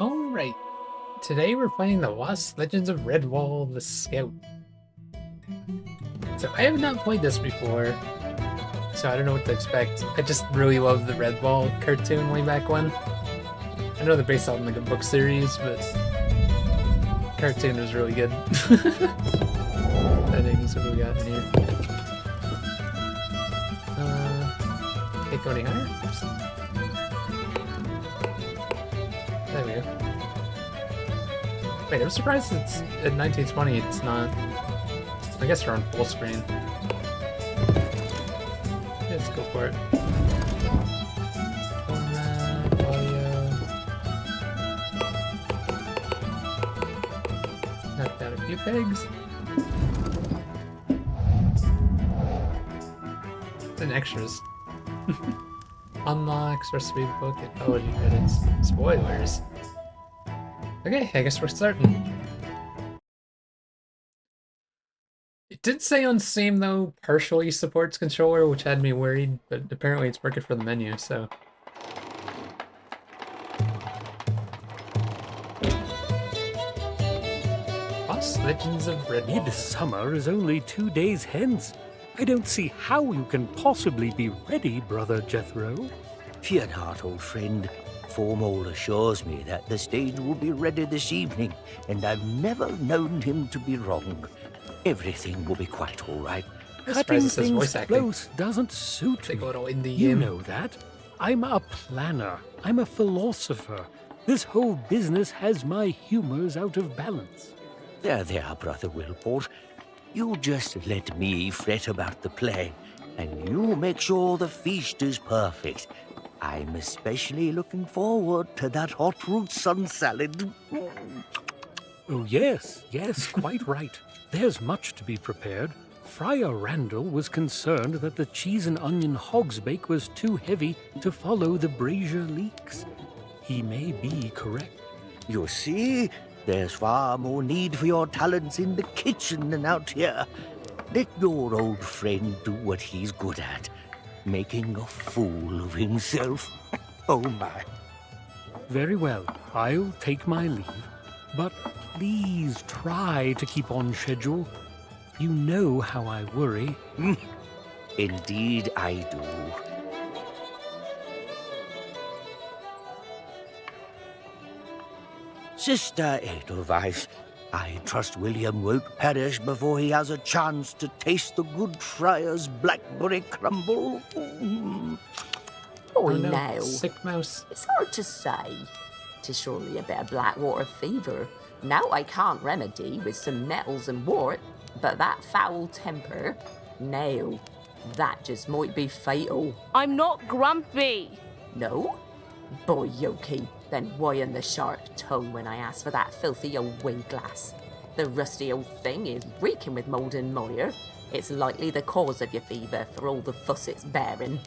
Alright, today we're playing the Lost Legends of Redwall, the Scout. So I have not played this before, so I don't know what to expect. I just really love the Redwall cartoon way back when. I know they're based on like a book series, but the cartoon was really good. Settings, what do we got in here? Can't go any higher? Oops. There we go. Wait, I'm surprised it's at 1920, it's not. I guess we're on full screen. Let's go for it. Format, audio. Knocked out a few pegs. It's in extras. Unlocks, recipe book, Anthology credits, spoilers. Okay, I guess we're starting. It did say on Steam, though, partially supports controller, which had me worried, but apparently it's working for the menu, so. Lost Legends of Redwall. Midsummer is only 2 days hence. I don't see how you can possibly be ready, Brother Jethro. Fear not, old friend. Formall assures me that the stage will be ready this evening, and I've never known him to be wrong. Everything will be quite all right. Cutting things close doesn't suit me. A little indie You game. know that. I'm a planner. I'm a philosopher. This whole business has my humors out of balance. There, Brother Wilport. You just let me fret about the play, and you make sure the feast is perfect. I'm especially looking forward to that hot root sun salad. Oh, yes, quite right. There's much to be prepared. Friar Randall was concerned that the cheese and onion hogsbake was too heavy to follow the brazier leaks. He may be correct. You see, there's far more need for your talents in the kitchen than out here. Let your old friend do what he's good at, making a fool of himself. Oh, my. Very well, I'll take my leave. But please try to keep on schedule. You know how I worry. Indeed I do. Sister Edelweiss, I trust William won't perish before he has a chance to taste the good friar's blackberry crumble. Oh, no. now. Sick mouse. It's hard to say. 'Tis surely a bit of Blackwater fever. Now I can't remedy with some nettles and wort, but that foul temper, now, that just might be fatal. I'm not grumpy. No? Boy, Yoki, then why in the sharp tongue when I asked for that filthy old wine glass? The rusty old thing is reeking with mould and mire. It's likely the cause of your fever for all the fuss it's bearing.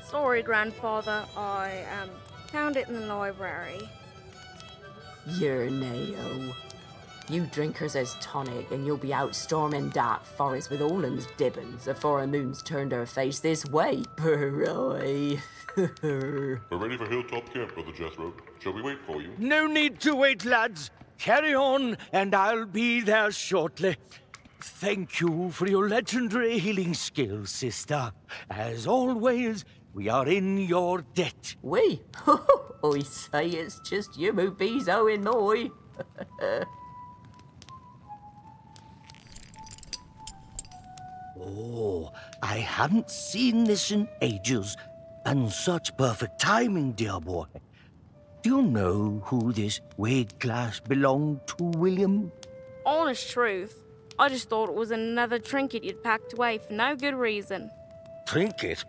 Sorry, Grandfather. I found it in the library. You're Nao. You drinkers as tonic, and you'll be out storming that forest with all them's dibbins afore a moon's turned her face this way. Broi. We're ready for Hilltop Camp, Brother Jethro. Shall we wait for you? No need to wait, lads. Carry on, and I'll be there shortly. Thank you for your legendary healing skills, sister. As always, we are in your debt. We? I say it's just you who be's owing moi. Oh, I hadn't seen this in ages, and such perfect timing, dear boy. Do you know who this weight glass belonged to, William? Honest truth, I just thought it was another trinket you'd packed away for no good reason. Trinket?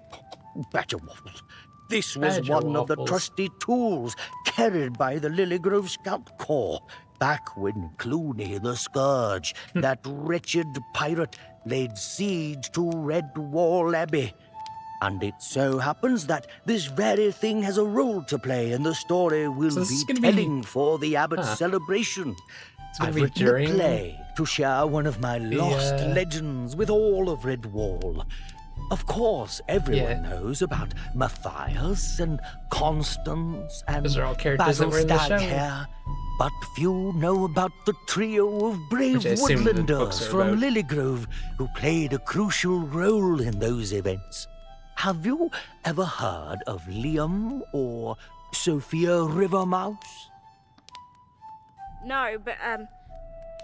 Badger waffles. This was Badger one of the waffles. trusty tools carried by the Lilygrove Scout Corps back when Clooney the Scourge, that wretched pirate, laid siege to Redwall Abbey. And it so happens that this very thing has a role to play in the story we'll So this is be gonna be- telling for the Abbot's celebration. gonna I've be written during a play to share one of my lost uh, legends with all of Redwall. Of course, everyone Yeah. knows about Matthias and Constance and Those are all characters that were in the show. Staghair, but few know about the trio of brave Which I assume the books woodlanders are from about. Lilygrove who played a crucial role in those events. Have you ever heard of Liam or Sophia Rivermouse? No, but,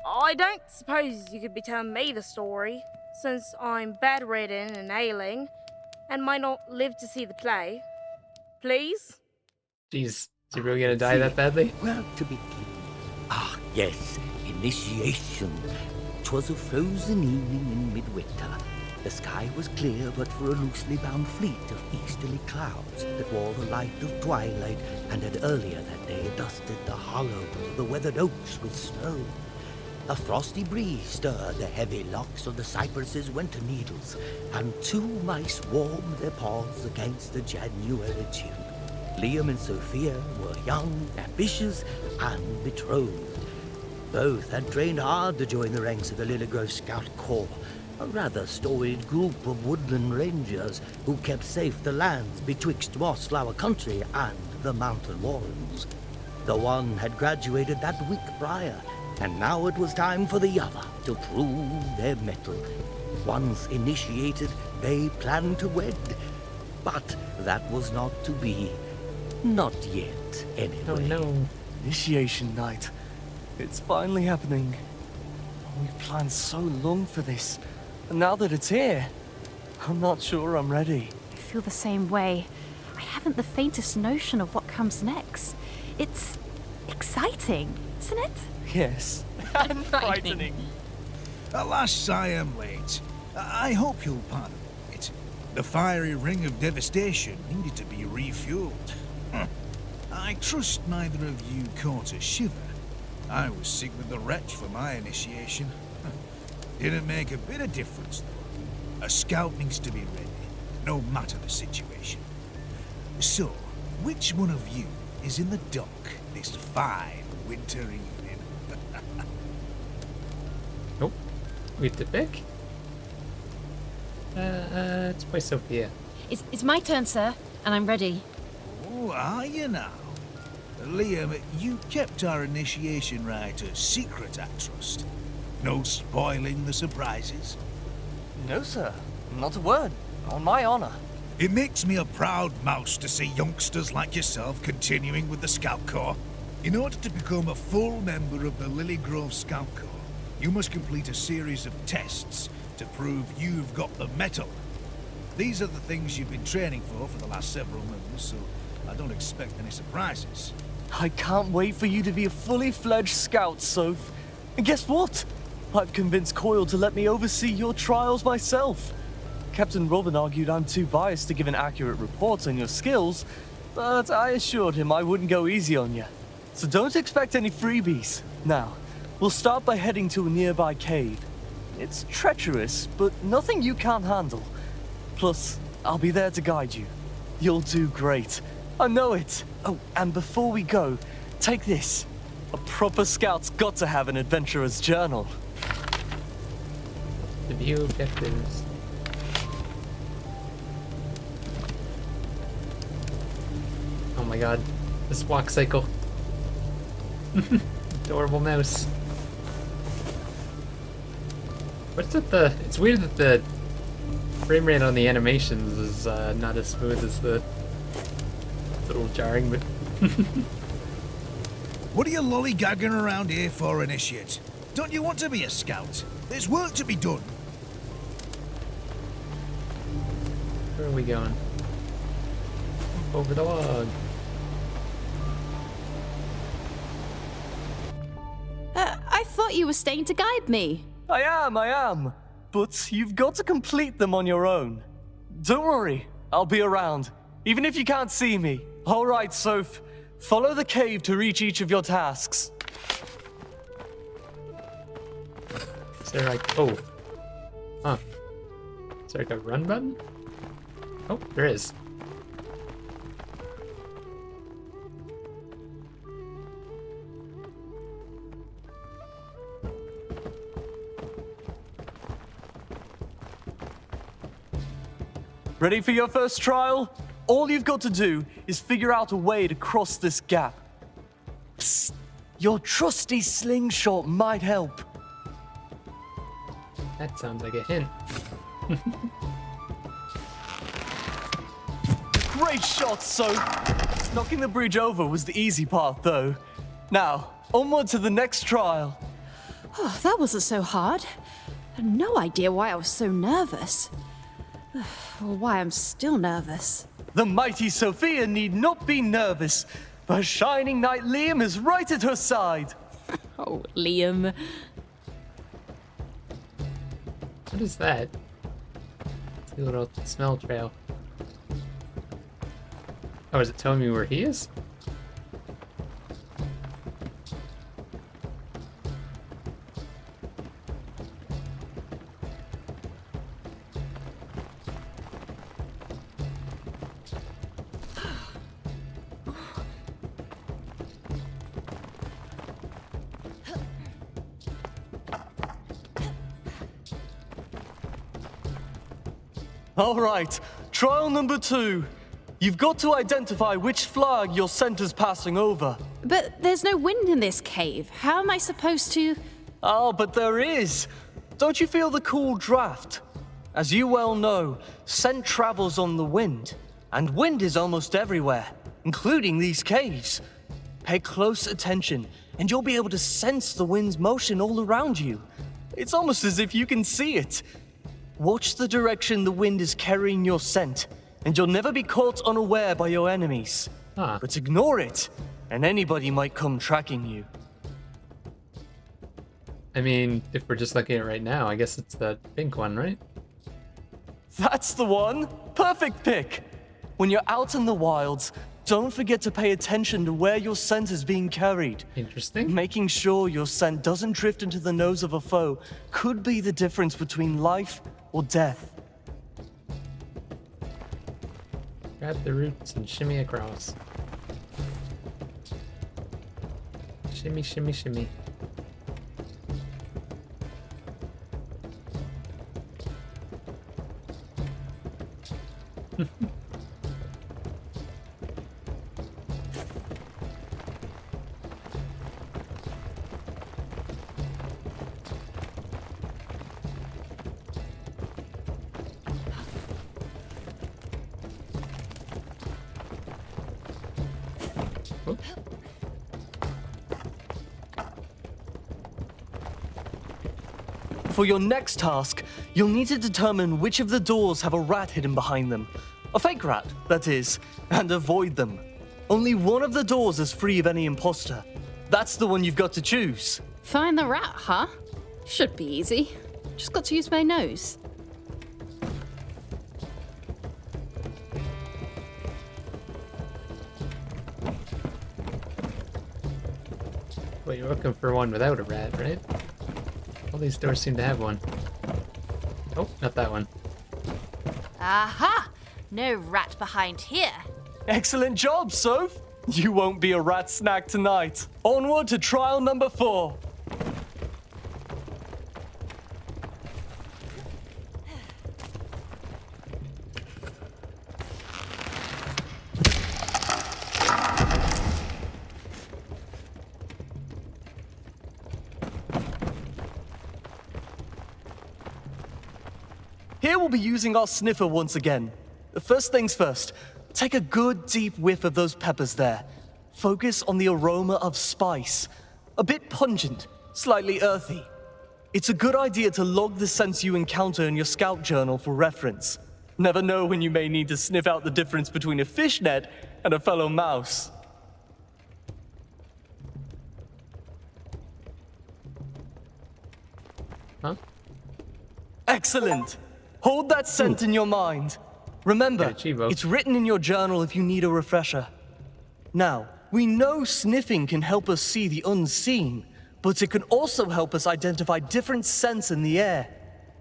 I don't suppose you could be telling me the story, since I'm bedridden and ailing, and might not live to see the play. Please? Jeez, is he really gonna die that badly? Where to begin? Ah, yes, initiation. 'Twas a frozen evening in midwinter. The sky was clear but for a loosely bound fleet of easterly clouds that wore the light of twilight and had earlier that day dusted the hollows of the weathered oaks with snow. A frosty breeze stirred the heavy locks of the cypresses' winter needles, and two mice warmed their paws against the January chill. Liam and Sophia were young, ambitious, and betrothed. Both had trained hard to join the ranks of the Lilygrove Scout Corps, a rather storied group of woodland rangers who kept safe the lands betwixt Mossflower Country and the mountain walls. The one had graduated that week prior, and now it was time for the other to prove their mettle. Once initiated, they planned to wed, but that was not to be. Not yet, anyway. Oh no. Initiation night. It's finally happening. We've planned so long for this, and now that it's here, I'm not sure I'm ready. I feel the same way. I haven't the faintest notion of what comes next. It's exciting, isn't it? Yes, and frightening. Alas, I am late. I hope you'll pardon it. The fiery ring of devastation needed to be refueled. I trust neither of you caught a shiver. I was sick with the retch for my initiation. Didn't make a bit of difference, though. A scout needs to be ready, no matter the situation. So, which one of you is in the dock this fine winter evening? Nope. We have to pick? It's by Sophia. It's my turn, sir, and I'm ready. Oh, are you now? Liam, you kept our initiation rite a secret, I trust. No spoiling the surprises. No, sir. Not a word. On my honor. It makes me a proud mouse to see youngsters like yourself continuing with the Scout Corps. In order to become a full member of the Lilygrove Scout Corps, you must complete a series of tests to prove you've got the mettle. These are the things you've been training for the last several months, so I don't expect any surprises. I can't wait for you to be a fully fledged scout, Soph. And guess what? I've convinced Coyle to let me oversee your trials myself. Captain Robin argued I'm too biased to give an accurate report on your skills, but I assured him I wouldn't go easy on you. So don't expect any freebies. Now, we'll start by heading to a nearby cave. It's treacherous, but nothing you can't handle. Plus, I'll be there to guide you. You'll do great. I know it. Oh, and before we go, take this. A proper scout's got to have an adventurer's journal. The view objectives. Oh my god. This walk cycle. Adorable mouse. What's with the... It's weird that the frame rate on the animations is not as smooth as the... It's a little jarring, but... What are you lollygagging around here for, Initiate? Don't you want to be a scout? There's work to be done. Where are we going? Over the log. I thought you were staying to guide me. I am. But you've got to complete them on your own. Don't worry, I'll be around, even if you can't see me. All right, Soph. Follow the cave to reach each of your tasks. Is there like... Oh. Huh. Is there like a run button? Oh, there is. Ready for your first trial? All you've got to do is figure out a way to cross this gap. Psst. Your trusty slingshot might help. That sounds like a hint. Great shot, Soap. Knocking the bridge over was the easy part, though. Now, onward to the next trial. Oh, that wasn't so hard. I had no idea why I was so nervous. Or why I'm still nervous. The mighty Sophia need not be nervous. The shining knight Liam is right at her side. Oh, Liam. What is that? It's a little smell trail. Oh, is it telling me where he is? All right, trial number 2. You've got to identify which flag your center's passing over. But there's no wind in this cave. How am I supposed to... Oh, but there is. Don't you feel the cool draft? As you well know, scent travels on the wind, and wind is almost everywhere, including these caves. Pay close attention, and you'll be able to sense the wind's motion all around you. It's almost as if you can see it. Watch the direction the wind is carrying your scent, and you'll never be caught unaware by your enemies. Huh. But ignore it, and anybody might come tracking you. I mean, if we're just looking at it right now, I guess it's the pink one, right? That's the one! Perfect pick! When you're out in the wilds, don't forget to pay attention to where your scent is being carried. Interesting. Making sure your scent doesn't drift into the nose of a foe could be the difference between life or death. Grab the roots and shimmy across. Shimmy, shimmy, shimmy. For your next task, you'll need to determine which of the doors have a rat hidden behind them. A fake rat, that is, and avoid them. Only one of the doors is free of any imposter. That's the one you've got to choose. Find the rat, huh? Should be easy. Just got to use my nose. Well, you're looking for one without a rat, right? All these doors seem to have one. Oh, not that one. Aha! No rat behind here. Excellent job, Soph! You won't be a rat snack tonight. Onward to trial number 4. Here we'll be using our sniffer once again. First things first, take a good deep whiff of those peppers there. Focus on the aroma of spice. A bit pungent, slightly earthy. It's a good idea to log the scents you encounter in your scout journal for reference. Never know when you may need to sniff out the difference between a fishnet and a fellow mouse. Huh? Excellent! Hold that scent in your mind. Remember, Yeah, Chivo. it's written in your journal if you need a refresher. Now, we know sniffing can help us see the unseen, but it can also help us identify different scents in the air.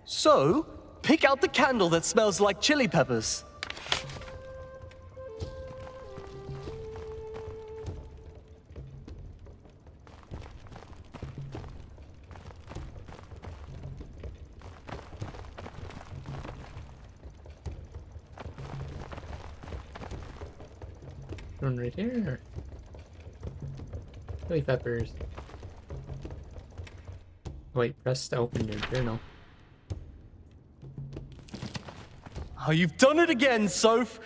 So, pick out the candle that smells like chili peppers. One right here. Chili peppers. Wait, press to open your journal. Oh, you've done it again, Soph!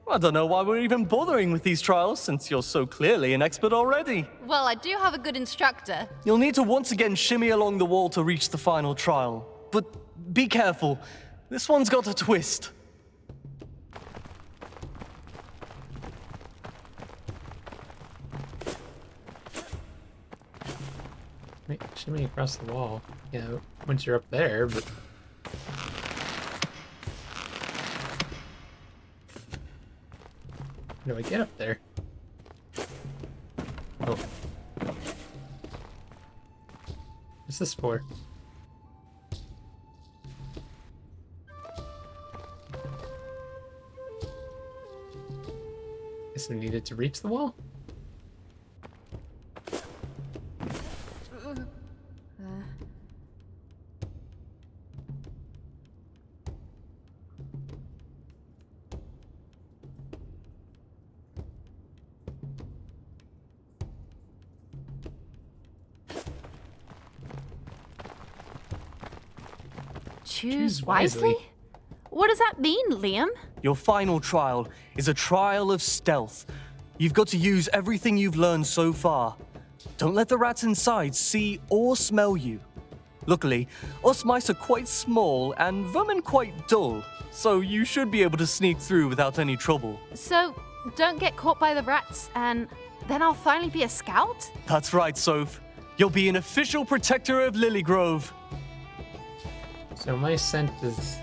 I don't know why we're even bothering with these trials, since you're so clearly an expert already. Well, I do have a good instructor. You'll need to once again shimmy along the wall to reach the final trial. But be careful. This one's got a twist. Wait, shimmy across the wall. Yeah, once you're up there, but... How do I get up there? Oh. What's this for? Guess I needed to reach the wall? Choose wisely? What does that mean, Liam? Your final trial is a trial of stealth. You've got to use everything you've learned so far. Don't let the rats inside see or smell you. Luckily, us mice are quite small and vermin quite dull, so you should be able to sneak through without any trouble. So, don't get caught by the rats, and then I'll finally be a scout? That's right, Soph. You'll be an official protector of Lilygrove. So my scent is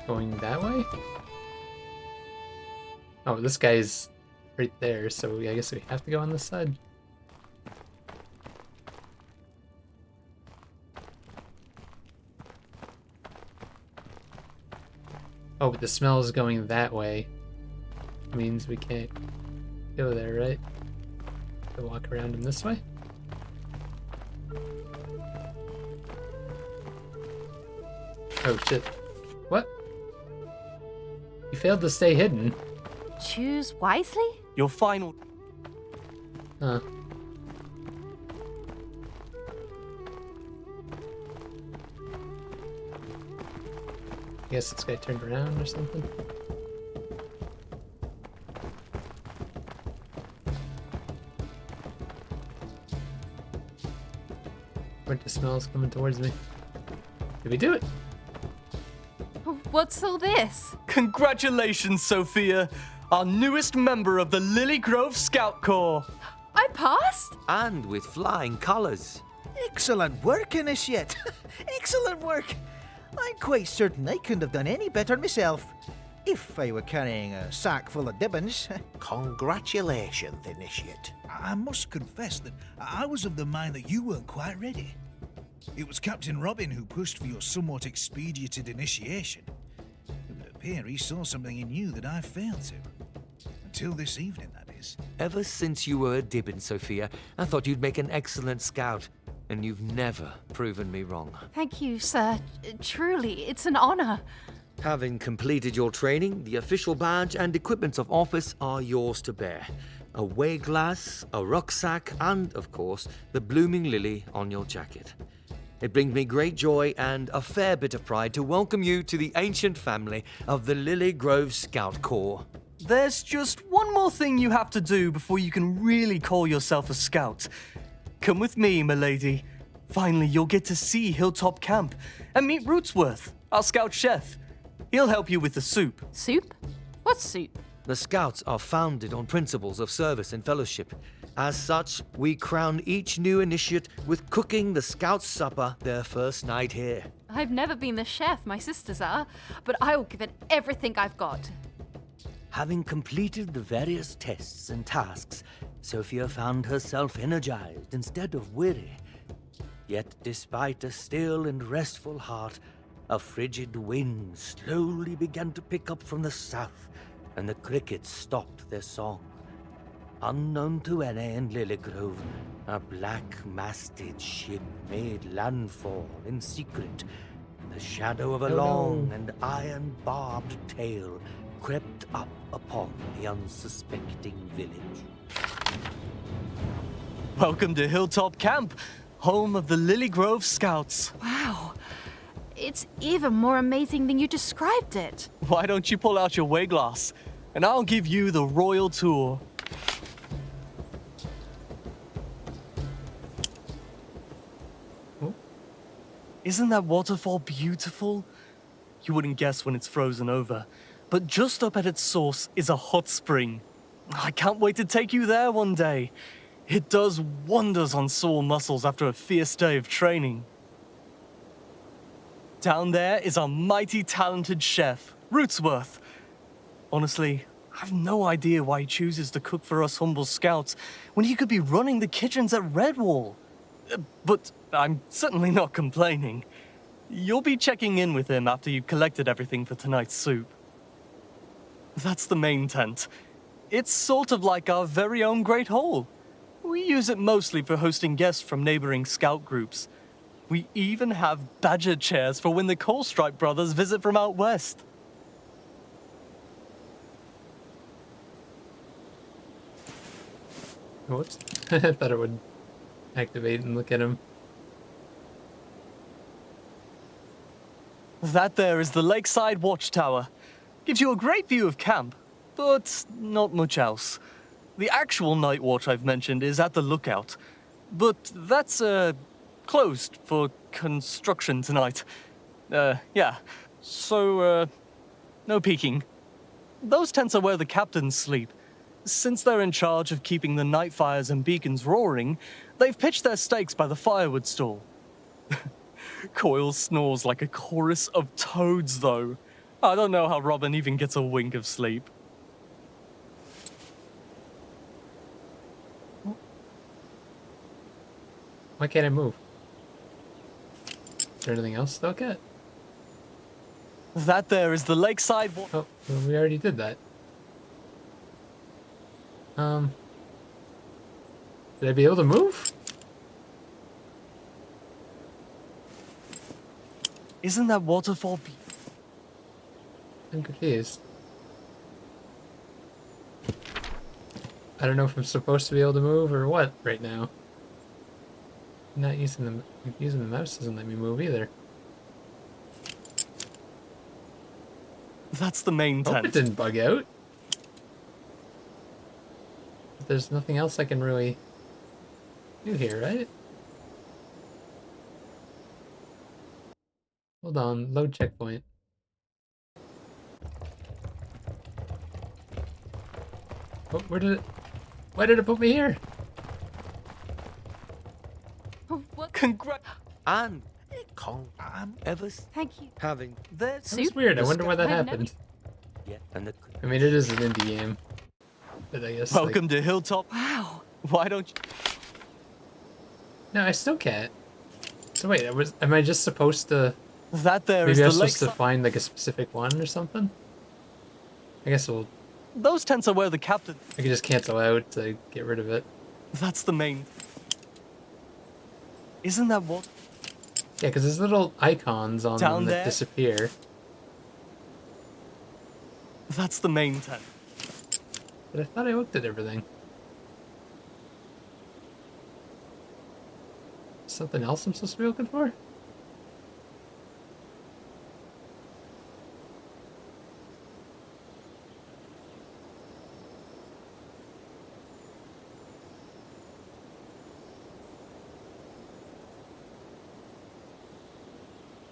going that way? Oh, this guy's right there, so I guess we have to go on this side. Oh, but the smell is going that way. Means we can't go there, right? To walk around in this way? Oh shit. What? You failed to stay hidden. Choose wisely? Your final... Huh. I guess this guy turned around or something. Where'd the smell's coming towards me? Did we do it? What's all this? Congratulations, Sophia, our newest member of the Lilygrove Scout Corps. I passed? And with flying colours. Excellent work, Initiate. Excellent work. I'm quite certain I couldn't have done any better myself. If I were carrying a sack full of dibbons. Congratulations, Initiate. I must confess that I was of the mind that you weren't quite ready. It was Captain Robin who pushed for your somewhat expedited initiation. It would appear he saw something in you that I failed to. Until this evening, that is. Ever since you were a Dibbin, Sophia, I thought you'd make an excellent scout. And you've never proven me wrong. Thank you, sir. Truly, it's an honor. Having completed your training, the official badge and equipments of office are yours to bear. A way glass, a rucksack, and, of course, the blooming lily on your jacket. It brings me great joy and a fair bit of pride to welcome you to the ancient family of the Lilygrove Scout Corps. There's just one more thing you have to do before you can really call yourself a scout. Come with me, milady. Finally, you'll get to see Hilltop Camp and meet Rootsworth, our scout chef. He'll help you with the soup. Soup? What's soup? The Scouts are founded on principles of service and fellowship. As such, we crown each new initiate with cooking the Scouts' supper their first night here. I've never been the chef, my sisters are, but I will give it everything I've got. Having completed the various tests and tasks, Sophia found herself energized instead of weary. Yet, despite a still and restful heart, a frigid wind slowly began to pick up from the south, and the crickets stopped their song. Unknown to Anne and Lilygrove, a black-masted ship made landfall in secret, in the shadow of a long and iron-barbed tail crept up upon the unsuspecting village. Welcome to Hilltop Camp, home of the Lily Grove Scouts. Wow. It's even more amazing than you described it. Why don't you pull out your way glass, and I'll give you the royal tour. Isn't that waterfall beautiful? You wouldn't guess when it's frozen over, but just up at its source is a hot spring. I can't wait to take you there one day. It does wonders on sore muscles after a fierce day of training. Down there is our mighty talented chef, Rootsworth. Honestly, I've no idea why he chooses to cook for us humble scouts when he could be running the kitchens at Redwall. But I'm certainly not complaining. You'll be checking in with him after you've collected everything for tonight's soup. That's the main tent. It's sort of like our very own Great Hall. We use it mostly for hosting guests from neighboring scout groups. We even have badger chairs for when the Coalstripe brothers visit from out west. Whoops. I thought it would activate and look at him. That there is the Lakeside Watchtower. Gives you a great view of camp, but not much else. The actual night watch I've mentioned is at the lookout, but that's, closed for construction tonight. Yeah. So, no peeking. Those tents are where the captains sleep. Since they're in charge of keeping the night fires and beacons roaring, they've pitched their stakes by the firewood stall. Coyle snores like a chorus of toads, though. I don't know how Robin even gets a wink of sleep. Why can't I move? Is there anything else to look at? That there is the Lakeside Oh, well, we already did that. Did I be able to move? Isn't that waterfall I'm confused. I don't know if I'm supposed to be able to move or what right now. Not using the mouse doesn't let me move either. That's the main Hope tent. it didn't bug out. There's nothing else I can really do here, right? Hold on, load checkpoint. Oh, why did it put me here? Oh, what? Congrats. And ever Thank you. having That's weird. I wonder why that I've never- happened. yet and the I mean, it is an indie game, but I guess. Welcome to Hilltop. Wow. Why don't you... No, I still can't. So wait, am I just supposed to? That there is Maybe the I'm supposed to Lakeside... find like a specific one or something. I guess Those tents are where the captain... I can just cancel out to get rid of it. That's the main... Isn't that what... Yeah, because there's little icons on Down them that there? disappear. That's the main tent. But I thought I looked at everything. Something else I'm supposed to be looking for?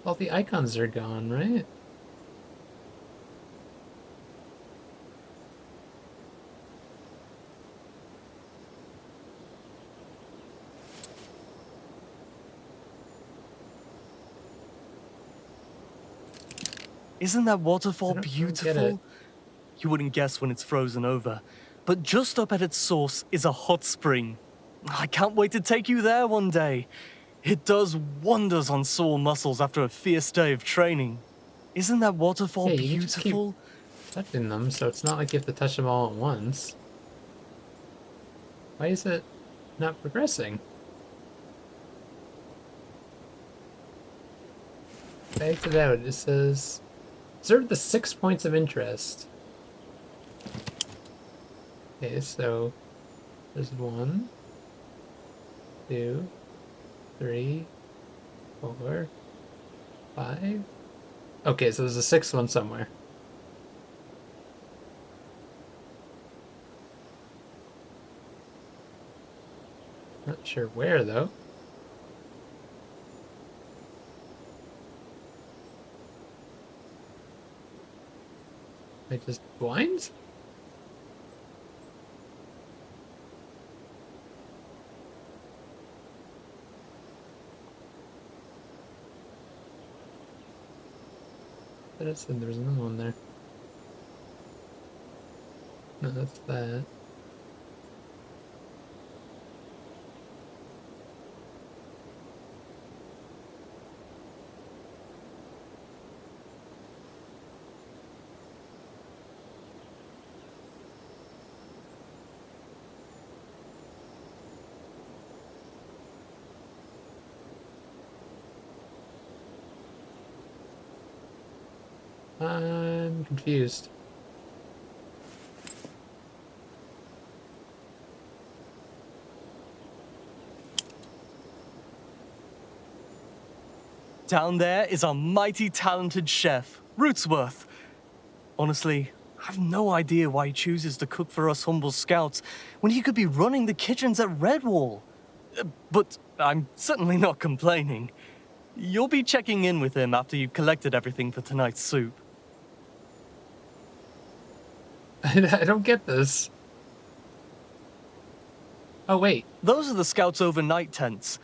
All the icons are gone, right? Isn't that waterfall I don't get beautiful? it. You wouldn't guess when it's frozen over, but just up at its source is a hot spring. I can't wait to take you there one day. It does wonders on sore muscles after a fierce day of training. Isn't that waterfall Yeah, you can just keep beautiful? touching them, so it's not like you have to touch them all at once. Why is it not progressing? I typed it out. It says, observe the 6 points of interest. Okay, so there's 1, 2, 3, 4, 5. Okay, so there's a 6th one somewhere. Not sure where, though. I just blind? But it said there was another one there. No, that's that. I'm confused. Down there is our mighty talented chef, Rootsworth. Honestly, I have no idea why he chooses to cook for us humble scouts when he could be running the kitchens at Redwall. But I'm certainly not complaining. You'll be checking in with him after you've collected everything for tonight's soup. I don't get this. Oh, wait. Those are the scouts' overnight tents.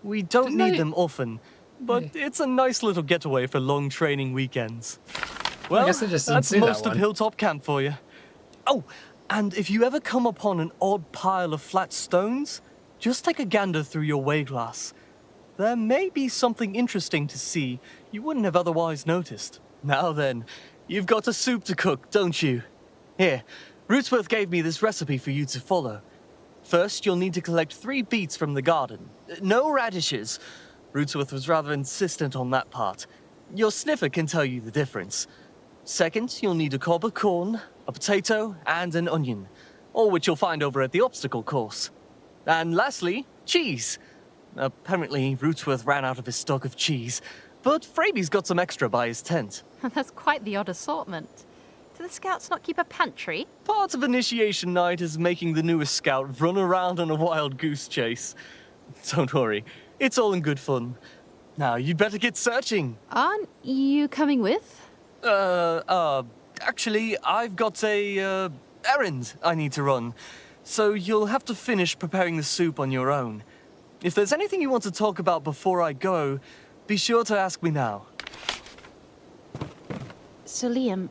We don't Didn't need I- them often, but it's a nice little getaway for long training weekends. I Well, guess I just didn't that's see that most of one. Hilltop Camp for you. Oh, and if you ever come upon an odd pile of flat stones, just take a gander through your way glass. There may be something interesting to see you wouldn't have otherwise noticed. Now then, you've got a soup to cook, don't you? Here, Rootsworth gave me this recipe for you to follow. First, you'll need to collect 3 beets from the garden. No radishes. Rootsworth was rather insistent on that part. Your sniffer can tell you the difference. Second, you'll need a cob of corn, a potato, and an onion, all which you'll find over at the obstacle course. And lastly, cheese. Apparently, Rootsworth ran out of his stock of cheese, but Fraby's got some extra by his tent. That's quite the odd assortment. Do the scouts not keep a pantry? Part of initiation night is making the newest scout run around on a wild goose chase. Don't worry, it's all in good fun. Now, you'd better get searching. Aren't you coming with? Actually, I've got a, errand I need to run. So you'll have to finish preparing the soup on your own. If there's anything you want to talk about before I go, be sure to ask me now. So, Liam,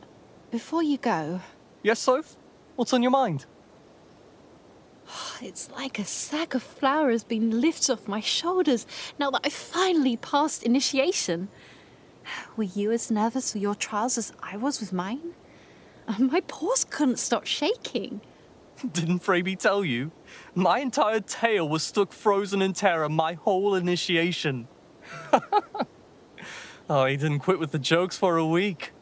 before you go, Yes, Soph? What's on your mind? it's like a sack of flour has been lifted off my shoulders now that I finally passed initiation. Were you as nervous for your trials as I was with mine? My paws couldn't stop shaking. Didn't Fraby tell you? My entire tail was stuck frozen in terror my whole initiation. Oh, he didn't quit with the jokes for a week.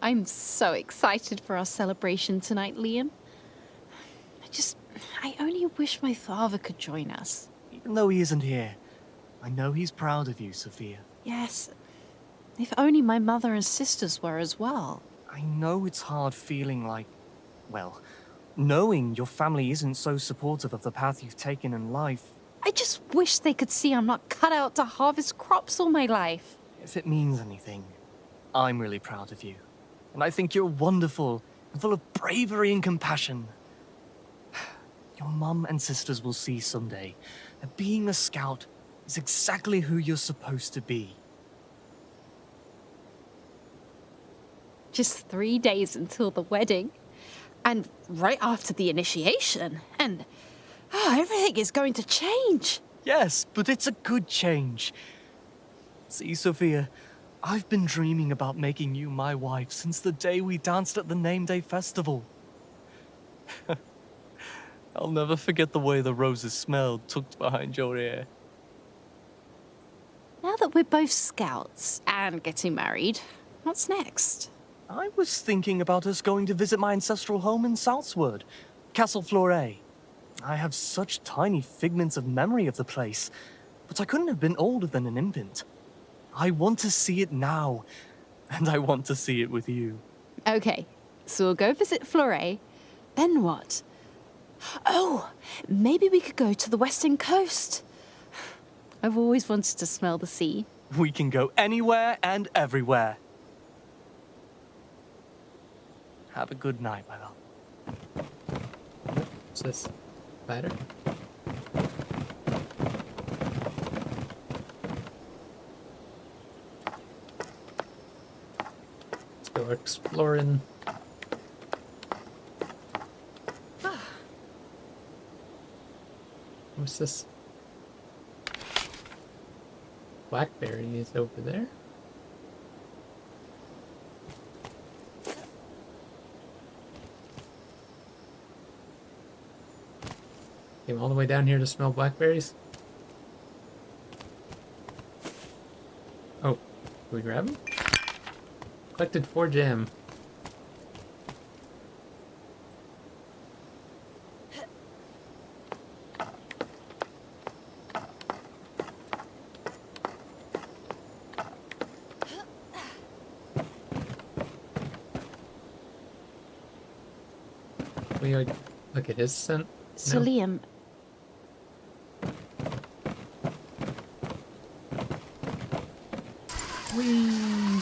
I'm so excited for our celebration tonight, Liam. I only wish my father could join us. Even though he isn't here, I know he's proud of you, Sophia. Yes, if only my mother and sisters were as well. I know it's hard feeling like, well, knowing your family isn't so supportive of the path you've taken in life. I just wish they could see I'm not cut out to harvest crops all my life. If it means anything, I'm really proud of you. And I think you're wonderful and full of bravery and compassion. Your mum and sisters will see someday that being a scout is exactly who you're supposed to be. Just 3 days until the wedding. And right after the initiation. And everything is going to change. Yes, but it's a good change. See, Sophia, I've been dreaming about making you my wife since the day we danced at the Name Day Festival. I'll never forget the way the roses smelled tucked behind your ear. Now that we're both scouts and getting married, what's next? I was thinking about us going to visit my ancestral home in Southsward, Castle Fleuret. I have such tiny figments of memory of the place, but I couldn't have been older than an infant. I want to see it now, and I want to see it with you. Okay, so we'll go visit Fleuret. Then what? Oh, maybe we could go to the western coast. I've always wanted to smell the sea. We can go anywhere and everywhere. Have a good night, my love. What's this? Ladder? Let's go exploring. What's this? Blackberry is over there. Came all the way down here to smell blackberries. Oh, can we grab them? Collected 4 jam. We look at his scent. So, No? Liam, Whee!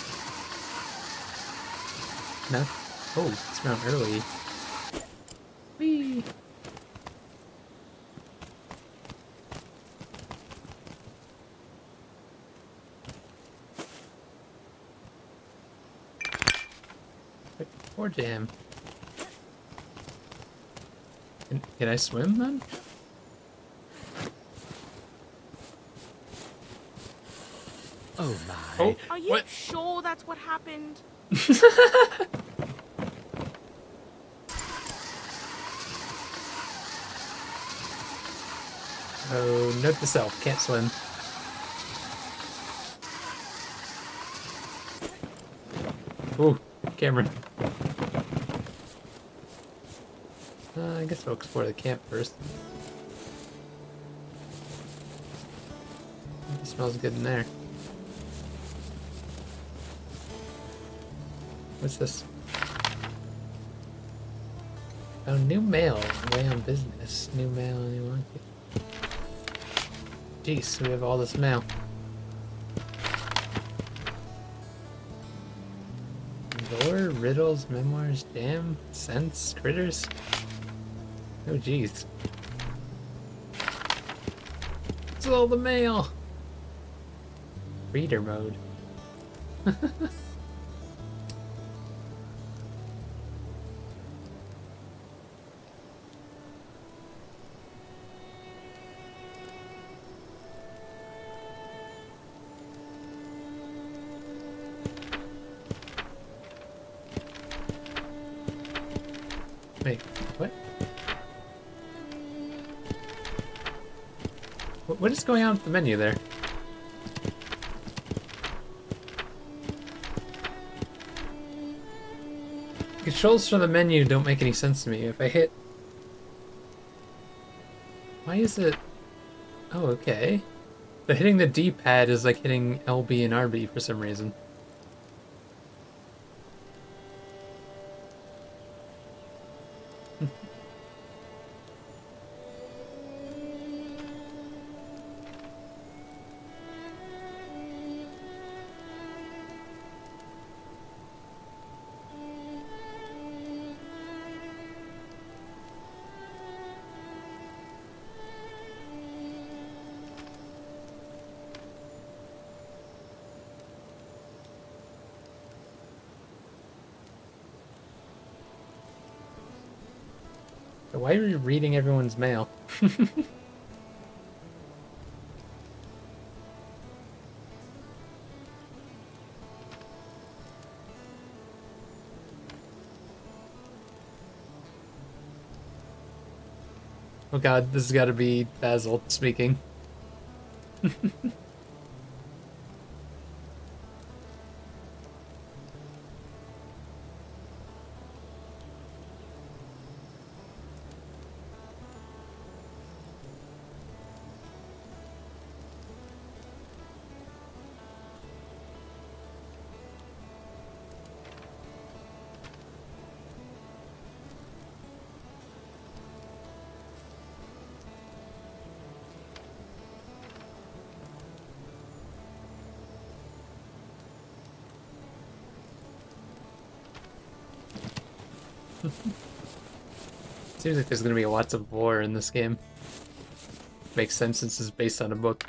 No. Oh, smell early. Whee! Poor jam. Can I swim then? Oh my. Oh, Are you what? sure that's what happened? Oh, note to self, can't swim. Ooh, camera. I guess we'll explore the camp first. It smells good in there. What's this? Oh, new mail. Way on business. New mail, anyone? Jeez, we have all this mail. Lore, riddles, memoirs, damn, scents, critters. Oh, jeez. It's all the mail. Reader mode. Wait, what? What is going on with the menu there? Controls for the menu don't make any sense to me. If I hit... Why is it... Oh, okay. But hitting the D-pad is like hitting LB and RB for some reason. Why are you reading everyone's mail? Oh god, this has got to be Basil speaking. Seems like there's gonna be lots of lore in this game. Makes sense since it's based on a book.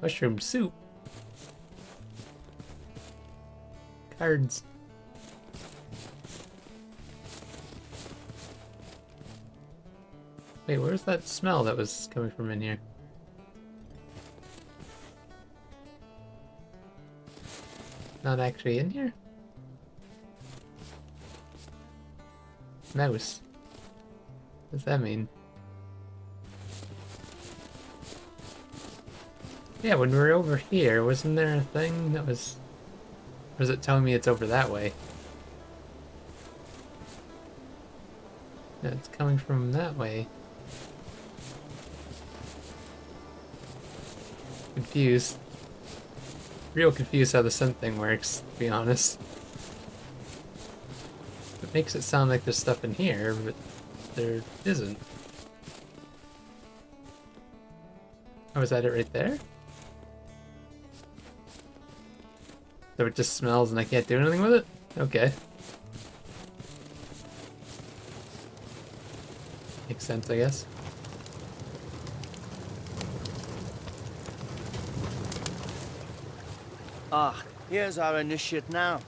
Mushroom soup. Cards. Wait, where's that smell that was coming from in here? Not actually in here? Mouse. What does that mean? Yeah, when we were over here, wasn't there a thing that was... Or was it telling me it's over that way? Yeah, it's coming from that way. Confused. Real confused how the scent thing works, to be honest. It makes it sound like there's stuff in here, but there isn't. Oh, is that it right there? So it just smells and I can't do anything with it? Okay. Makes sense, I guess. Ah, here's our initiate now.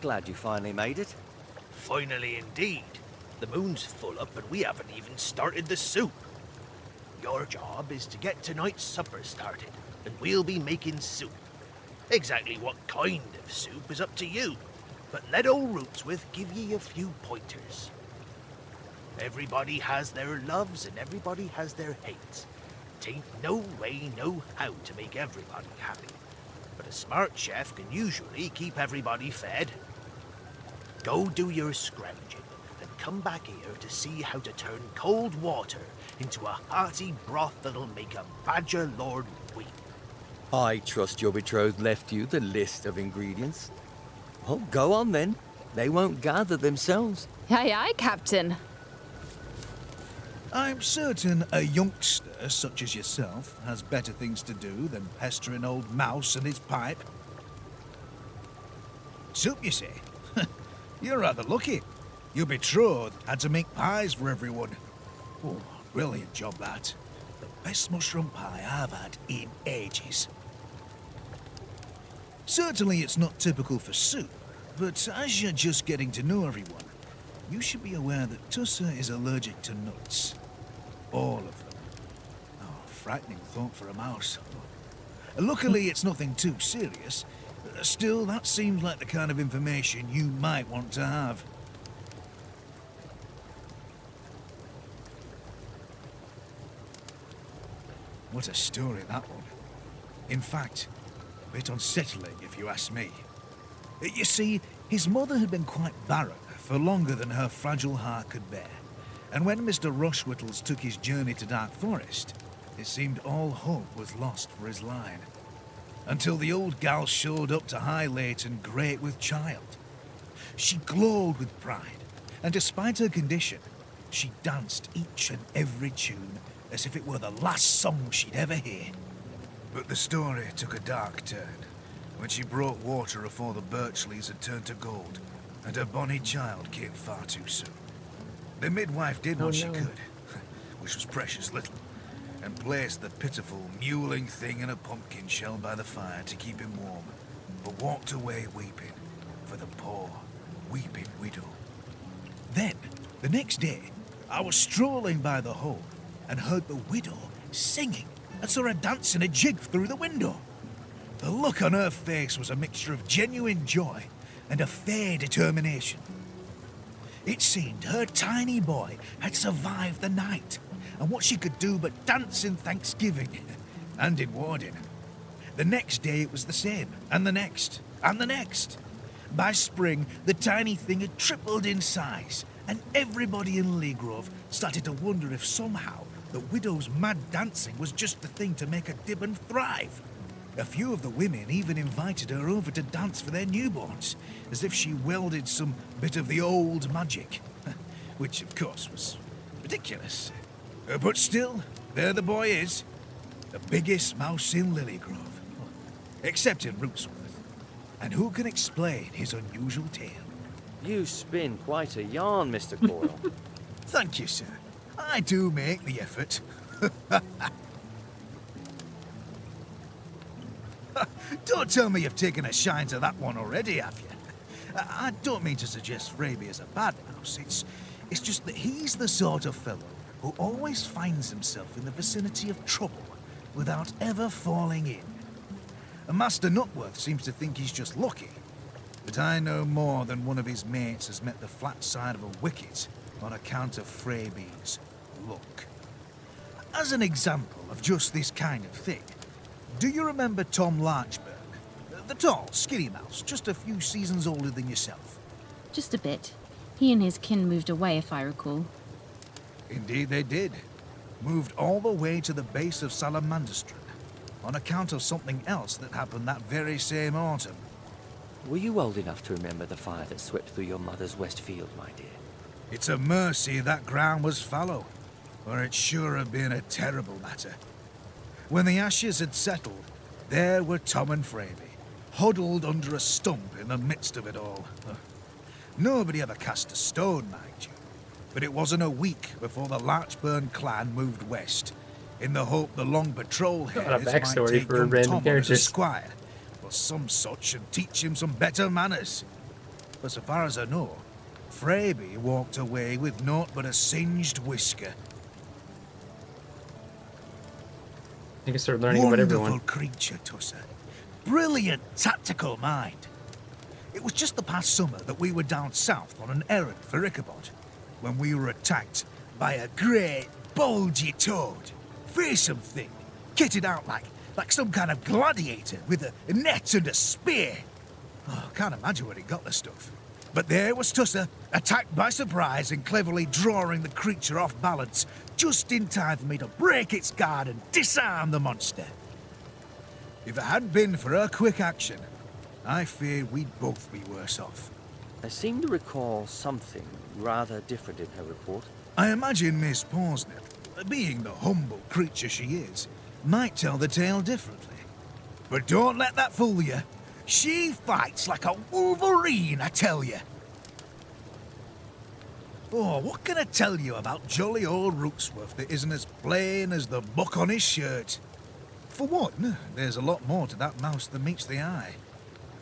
Glad you finally made it. Finally indeed. The moon's full up and we haven't even started the soup. Your job is to get tonight's supper started, and we'll be making soup. Exactly what kind of soup is up to you, but let old Rootswith give ye a few pointers. Everybody has their loves and everybody has their hates. Tain't no way, no how to make everybody happy. But a smart chef can usually keep everybody fed. Go do your scrounging and come back here to see how to turn cold water into a hearty broth that'll make a badger lord weep. I trust your betrothed left you the list of ingredients. Well, go on then. They won't gather themselves. Aye, aye, Captain. I'm certain a youngster such as yourself has better things to do than pester an old mouse and his pipe. Soup, you say? You're rather lucky. Your betrothed had to make pies for everyone. Oh, brilliant job, that. The best mushroom pie I've had in ages. Certainly it's not typical for soup, but as you're just getting to know everyone, you should be aware that Tussa is allergic to nuts. All of them. Oh, frightening thought for a mouse. Luckily, it's nothing too serious. Still, that seems like the kind of information you might want to have. What a story, that one. In fact, a bit unsettling if you ask me. You see, his mother had been quite barren for longer than her fragile heart could bear. And when Mr. Rushwittles took his journey to Dark Forest, it seemed all hope was lost for his line. Until the old gal showed up to Highlayton great with child. She glowed with pride, and despite her condition, she danced each and every tune as if it were the last song she'd ever hear. But the story took a dark turn when she brought water afore the birch leaves had turned to gold, and her bonny child came far too soon. The midwife did what she could, which was precious little, and placed the pitiful, mewling thing in a pumpkin shell by the fire to keep him warm, but walked away weeping for the poor, weeping widow. Then, the next day, I was strolling by the hole and heard the widow singing and saw her dancing a jig through the window. The look on her face was a mixture of genuine joy and a fair determination. It seemed her tiny boy had survived the night, and what she could do but dance in Thanksgiving and in Warden. The next day it was the same, and the next, and the next. By spring, the tiny thing had tripled in size, and everybody in Leagrove started to wonder if somehow the widow's mad dancing was just the thing to make her Dibben thrive. A few of the women even invited her over to dance for their newborns, as if she wielded some bit of the old magic. Which, of course, was ridiculous. But still, there the boy is. The biggest mouse in Lilygrove. Except in Rootsworth. And who can explain his unusual tale? You spin quite a yarn, Mr. Coyle. Thank you, sir. I do make the effort. Don't tell me you've taken a shine to that one already, have you? I don't mean to suggest Fraby is a bad mouse. It's just that he's the sort of fellow who always finds himself in the vicinity of trouble without ever falling in. And Master Nutworth seems to think he's just lucky. But I know more than one of his mates has met the flat side of a wicket on account of Fraby's luck. As an example of just this kind of thing, do you remember Tom Larchburg? The tall, skinny mouse, just a few seasons older than yourself. Just a bit. He and his kin moved away, if I recall. Indeed they did. Moved all the way to the base of Salamanderstrand on account of something else that happened that very same autumn. Were you old enough to remember the fire that swept through your mother's west field, my dear? It's a mercy that ground was fallow, or it sure have been a terrible matter. When the ashes had settled, there were Tom and Fraby, huddled under a stump in the midst of it all. Nobody ever cast a stone, mind you, but it wasn't a week before the Larchburn clan moved west, in the hope the long patrol Got a heads backstory might take for young random Tom on as a characters. squire, or some such, and teach him some better manners. But so far as I know, Fraby walked away with naught but a singed whisker. I can start learning about everyone. Wonderful creature, Tusser. Brilliant tactical mind. It was just the past summer that we were down south on an errand for Ichabod, when we were attacked by a great, bulgy toad. Fearsome thing, kitted out like some kind of gladiator with a net and a spear. Oh, I can't imagine where he got the stuff. But there was Tusser, attacked by surprise and cleverly drawing the creature off balance, just in time for me to break its guard and disarm the monster. If it hadn't been for her quick action, I fear we'd both be worse off. I seem to recall something rather different in her report. I imagine Miss Parsnip, being the humble creature she is, might tell the tale differently. But don't let that fool you. She fights like a wolverine, I tell you. Oh, what can I tell you about jolly old Rootsworth that isn't as plain as the buck on his shirt? For one, there's a lot more to that mouse than meets the eye.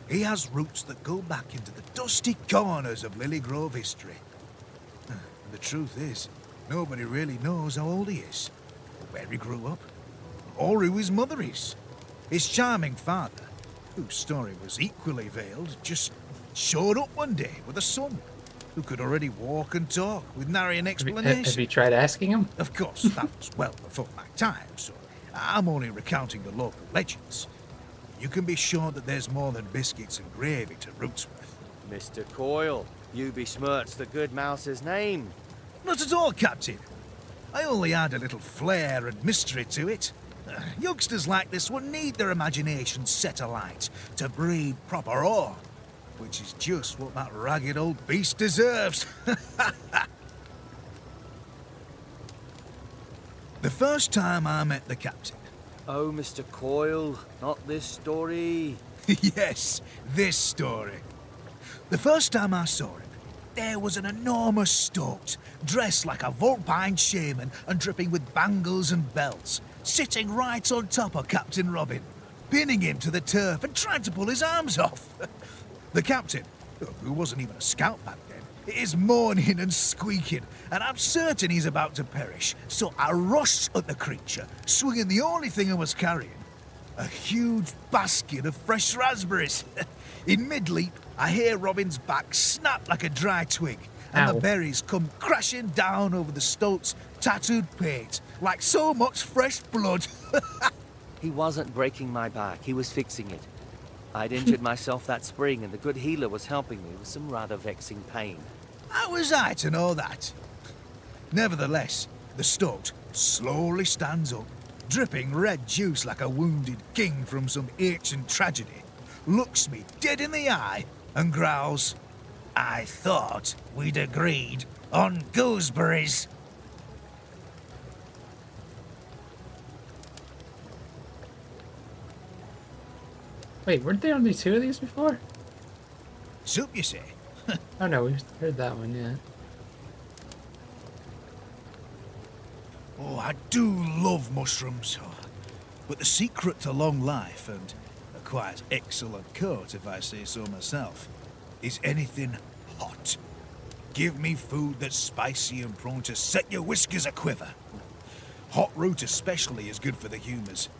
He has roots that go back into the dusty corners of Lilygrove history. The truth is, nobody really knows how old he is, or where he grew up, or who his mother is. His charming father, whose story was equally veiled, just showed up one day with a son who could already walk and talk with nary an explanation. Have you tried asking him? Of course, that was well before my time, so I'm only recounting the local legends. You can be sure that there's more than biscuits and gravy to Rootsworth. Mr. Coyle, you besmirch the good mouse's name. Not at all, Captain. I only add a little flair and mystery to it. Youngsters like this one need their imaginations set alight to breed proper awe, which is just what that ragged old beast deserves. The first time I met the captain... Oh, Mr. Coyle, not this story. Yes, this story. The first time I saw him, there was an enormous stoat, dressed like a vulpine shaman and dripping with bangles and belts, sitting right on top of Captain Robin, pinning him to the turf and trying to pull his arms off. The captain, who wasn't even a scout back then, is moaning and squeaking, and I'm certain he's about to perish. So I rushed at the creature, swinging the only thing I was carrying, a huge basket of fresh raspberries. In mid-leap, I hear Robin's back snap like a dry twig, and Ow. the berries come crashing down over the stoat's tattooed pate, like so much fresh blood. He wasn't breaking my back, he was fixing it. I'd injured myself that spring, and the good healer was helping me with some rather vexing pain. How was I to know that? Nevertheless, the stoat slowly stands up, dripping red juice like a wounded king from some ancient tragedy, looks me dead in the eye, and growls, "I thought we'd agreed on gooseberries." Wait, weren't there only two of these before? Soup, you say? Oh no, we've heard that one, yeah. Oh, I do love mushrooms. Oh, but the secret to long life and a quite excellent coat, if I say so myself, is anything hot. Give me food that's spicy and prone to set your whiskers a-quiver. Hot root especially is good for the humours.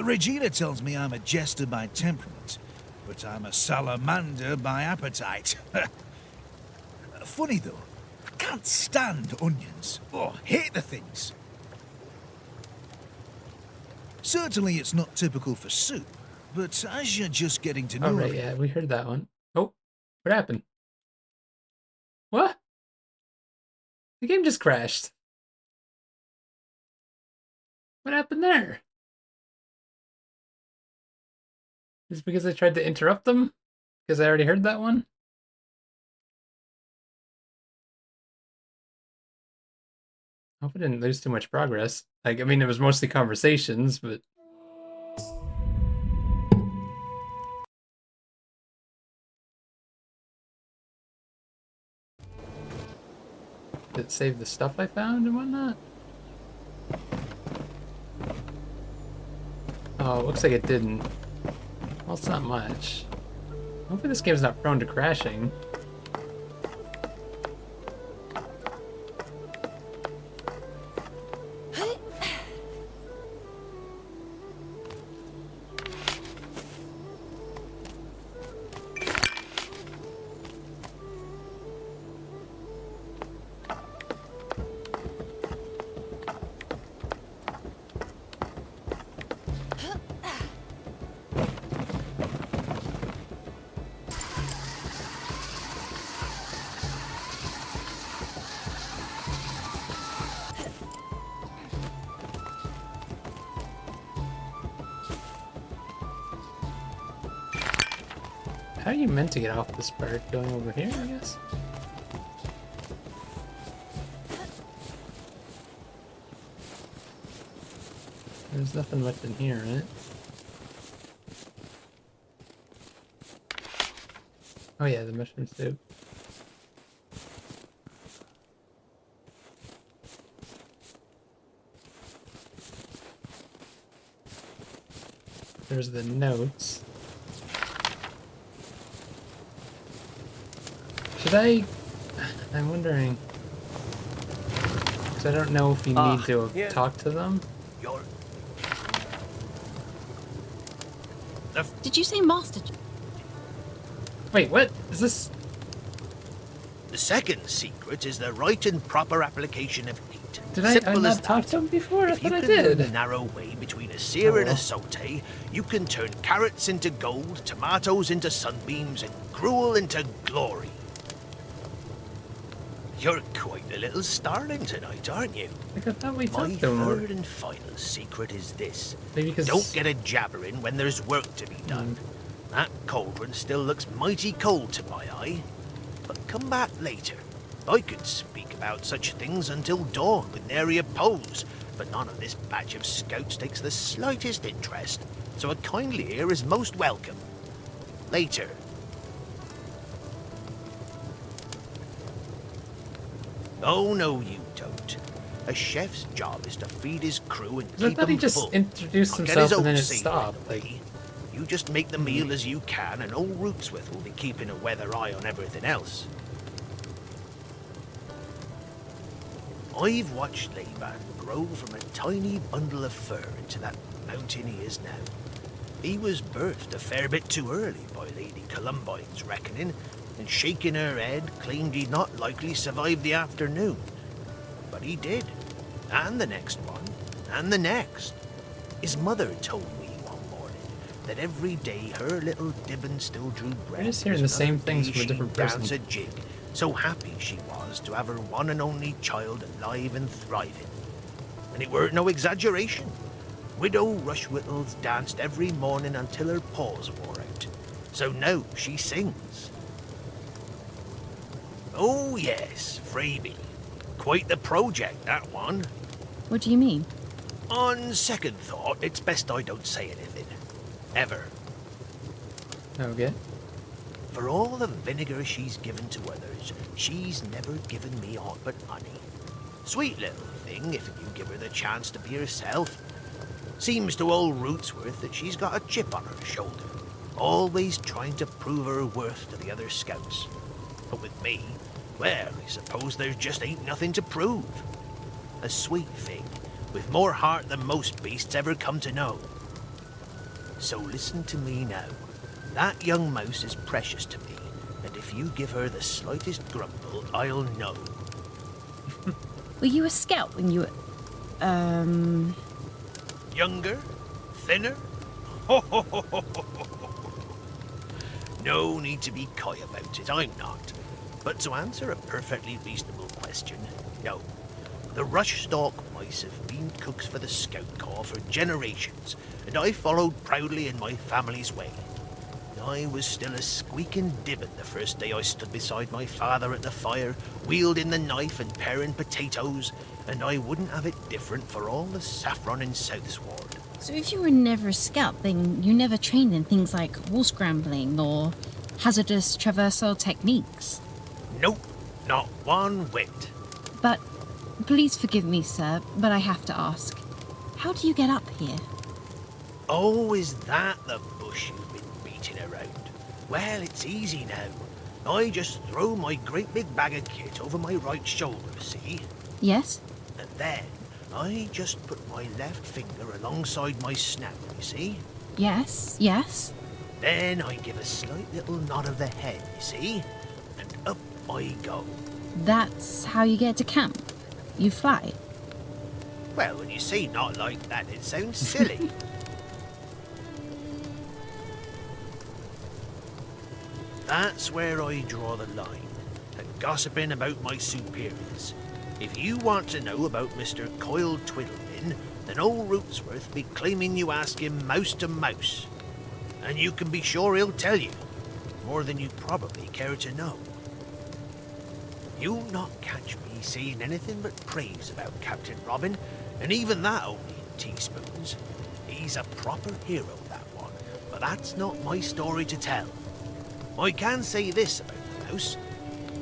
Regina tells me I'm a jester by temperament, but I'm a salamander by appetite. Funny though, I can't stand onions. Oh, hate the things. Certainly it's not typical for soup, but as you're just getting to know... Oh, right, yeah, we heard that one. Oh, what happened? What? The game just crashed. What happened there? Is it because I tried to interrupt them? Because I already heard that one? I hope I didn't lose too much progress. Like, I mean, it was mostly conversations, but... Did it save the stuff I found and whatnot? Oh, it looks like it didn't. Well, it's not much. Hopefully this game's not prone to crashing. How are you meant to get off this part? Going over here, I guess? There's nothing left in here, right? Oh yeah, the mushroom soup. There's the notes. Should I... I'm wondering... Because I don't know if you need to have talked to them. Did you say master? Wait, what? Is this... The second secret is the right and proper application of heat. Did I not talk to him before? I thought I did. If you can learn the narrow way between a sear and a saute, you can turn carrots into gold, tomatoes into sunbeams, and gruel into glory. You're quite a little starling tonight, aren't you? Like I thought we My talked to him. third and final secret is this. Maybe because... Don't get a jabbering when there's work to be done. That cauldron still looks mighty cold to my eye. But come back later. I could speak about such things until dawn with nary oppose, but none of this batch of scouts takes the slightest interest, so a kindly ear is most welcome. Later. Oh, no, you don't. A chef's job is to feed his crew and keep them he just full. introduced Get himself his and then own it savoury stopped. away. You just make the meal as you can, and old Rootswith will be keeping a weather eye on everything else. I've watched Laban grow from a tiny bundle of fur into that mountain he is now. He was birthed a fair bit too early by Lady Columbine's reckoning, and shaking her head claimed he'd not likely survive the afternoon. But he did, and the next one, and the next. His mother told me one morning that every day her little Dibbon still drew breath. I'm just hearing the same things from a different person. Dance a jig, so happy she was to have her one and only child alive and thriving. And it weren't no exaggeration. Widow Rushwhittles danced every morning until her paws wore out. So now she sings. Oh yes, Freebie. Quite the project, that one. What do you mean? On second thought, it's best I don't say anything. Ever. Okay. For all the vinegar she's given to others, she's never given me aught but honey. Sweet little thing if you give her the chance to be herself. Seems to old Rootsworth that she's got a chip on her shoulder, always trying to prove her worth to the other scouts. But with me, well, I suppose there just ain't nothing to prove. A sweet thing, with more heart than most beasts ever come to know. So listen to me now. That young mouse is precious to me, and if you give her the slightest grumble, I'll know. Were you a scout when you were... Younger? Thinner? No need to be coy about it, I'm not. But to answer a perfectly reasonable question, no. The Rushstalk mice have been cooks for the Scout Corps for generations, and I followed proudly in my family's way. I was still a squeaking dibbon the first day I stood beside my father at the fire, wielding the knife and paring potatoes, and I wouldn't have it different for all the saffron in Southsward. So if you were never a scout, then you never trained in things like wall scrambling or hazardous traversal techniques? Nope, not one whit. But, please forgive me, sir, but I have to ask. How do you get up here? Oh, is that the bush you've been beating around? Well, it's easy now. I just throw my great big bag of kit over my right shoulder, see? Yes? And then I just put my left finger alongside my snout, you see? Yes, yes. Then I give a slight little nod of the head, you see? And up I go. That's how you get to camp? You fly? Well, when you say not like that, it sounds silly. That's where I draw the line, at gossiping about my superiors. If you want to know about Mr. Coil Twiddlemin, then old Rootsworth be claiming you ask him mouse to mouse. And you can be sure he'll tell you, more than you probably care to know. You'll not catch me saying anything but praise about Captain Robin, and even that only in teaspoons. He's a proper hero, that one, but that's not my story to tell. I can say this about the mouse.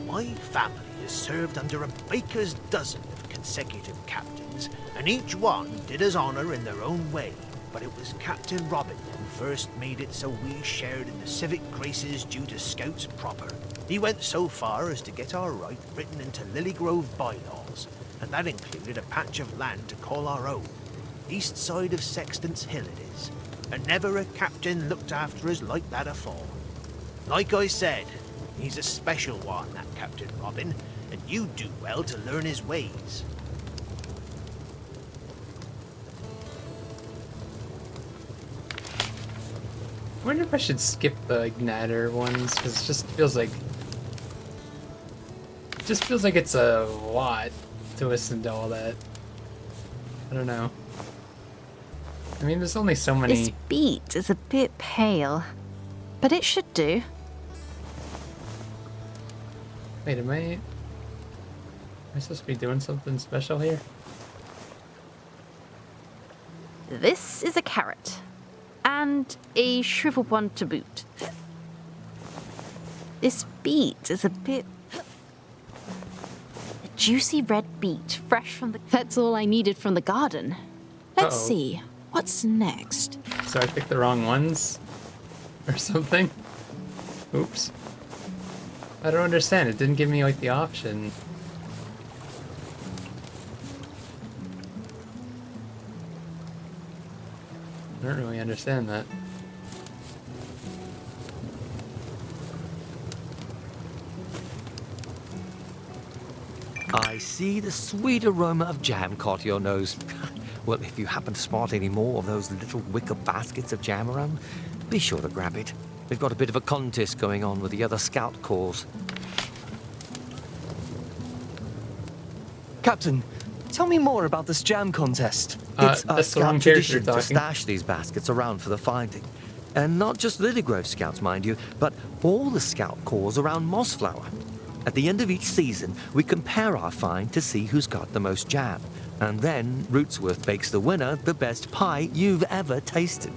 My family has served under a baker's dozen of consecutive captains, and each one did us honour in their own way. But it was Captain Robin who first made it so we shared in the civic graces due to Scouts proper. He went so far as to get our right written into Lilygrove bylaws, and that included a patch of land to call our own. East side of Sexton's Hill it is, and never a captain looked after us like that afore. Like I said, he's a special one, that Captain Robin, and you do well to learn his ways. I wonder if I should skip the Gnadder ones, because it just feels like it's a lot to listen to all that. I don't know. I mean, there's only so many. This beat is a bit pale, but it should do. Wait, am I supposed to be doing something special here? This is a carrot. And a shriveled one to boot. This beet is a bit... A juicy red beet, fresh from the... That's all I needed from the garden. Let's see, what's next? So I picked the wrong ones? Or something? Oops. I don't understand, it didn't give me like the option. I don't really understand that. I see the sweet aroma of jam caught your nose. Well, if you happen to spot any more of those little wicker baskets of jam around, be sure to grab it. We've got a bit of a contest going on with the other scout corps. Captain, tell me more about this jam contest. It's a that's the wrong scout character tradition to talking. stash these baskets around for the finding. And not just Lilygrove scouts, mind you, but all the scout corps around Mossflower. At the end of each season, we compare our find to see who's got the most jam. And then Rootsworth bakes the winner the best pie you've ever tasted.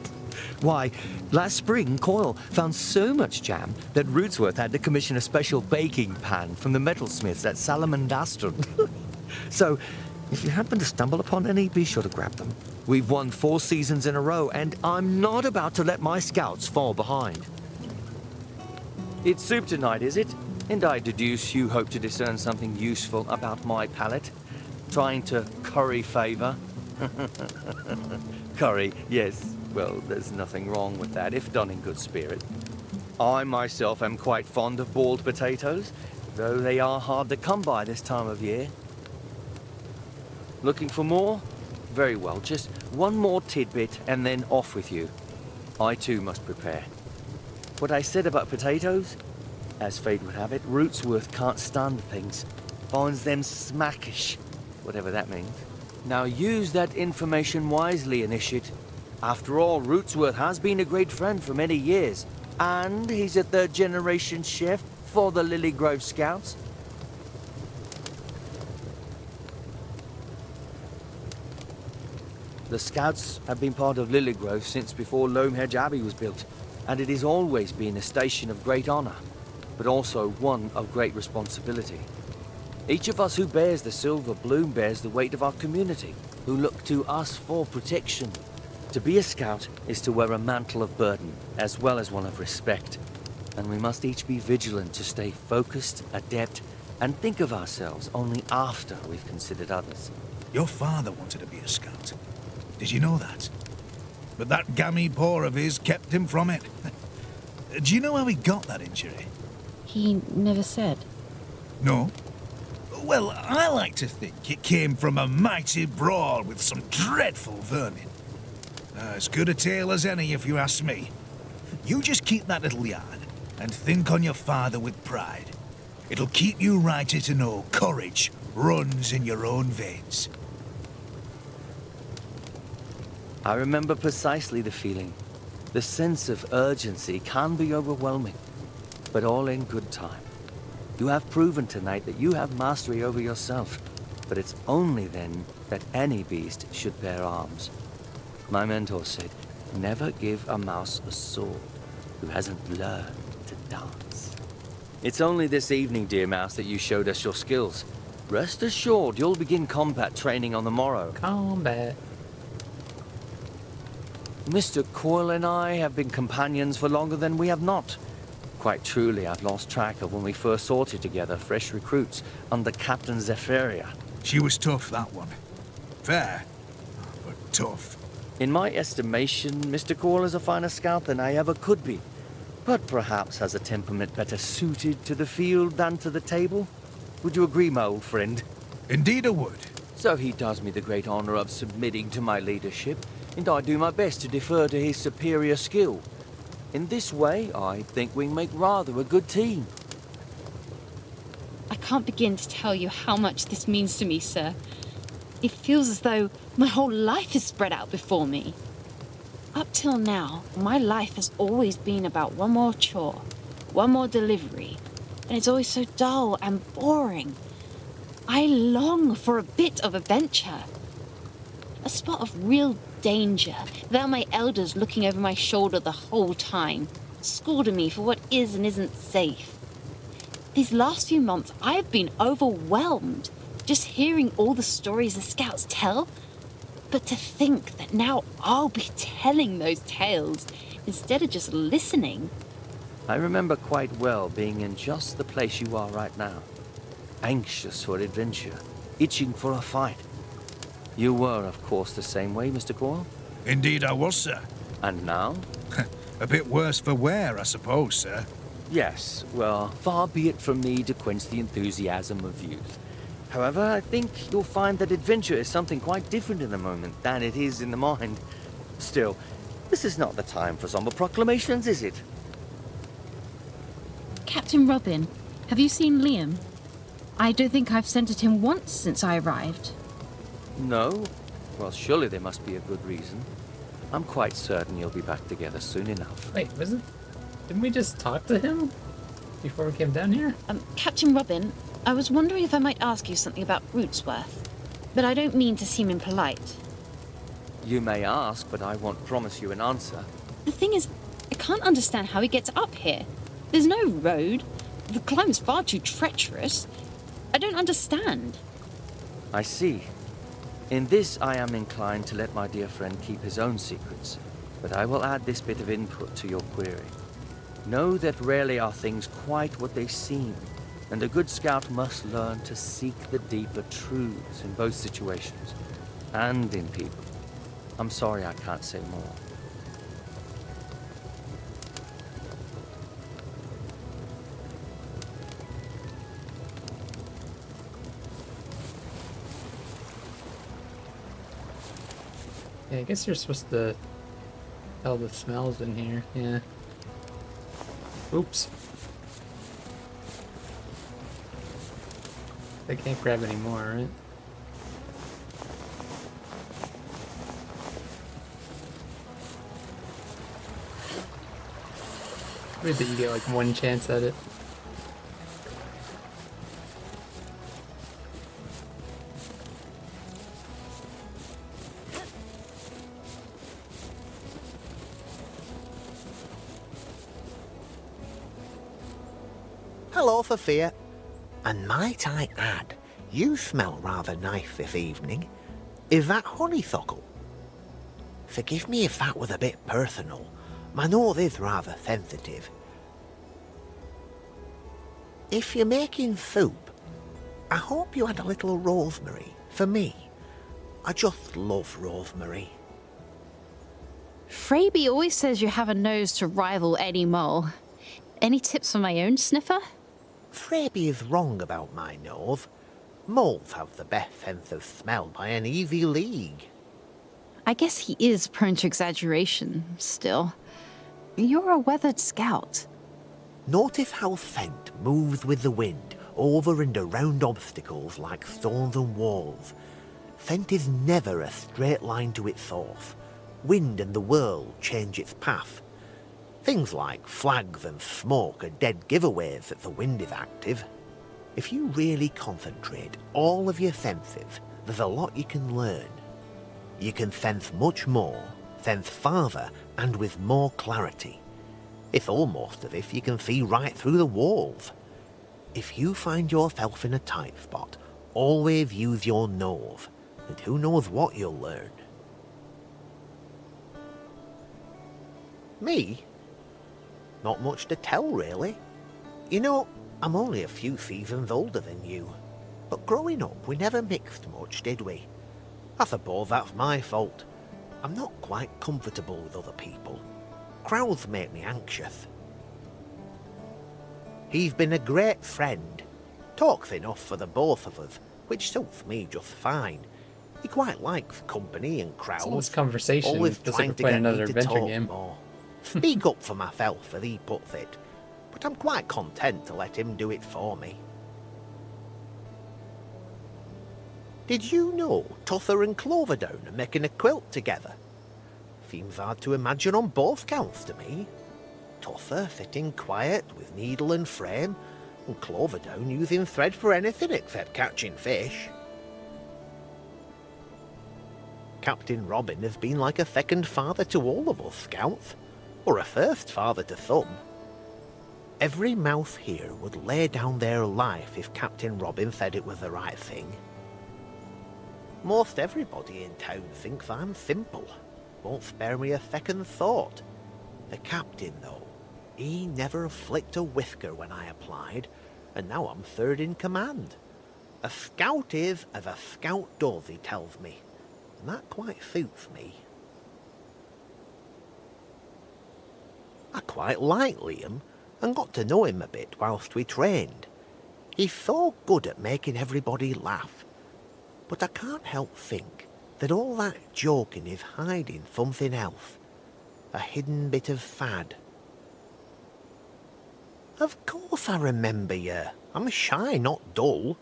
Why, last spring, Coyle found so much jam that Rootsworth had to commission a special baking pan from the metalsmiths at Salamandastron. So, if you happen to stumble upon any, be sure to grab them. We've won 4 seasons in a row, and I'm not about to let my scouts fall behind. It's soup tonight, is it? And I deduce you hope to discern something useful about my palate? Trying to curry favour? Curry, yes. Well, there's nothing wrong with that, if done in good spirit. I myself am quite fond of boiled potatoes, though they are hard to come by this time of year. Looking for more? Very well, just one more tidbit and then off with you. I too must prepare. What I said about potatoes? As fate would have it, Rootsworth can't stand things. Finds them smackish, whatever that means. Now use that information wisely, Initiate. After all, Rootsworth has been a great friend for many years, and he's a third-generation chef for the Lily Grove Scouts. The Scouts have been part of Lily Grove since before Lomehedge Abbey was built, and it has always been a station of great honour, but also one of great responsibility. Each of us who bears the silver bloom bears the weight of our community, who look to us for protection. To be a scout is to wear a mantle of burden, as well as one of respect, and we must each be vigilant to stay focused, adept, and think of ourselves only after we've considered others. Your father wanted to be a scout. Did you know that? But that gammy paw of his kept him from it. Do you know how he got that injury? He never said. No? Well, I like to think it came from a mighty brawl with some dreadful vermin. As good a tale as any, if you ask me. You just keep that little yarn, and think on your father with pride. It'll keep you righter to know courage runs in your own veins. I remember precisely the feeling. The sense of urgency can be overwhelming, but all in good time. You have proven tonight that you have mastery over yourself, but it's only then that any beast should bear arms. My mentor said, never give a mouse a sword who hasn't learned to dance. It's only this evening, dear mouse, that you showed us your skills. Rest assured, you'll begin combat training on the morrow. Combat. Mr. Coyle and I have been companions for longer than we have not. Quite truly, I've lost track of when we first sorted together, fresh recruits, under Captain Zephyria. She was tough, that one. Fair, but tough. In my estimation, Mr. Coyle is a finer scout than I ever could be, but perhaps has a temperament better suited to the field than to the table. Would you agree, my old friend? Indeed I would. So he does me the great honor of submitting to my leadership, and I do my best to defer to his superior skill. In this way, I think we make rather a good team. I can't begin to tell you how much this means to me, sir. It feels as though my whole life is spread out before me. Up till now, my life has always been about one more chore, one more delivery, and it's always so dull and boring. I long for a bit of adventure. A spot of real danger, without my elders looking over my shoulder the whole time, scolding me for what is and isn't safe. These last few months, I have been overwhelmed, just hearing all the stories the scouts tell. But to think that now I'll be telling those tales instead of just listening. I remember quite well being in just the place you are right now. Anxious for adventure, itching for a fight. You were, of course, the same way, Mr. Coyle? Indeed I was, sir. And now? A bit worse for wear, I suppose, sir. Yes, well, far be it from me to quench the enthusiasm of youth. However, I think you'll find that adventure is something quite different in the moment than it is in the mind. Still, this is not the time for somber proclamations, is it? Captain Robin, have you seen Liam? I don't think I've scented him once since I arrived. No? Well, surely there must be a good reason. I'm quite certain you'll be back together soon enough. Wait, didn't we just talk to him before we came down here? Captain Robin, I was wondering if I might ask you something about Rootsworth, but I don't mean to seem impolite. You may ask, but I won't promise you an answer. The thing is, I can't understand how he gets up here. There's no road. The climb's far too treacherous. I don't understand. I see. In this, I am inclined to let my dear friend keep his own secrets, but I will add this bit of input to your query. Know that rarely are things quite what they seem, and a good scout must learn to seek the deeper truths in both situations, and in people. I'm sorry I can't say more. Yeah, I guess you're supposed to tell the smells in here, yeah. Oops. I can't grab any more, right? Maybe that you get like one chance at it. Hello, Sophia. And might I add, you smell rather nice this evening. Is that honeysuckle? Forgive me if that was a bit personal. My nose is rather sensitive. If you're making soup, I hope you add a little rosemary for me. I just love rosemary. Freyby always says you have a nose to rival any mole. Any tips for my own sniffer? Freyby is wrong about my nose. Moles have the best sense of smell by an easy league. I guess he is prone to exaggeration, still. You're a weathered scout. Notice how scent moves with the wind over and around obstacles like stones and walls. Scent is never a straight line to its source. Wind and the world change its path. Things like flags and smoke are dead giveaways that the wind is active. If you really concentrate all of your senses, there's a lot you can learn. You can sense much more, sense farther, and with more clarity. It's almost as if you can see right through the walls. If you find yourself in a tight spot, always use your nose, and who knows what you'll learn. Me? Not much to tell, really. You know, I'm only a few seasons older than you, but growing up we never mixed much, did we? I suppose that's my fault. I'm not quite comfortable with other people. Crowds make me anxious. He's been a great friend. Talks enough for the both of us, which suits me just fine. He quite likes company and crowds. It's almost conversation. Always Feels like trying we're to playing get another me to adventure talk game. more. Speak up for myself, as he puts it. But I'm quite content to let him do it for me. Did you know Tuther and Cloverdown are making a quilt together? Seems hard to imagine on both counts to me. Tuther sitting quiet with needle and frame, and Cloverdown using thread for anything except catching fish. Captain Robin has been like a second father to all of us scouts, or a first father to some. Every mouth here would lay down their life if Captain Robin said it was the right thing. Most everybody in town thinks I'm simple, won't spare me a second thought. The captain, though, he never flicked a whisker when I applied, and now I'm third in command. A scout is as a scout does, he tells me, and that quite suits me. I quite like Liam, and got to know him a bit whilst we trained. He's so good at making everybody laugh, but I can't help think that all that joking is hiding something else, a hidden bit of fad. Of course I remember you. I'm shy, not dull.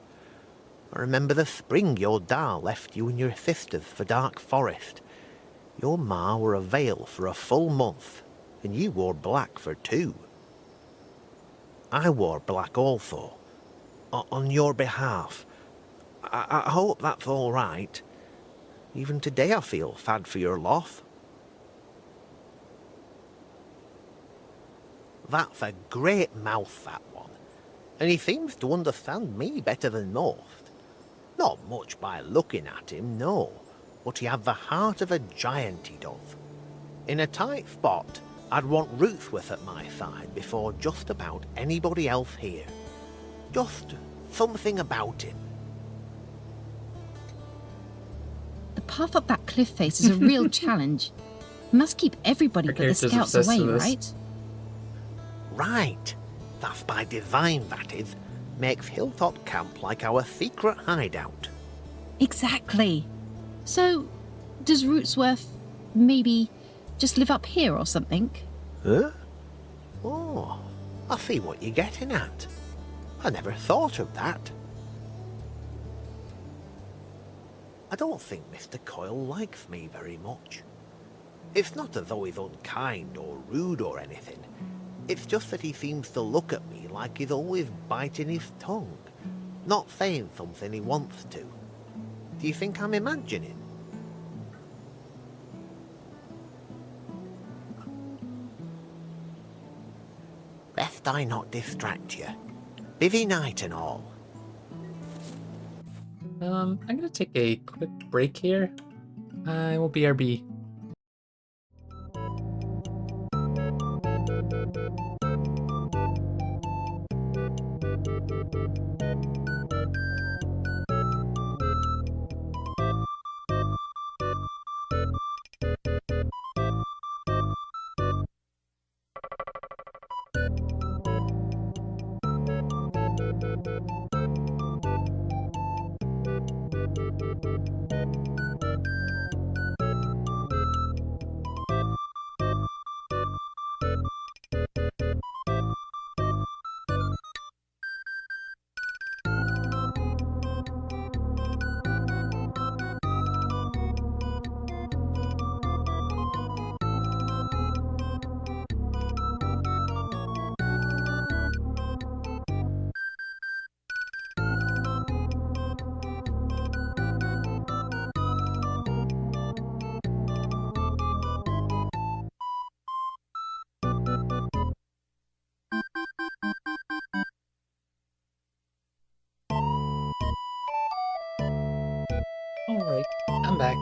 I remember the spring your da left you and your sisters for Dark Forest. Your ma wore a veil for a full month, and you wore black for 2. I wore black also, on your behalf. I hope that's all right. Even today I feel sad for your loss. That's a great mouth, that one. And he seems to understand me better than most. Not much by looking at him, no, but he had the heart of a giant, he does. In a tight spot, I'd want Ruthworth at my side before just about anybody else here. Just something about him. The path up that cliff face is a real challenge. We must keep everybody Our but the character's scouts obsessed away, with us. right? Right. That's by design, that is. Makes Hilltop Camp like our secret hideout. Exactly. So, does Rootsworth maybe just live up here or something? Huh? Oh, I see what you're getting at. I never thought of that. I don't think Mr. Coyle likes me very much. It's not as though he's unkind or rude or anything. It's just that he seems to look at me like he's always biting his tongue, not saying something he wants to. Do you think I'm imagining? Best I not distract you. Busy night and all. I'm gonna take a quick break here. I will BRB. Alright, I'm back.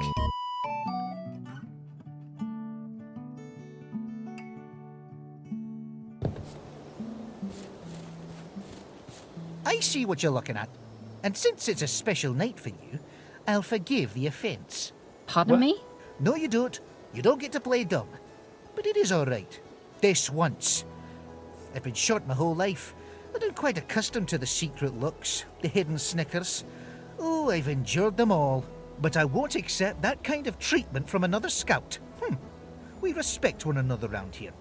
I see what you're looking at. And since it's a special night for you, I'll forgive the offence. Pardon me? No, you don't. You don't get to play dumb. But it is all right. This once. I've been short my whole life. I'm quite accustomed to the secret looks, the hidden snickers. Oh, I've endured them all. But I won't accept that kind of treatment from another scout. We respect one another round here.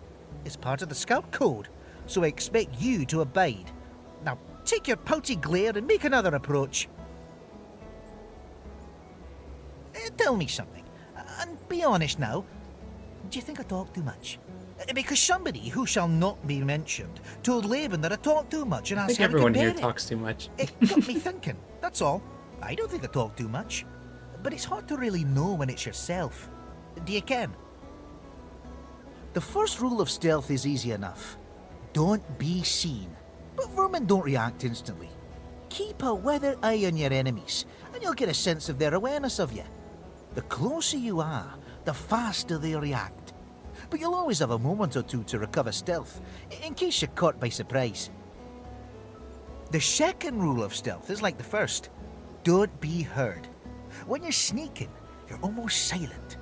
It's part of the scout code, so I expect you to abide. Now, take your pouty glare and make another approach. Tell me something, and be honest now. Do you think I talk too much? Because somebody who shall not be mentioned told Laban that I talk too much and I asked think how everyone to here compare it. talks too much. It got me thinking, that's all. I don't think I talk too much. But it's hard to really know when it's yourself. Do you ken? The first rule of stealth is easy enough. Don't be seen. But vermin don't react instantly. Keep a weather eye on your enemies, and you'll get a sense of their awareness of you. The closer you are, the faster they react. But you'll always have a moment or two to recover stealth, in case you're caught by surprise. The second rule of stealth is like the first. Don't be heard. When you're sneaking, you're almost silent.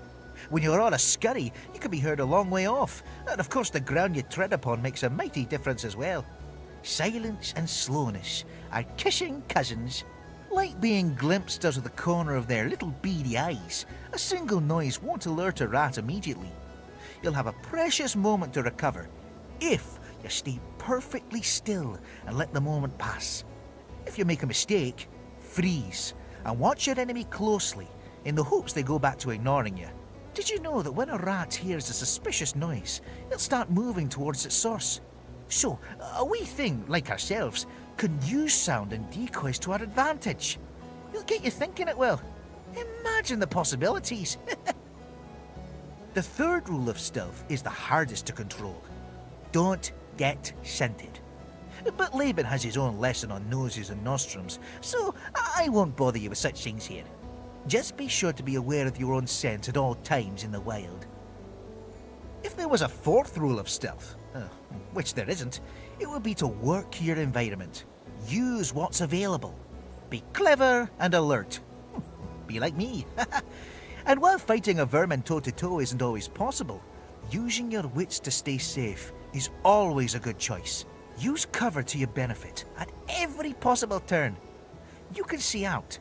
When you're on a scurry, you can be heard a long way off, and of course the ground you tread upon makes a mighty difference as well. Silence and slowness are kissing cousins. Like being glimpsed out of the corner of their little beady eyes, a single noise won't alert a rat immediately. You'll have a precious moment to recover, if you stay perfectly still and let the moment pass. If you make a mistake, freeze, and watch your enemy closely, in the hopes they go back to ignoring you. Did you know that when a rat hears a suspicious noise, it'll start moving towards its source? So, a wee thing like ourselves can use sound and decoys to our advantage. It'll get you thinking it will. Imagine the possibilities. The third rule of stealth is the hardest to control. Don't get scented. But Laban has his own lesson on noses and nostrums, so I won't bother you with such things here. Just be sure to be aware of your own scent at all times in the wild. If there was a fourth rule of stealth, which there isn't, it would be to work your environment. Use what's available. Be clever and alert. Be like me. And while fighting a vermin toe-to-toe isn't always possible, using your wits to stay safe is always a good choice. Use cover to your benefit at every possible turn. You can see out,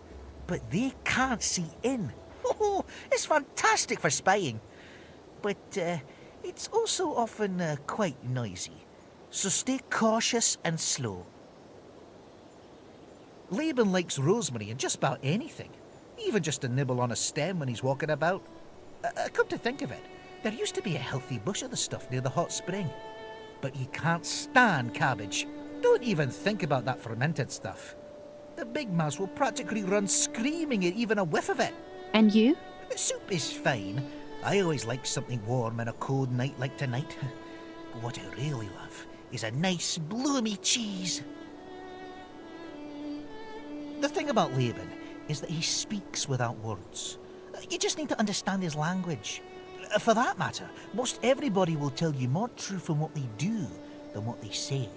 but they can't see in. Oh, it's fantastic for spying. But it's also often quite noisy. So stay cautious and slow. Laban likes rosemary in just about anything. Even just a nibble on a stem when he's walking about. Come to think of it, there used to be a healthy bush of the stuff near the hot spring. But he can't stand cabbage. Don't even think about that fermented stuff. The big mouse will practically run screaming at even a whiff of it. And you? Soup is fine. I always like something warm on a cold night like tonight. But what I really love is a nice bloomy cheese. The thing about Laban is that he speaks without words. You just need to understand his language. For that matter, most everybody will tell you more true from what they do than what they say.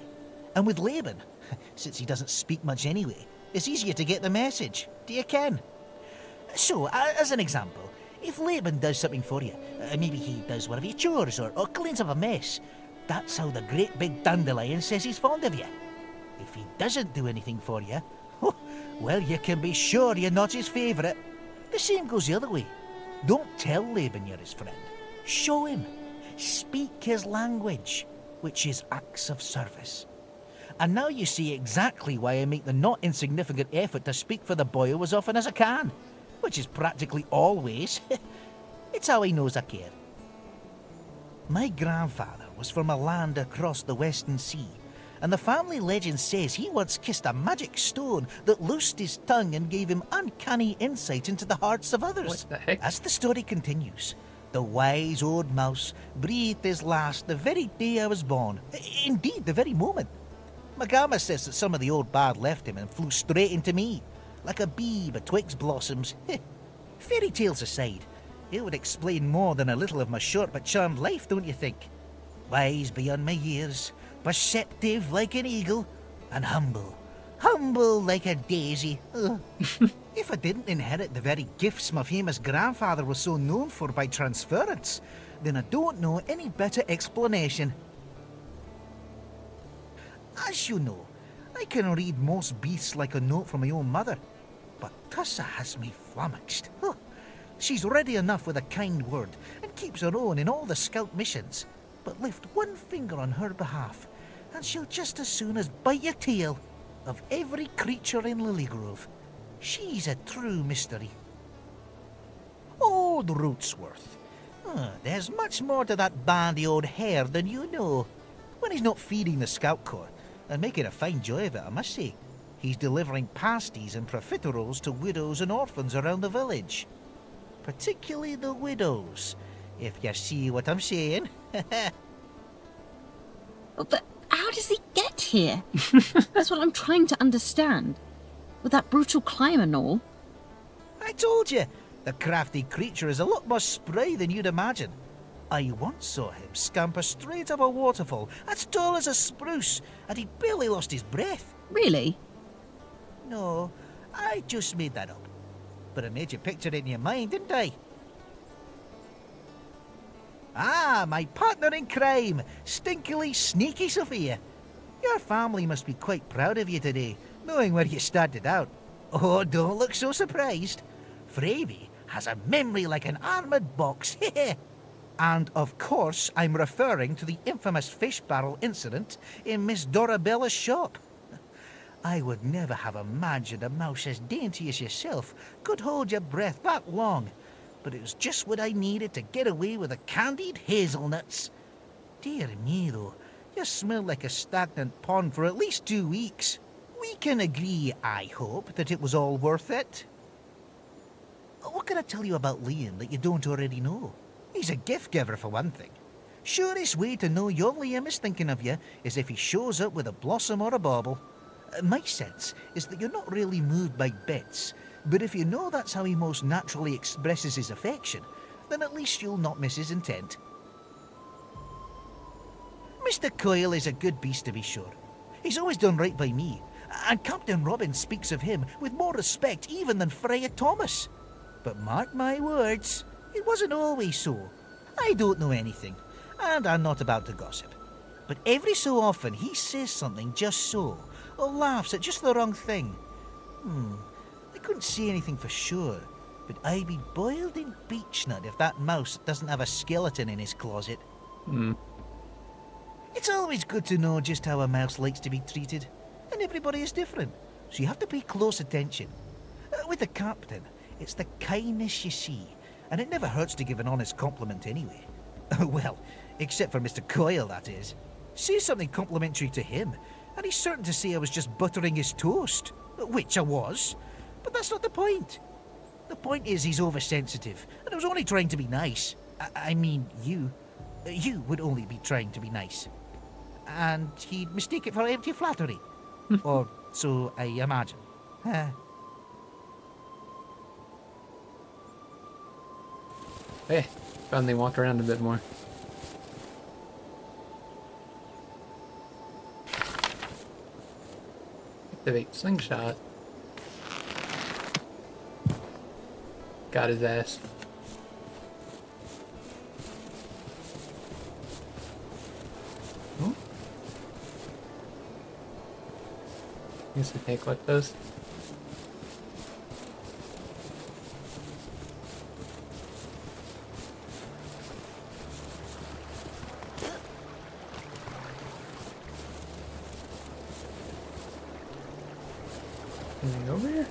And with Laban, since he doesn't speak much anyway, it's easier to get the message. Do you ken? So, as an example, if Laban does something for you, maybe he does one of your chores or cleans up a mess, that's how the great big dandelion says he's fond of you. If he doesn't do anything for you, well, you can be sure you're not his favourite. The same goes the other way. Don't tell Laban you're his friend. Show him. Speak his language, which is acts of service. And now you see exactly why I make the not insignificant effort to speak for the boy as often as I can, which is practically always. It's how he knows I care. My grandfather was from a land across the Western Sea, and the family legend says he once kissed a magic stone that loosed his tongue and gave him uncanny insight into the hearts of others. What the heck? As the story continues, the wise old mouse breathed his last the very day I was born. Indeed, the very moment. My grandma says that some of the old bad left him and flew straight into me, like a bee betwixt blossoms. Fairy tales aside, it would explain more than a little of my short but charmed life, don't you think? Wise beyond my years, perceptive like an eagle, and humble like a daisy. If I didn't inherit the very gifts my famous grandfather was so known for by transference, then I don't know any better explanation. As you know, I can read most beasts like a note from my own mother, but Tussa has me flummoxed. She's ready enough with a kind word and keeps her own in all the scout missions, but lift one finger on her behalf, and she'll just as soon as bite your tail of every creature in Lilygrove. She's a true mystery. Old Rootsworth. There's much more to that bandy old hare than you know. When he's not feeding the Scout Corps, and making a fine joy of it, I must say, he's delivering pasties and profiteroles to widows and orphans around the village. Particularly the widows, if you see what I'm saying. But how does he get here? That's what I'm trying to understand. With that brutal climb and all. I told you, the crafty creature is a lot more spry than you'd imagine. I once saw him scamper straight up a waterfall as tall as a spruce, and he barely lost his breath. Really? No, I just made that up. But I made you picture it in your mind, didn't I? Ah, my partner in crime, stinkily sneaky Sophia. Your family must be quite proud of you today, knowing where you started out. Oh, don't look so surprised. Fravy has a memory like an armoured box. And, of course, I'm referring to the infamous fish barrel incident in Miss Dorabella's shop. I would never have imagined a mouse as dainty as yourself could hold your breath that long, but it was just what I needed to get away with the candied hazelnuts. Dear me, though, you smell like a stagnant pond for at least 2 weeks. We can agree, I hope, that it was all worth it. What can I tell you about Liam that you don't already know? He's a gift giver, for one thing. Surest way to know your Liam is thinking of you is if he shows up with a blossom or a bauble. My sense is that you're not really moved by bits, but if you know that's how he most naturally expresses his affection, then at least you'll not miss his intent. Mr. Coyle is a good beast to be sure. He's always done right by me, and Captain Robin speaks of him with more respect even than Freya Thomas. But mark my words, it wasn't always so. I don't know anything, and I'm not about to gossip. But every so often he says something just so, or laughs at just the wrong thing. I couldn't say anything for sure, but I'd be boiled in beechnut if that mouse doesn't have a skeleton in his closet. It's always good to know just how a mouse likes to be treated, and everybody is different, so you have to pay close attention. With the captain, it's the kindness you see, and it never hurts to give an honest compliment anyway. Well, except for Mr. Coyle, that is. Say something complimentary to him, and he's certain to say I was just buttering his toast, which I was. But that's not the point. The point is he's oversensitive, and I was only trying to be nice. I mean, you. You would only be trying to be nice. And he'd mistake it for empty flattery. Or so I imagine. Hey, finally walk around a bit more. Activate slingshot. Got his ass. Oh. Guess we can't collect those. Anything over here?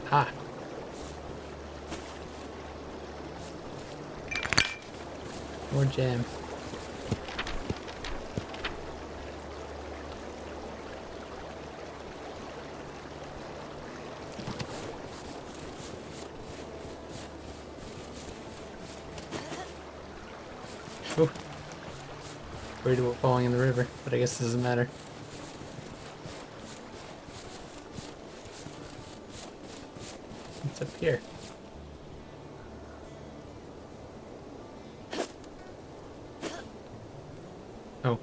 Ha! More jam. Oh. Worried about falling in the river, but I guess it doesn't matter. What's up here? Oh.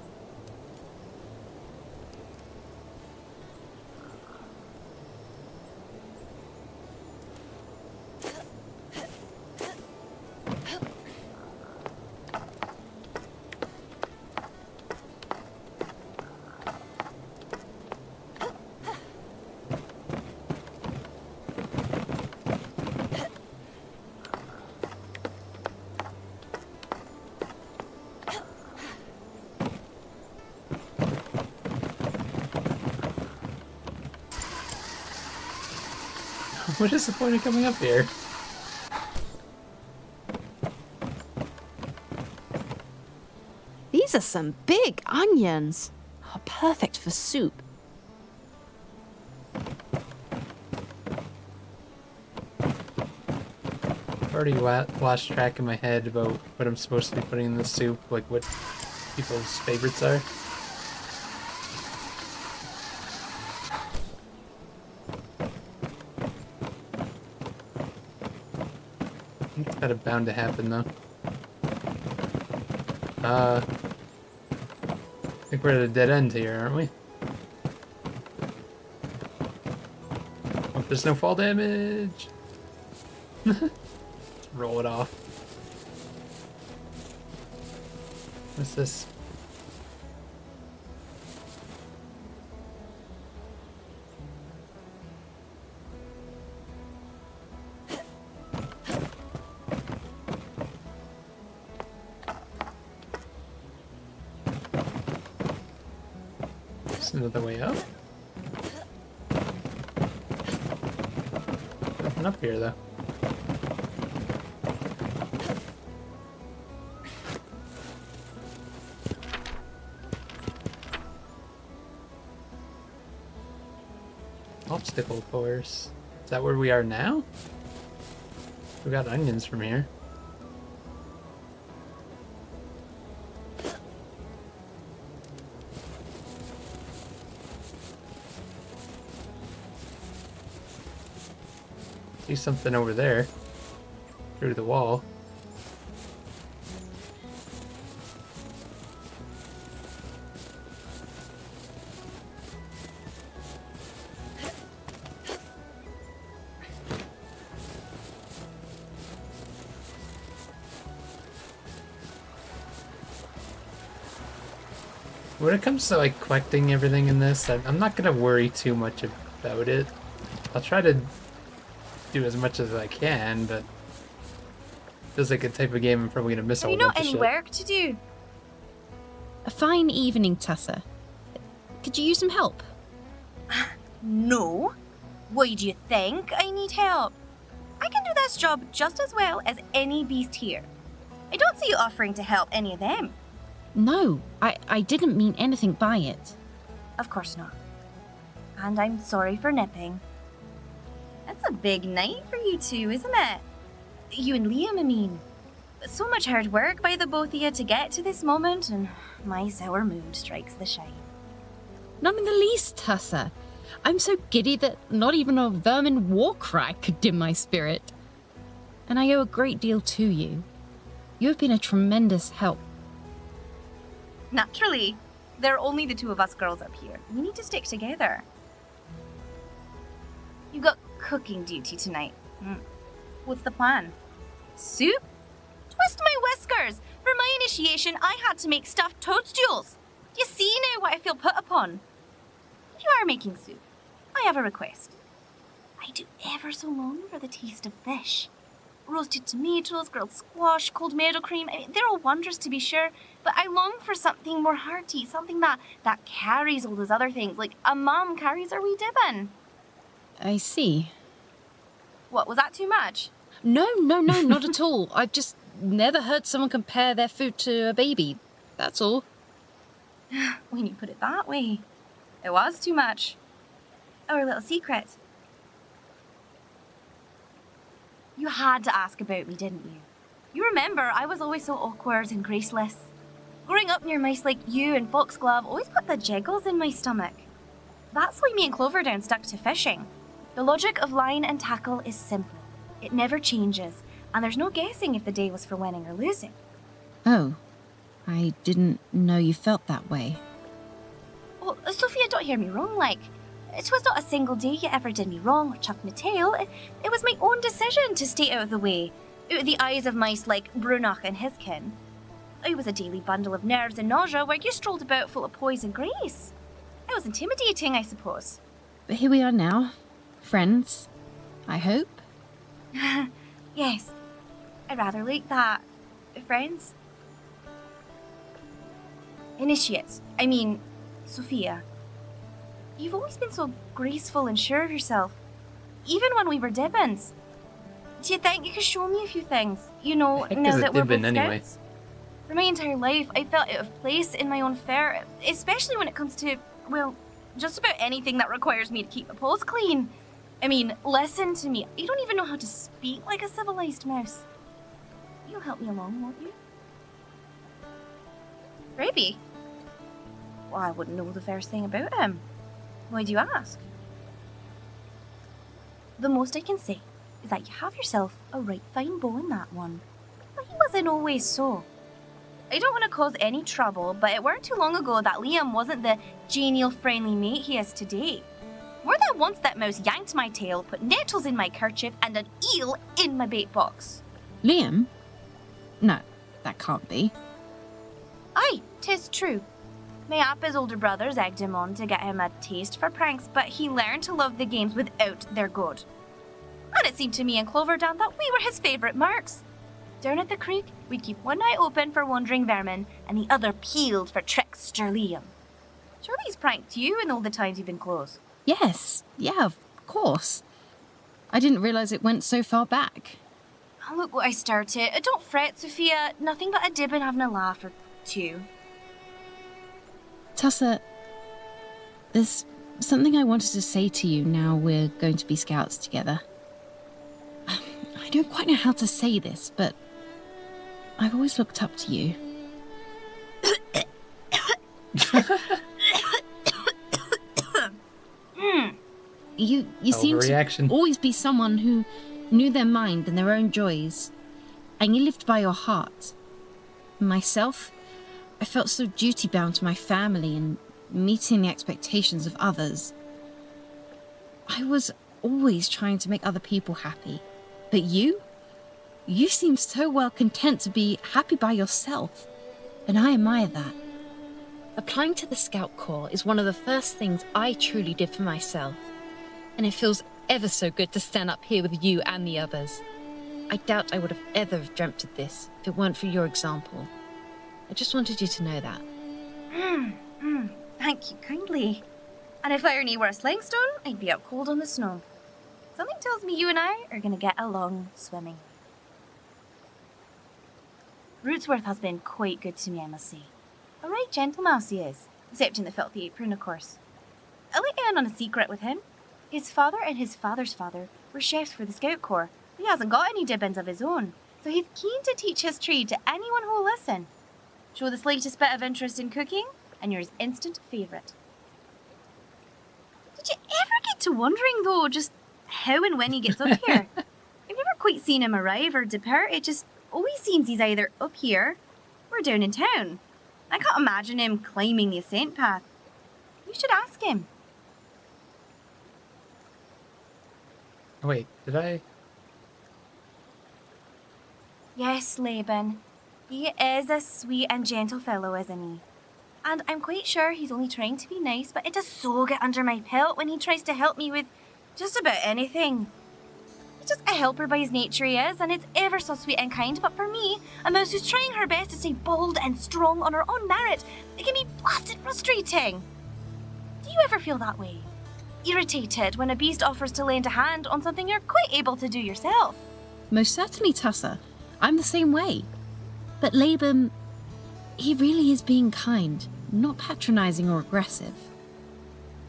What is the point of coming up here? These are some big onions. Oh, perfect for soup. I've already lost track in my head about what I'm supposed to be putting in the soup, like what people's favorites are. It's kind of bound to happen, though. I think we're at a dead end here, aren't we? Hope there's no fall damage. Let's roll it off. What's this? Another way up? Nothing up here, though. Obstacle course. Is that where we are now? We got onions from here. See something over there. Through the wall. When it comes to like collecting everything in this, I'm not gonna worry too much about it. I'll try to do as much as I can, but feels like a type of game I'm probably gonna miss a Have whole you not bunch of any shit. work to do? A fine evening, Tessa. Could you use some help? No. Why do you think I need help? I can do this job just as well as any beast here. I don't see you offering to help any of them. No, I didn't mean anything by it. Of course not. And I'm sorry for nipping. It's a big night for you two, isn't it? You and Liam, I mean. So much hard work by the both of you to get to this moment, and my sour mood strikes the shine. Not in the least, Tessa. I'm so giddy that not even a vermin war cry could dim my spirit. And I owe a great deal to you. You have been a tremendous help. Naturally. There are only the two of us girls up here. We need to stick together. You've got cooking duty tonight. What's the plan? Soup? Twist my whiskers! For my initiation, I had to make stuffed toadstools. Do you see now what I feel put upon? If you are making soup, I have a request. I do ever so long for the taste of fish. Roasted tomatoes, grilled squash, cold meadow cream. I mean, they're all wondrous to be sure, but I long for something more hearty, something that carries all those other things, like a mum carries her wee dibbin. I see. What, was that too much? No, not at all. I've just never heard someone compare their food to a baby. That's all. When you put it that way, it was too much. Our little secret. You had to ask about me, didn't you? You remember, I was always so awkward and graceless. Growing up near mice like you and Foxglove always put the jiggles in my stomach. That's why me and Cloverdown stuck to fishing. The logic of line and tackle is simple. It never changes, and there's no guessing if the day was for winning or losing. Oh, I didn't know you felt that way. Well, Sophia, don't hear me wrong, like, it was not a single day you ever did me wrong or chucked my tail. It was my own decision to stay out of the way, out of the eyes of mice like Brunach and his kin. I was a daily bundle of nerves and nausea where you strolled about full of poise and grace. It was intimidating, I suppose. But here we are now. Friends, I hope. Yes, I'd rather like that. Friends? Initiates. I mean, Sophia. You've always been so graceful and sure of yourself. Even when we were Dibbins. Do you think you could show me a few things? You know, now that we're both scouts? For my entire life, I felt out of place in my own fare, especially when it comes to, well, just about anything that requires me to keep my paws clean. I mean, listen to me. You don't even know how to speak like a civilized mouse. You'll help me along, won't you? Raby? Well, I wouldn't know the first thing about him. Why do you ask? The most I can say is that you have yourself a right fine bow in that one. But he wasn't always so. I don't want to cause any trouble, but it weren't too long ago that Liam wasn't the genial, friendly mate he is today. More than once that mouse yanked my tail, put nettles in my kerchief, and an eel in my bait box. Liam? No, that can't be. Aye, 'tis true. My Appa's older brothers egged him on to get him a taste for pranks, but he learned to love the games without their good. And it seemed to me and Cloverdown that we were his favourite marks. Down at the creek, we'd keep one eye open for wandering vermin, and the other peeled for trickster Liam. Surely he's pranked you in all the times you've been close. Yes, yeah, of course. I didn't realise it went so far back. Oh, look what I started. Don't fret, Sophia. Nothing but a dib and having a laugh or two. Tessa, there's something I wanted to say to you now we're going to be scouts together. I don't quite know how to say this, but I've always looked up to you. You seem to always be someone who knew their mind and their own joys, and you lived by your heart. Myself, I felt so duty-bound to my family and meeting the expectations of others. I was always trying to make other people happy. But you seem so well content to be happy by yourself, and I admire that. Applying to the Scout Corps is one of the first things I truly did for myself, and it feels ever so good to stand up here with you and the others. I doubt I would have ever dreamt of this if it weren't for your example. I just wanted you to know that. Thank you kindly. And if Irony were a sling stone, I'd be out cold on the snow. Something tells me you and I are going to get along swimming. Rootsworth has been quite good to me, I must say. A right gentle mouse he is, excepting the filthy apron, of course. I'll let you in on a secret with him. His father and his father's father were chefs for the Scout Corps. He hasn't got any dibbins of his own, so he's keen to teach his trade to anyone who will listen. Show the slightest bit of interest in cooking, and you're his instant favourite. Did you ever get to wondering, though, just how and when he gets up here? I've never quite seen him arrive or depart. It just always seems he's either up here or down in town. I can't imagine him climbing the ascent path. You should ask him. Wait, did I? Yes, Laban. He is a sweet and gentle fellow, isn't he? And I'm quite sure he's only trying to be nice, but it does so get under my pelt when he tries to help me with just about anything. He's just a helper by his nature, he is, and it's ever so sweet and kind, but for me, a mouse who's trying her best to stay bold and strong on her own merit, it can be blasted frustrating. Do you ever feel that way? Irritated when a beast offers to lend a hand on something you're quite able to do yourself? Most certainly, Tussa. I'm the same way. But Laban, he really is being kind, not patronising or aggressive.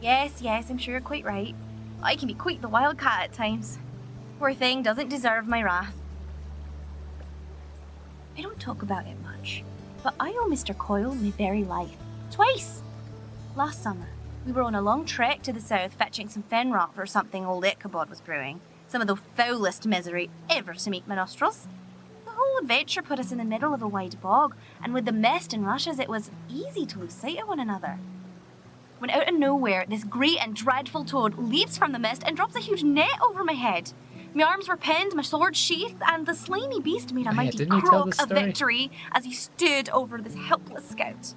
Yes, I'm sure you're quite right. I can be quite the wildcat at times. Poor thing doesn't deserve my wrath. I don't talk about it much, but I owe Mr. Coyle my very life. Twice! Last summer, we were on a long trek to the south fetching some fen rot for something old Ichabod was brewing. Some of the foulest misery ever to meet my nostrils. The whole adventure put us in the middle of a wide bog, and with the mist and rushes it was easy to lose sight of one another. When out of nowhere, this great and dreadful toad leaps from the mist and drops a huge net over my head. My arms were pinned, my sword sheathed, and the slimy beast made a mighty croak of victory as he stood over this helpless scout.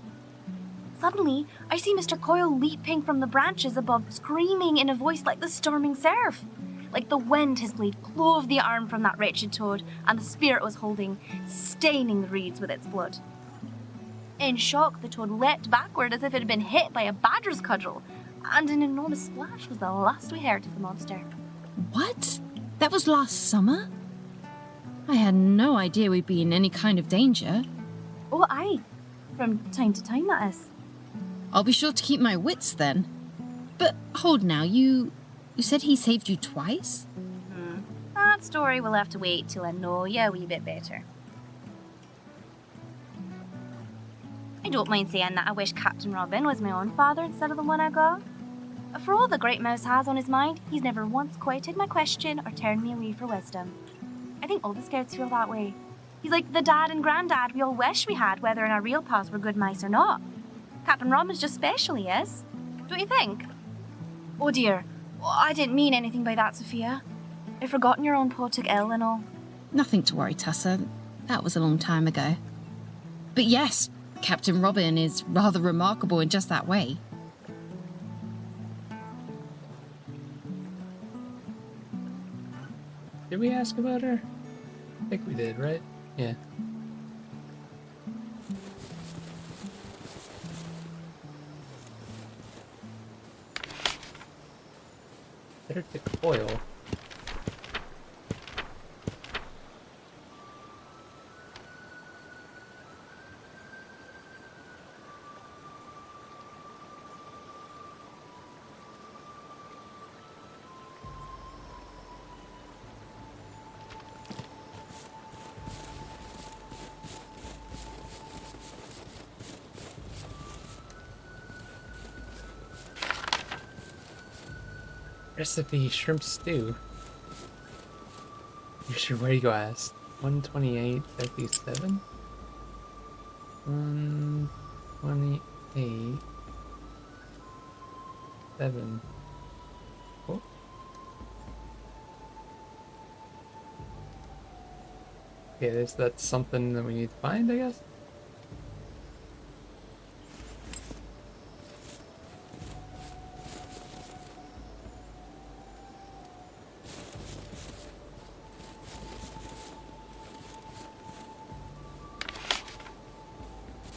Suddenly, I see Mr. Coyle leaping from the branches above, screaming in a voice like the storming surf. Like the wind, his blade clove the arm from that wretched toad, and the spear it was holding, staining the reeds with its blood. In shock, the toad leapt backward as if it had been hit by a badger's cudgel, and an enormous splash was the last we heard of the monster. What? That was last summer? I had no idea we'd be in any kind of danger. Oh, aye. From time to time, that is. I'll be sure to keep my wits then. But hold now, you said he saved you twice? That story will have to wait till I know you a wee bit better. I don't mind saying that I wish Captain Robin was my own father instead of the one I got. For all the Great Mouse has on his mind, he's never once quieted my question or turned me away for wisdom. I think all the scouts feel that way. He's like the dad and granddad we all wish we had, whether in our real pals were good mice or not. Captain Robin's just special, he is. Don't you think? Oh dear, I didn't mean anything by that, Sophia. I've forgotten your own paw took ill and all. Nothing to worry, Tussa. That was a long time ago. But yes, Captain Robin is rather remarkable in just that way. Did we ask about her? I think we did, right? Yeah. Better take oil. Recipe shrimp stew. Use your weighglass. 128, 57. 128. 7. Oh. Okay, that's something that we need to find, I guess.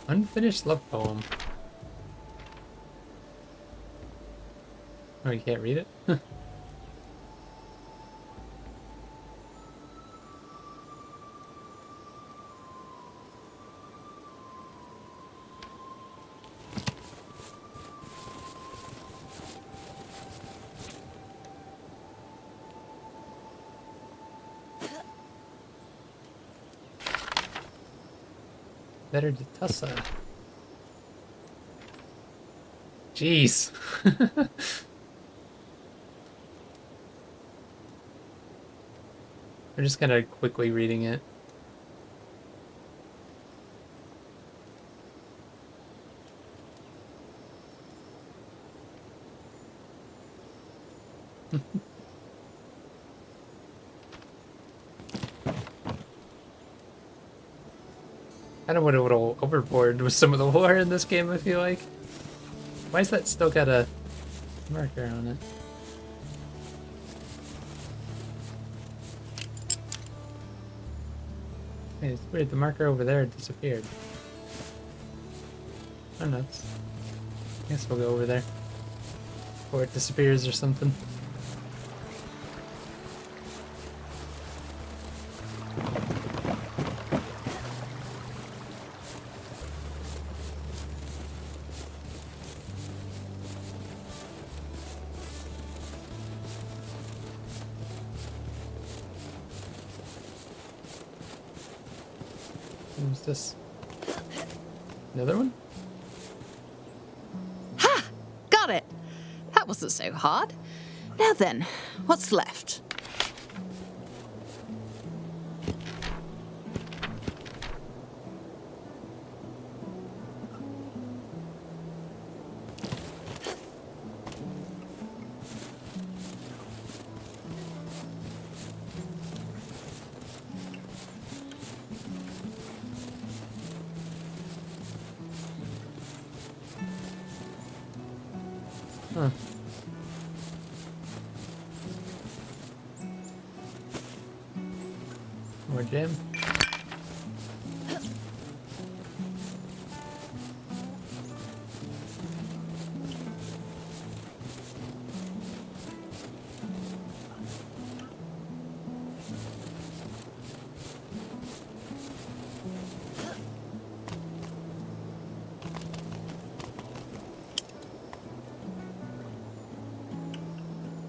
Unfinished love poem. Oh, you can't read it? Better to Tussa. Jeez. We're just kind of quickly reading it. Kind of went a little overboard with some of the lore in this game, I feel like. Why is that still got a marker on it? Hey, it's weird, the marker over there disappeared. Oh, nuts. I guess we'll go over there. Or it disappears or something. What's this? Another one? Ha! Got it! That wasn't so hard. Now then, what's left? Huh. More gem.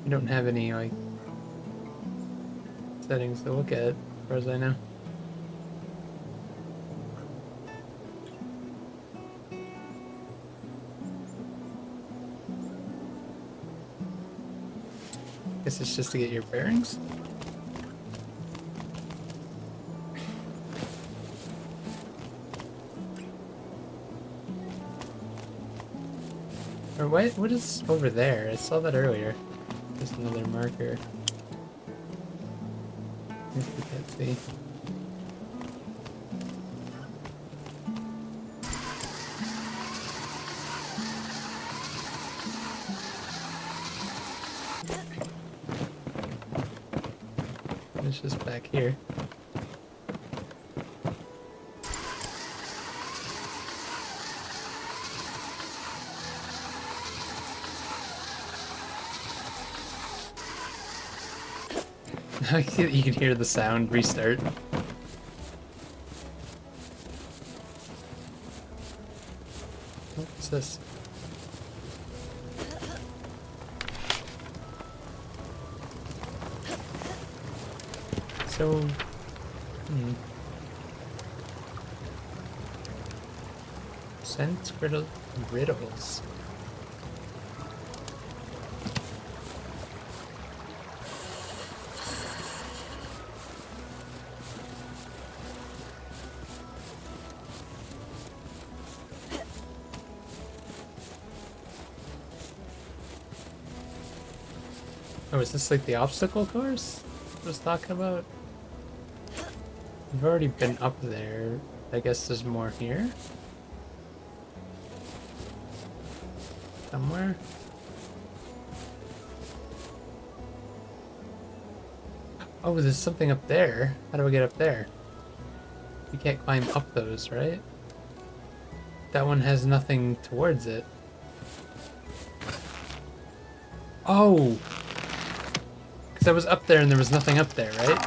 We don't have any, like, settings to look at, as far as I know. Guess it's just to get your bearings. Or what is over there? I saw that earlier. Just another marker. If we can't see. It's just back here. You can hear the sound restart. What's this? So, Sense riddles. is this like the obstacle course I was talking about? We've already been up there. I guess there's more here. Somewhere. Oh, there's something up there. How do I get up there? You can't climb up those, right? That one has nothing towards it. Oh! Because I was up there and there was nothing up there, right?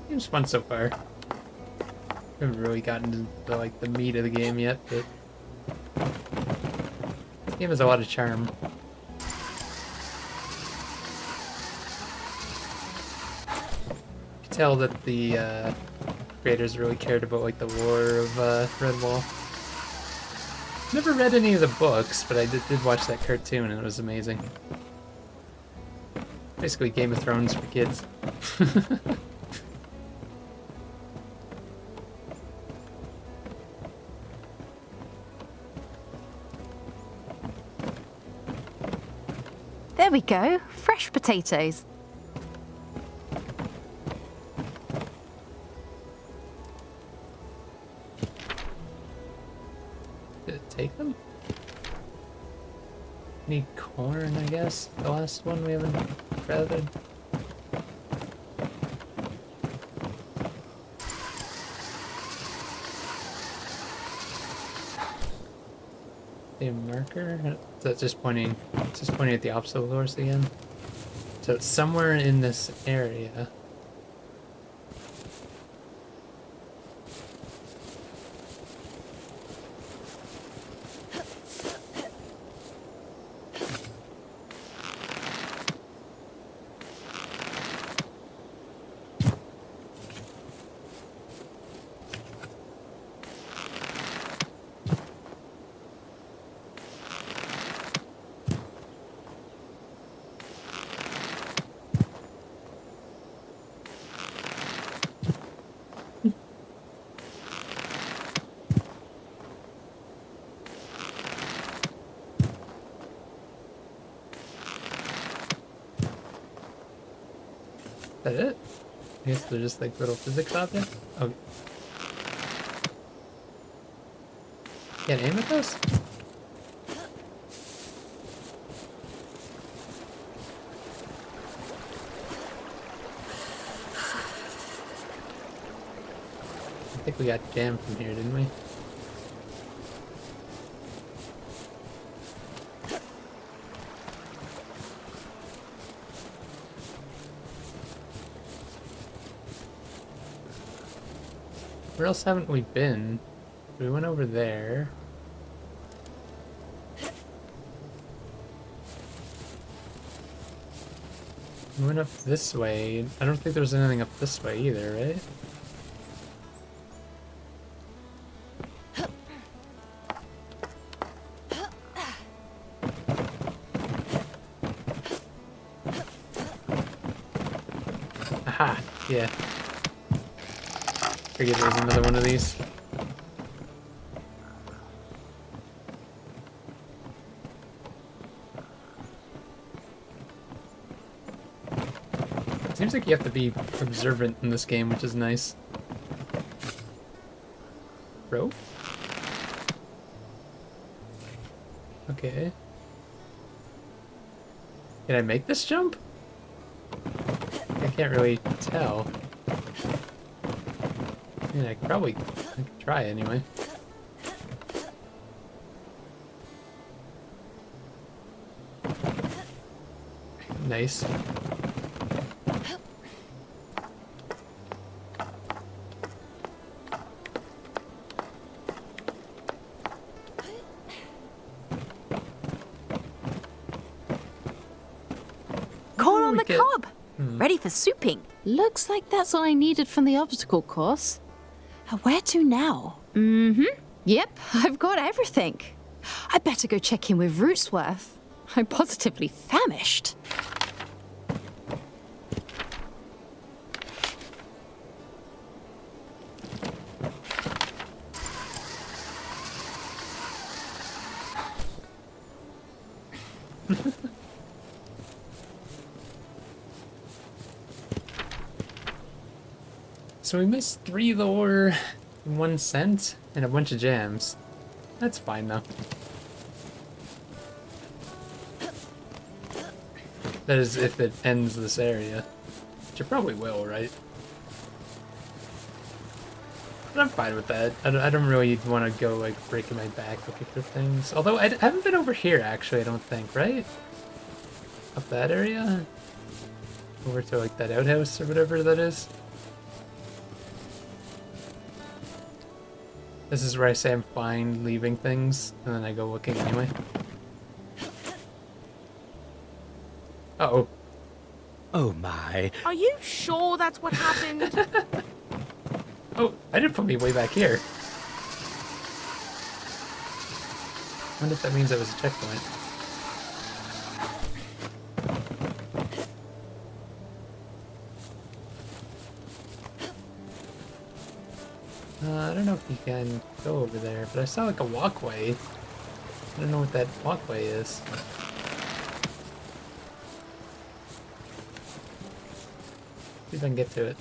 Seems fun so far. Haven't really gotten to the meat of the game yet, but this game has a lot of charm. You can tell that the creators really cared about like the lore of Redwall. Never read any of the books, but I did watch that cartoon and it was amazing. Basically Game of Thrones for kids. There we go. Fresh potatoes. Did it take them? Need corn, I guess. The last one we haven't gathered. A marker? Is that just pointing? It's just pointing at the obstacle course again. So it's somewhere in this area. Is that it? I guess they're just like little physics objects? Oh. Can't aim at those? I think we got jammed from here, didn't we? Where else haven't we been? We went over there. We went up this way. I don't think there was anything up this way either, right? Aha! Yeah. Figured there was another one of these. Seems like you have to be observant in this game, which is nice. Rope? Okay. Can I make this jump? I can't really tell. I mean, I could try anyway. Nice. Corn on the cob! Ready for souping. Looks like that's all I needed from the obstacle course. Where to now? Mm-hmm. Yep, I've got everything. I better go check in with Rootsworth. I'm positively famished. So we missed 3 lore, 1 cent, and a bunch of gems. That's fine though. That is if it ends this area. Which it probably will, right? But I'm fine with that. I don't really want to go like breaking my back looking for things. Although I haven't been over here actually, I don't think, right? Up that area? Over to like that outhouse or whatever that is. This is where I say I'm fine leaving things, and then I go looking anyway. Uh-oh. Oh my. Are you sure that's what happened? Oh, I didn't put me way back here. I wonder if that means that was a checkpoint. I don't know if you can go over there, but I saw like a walkway. I don't know what that walkway is. See if I can get to it.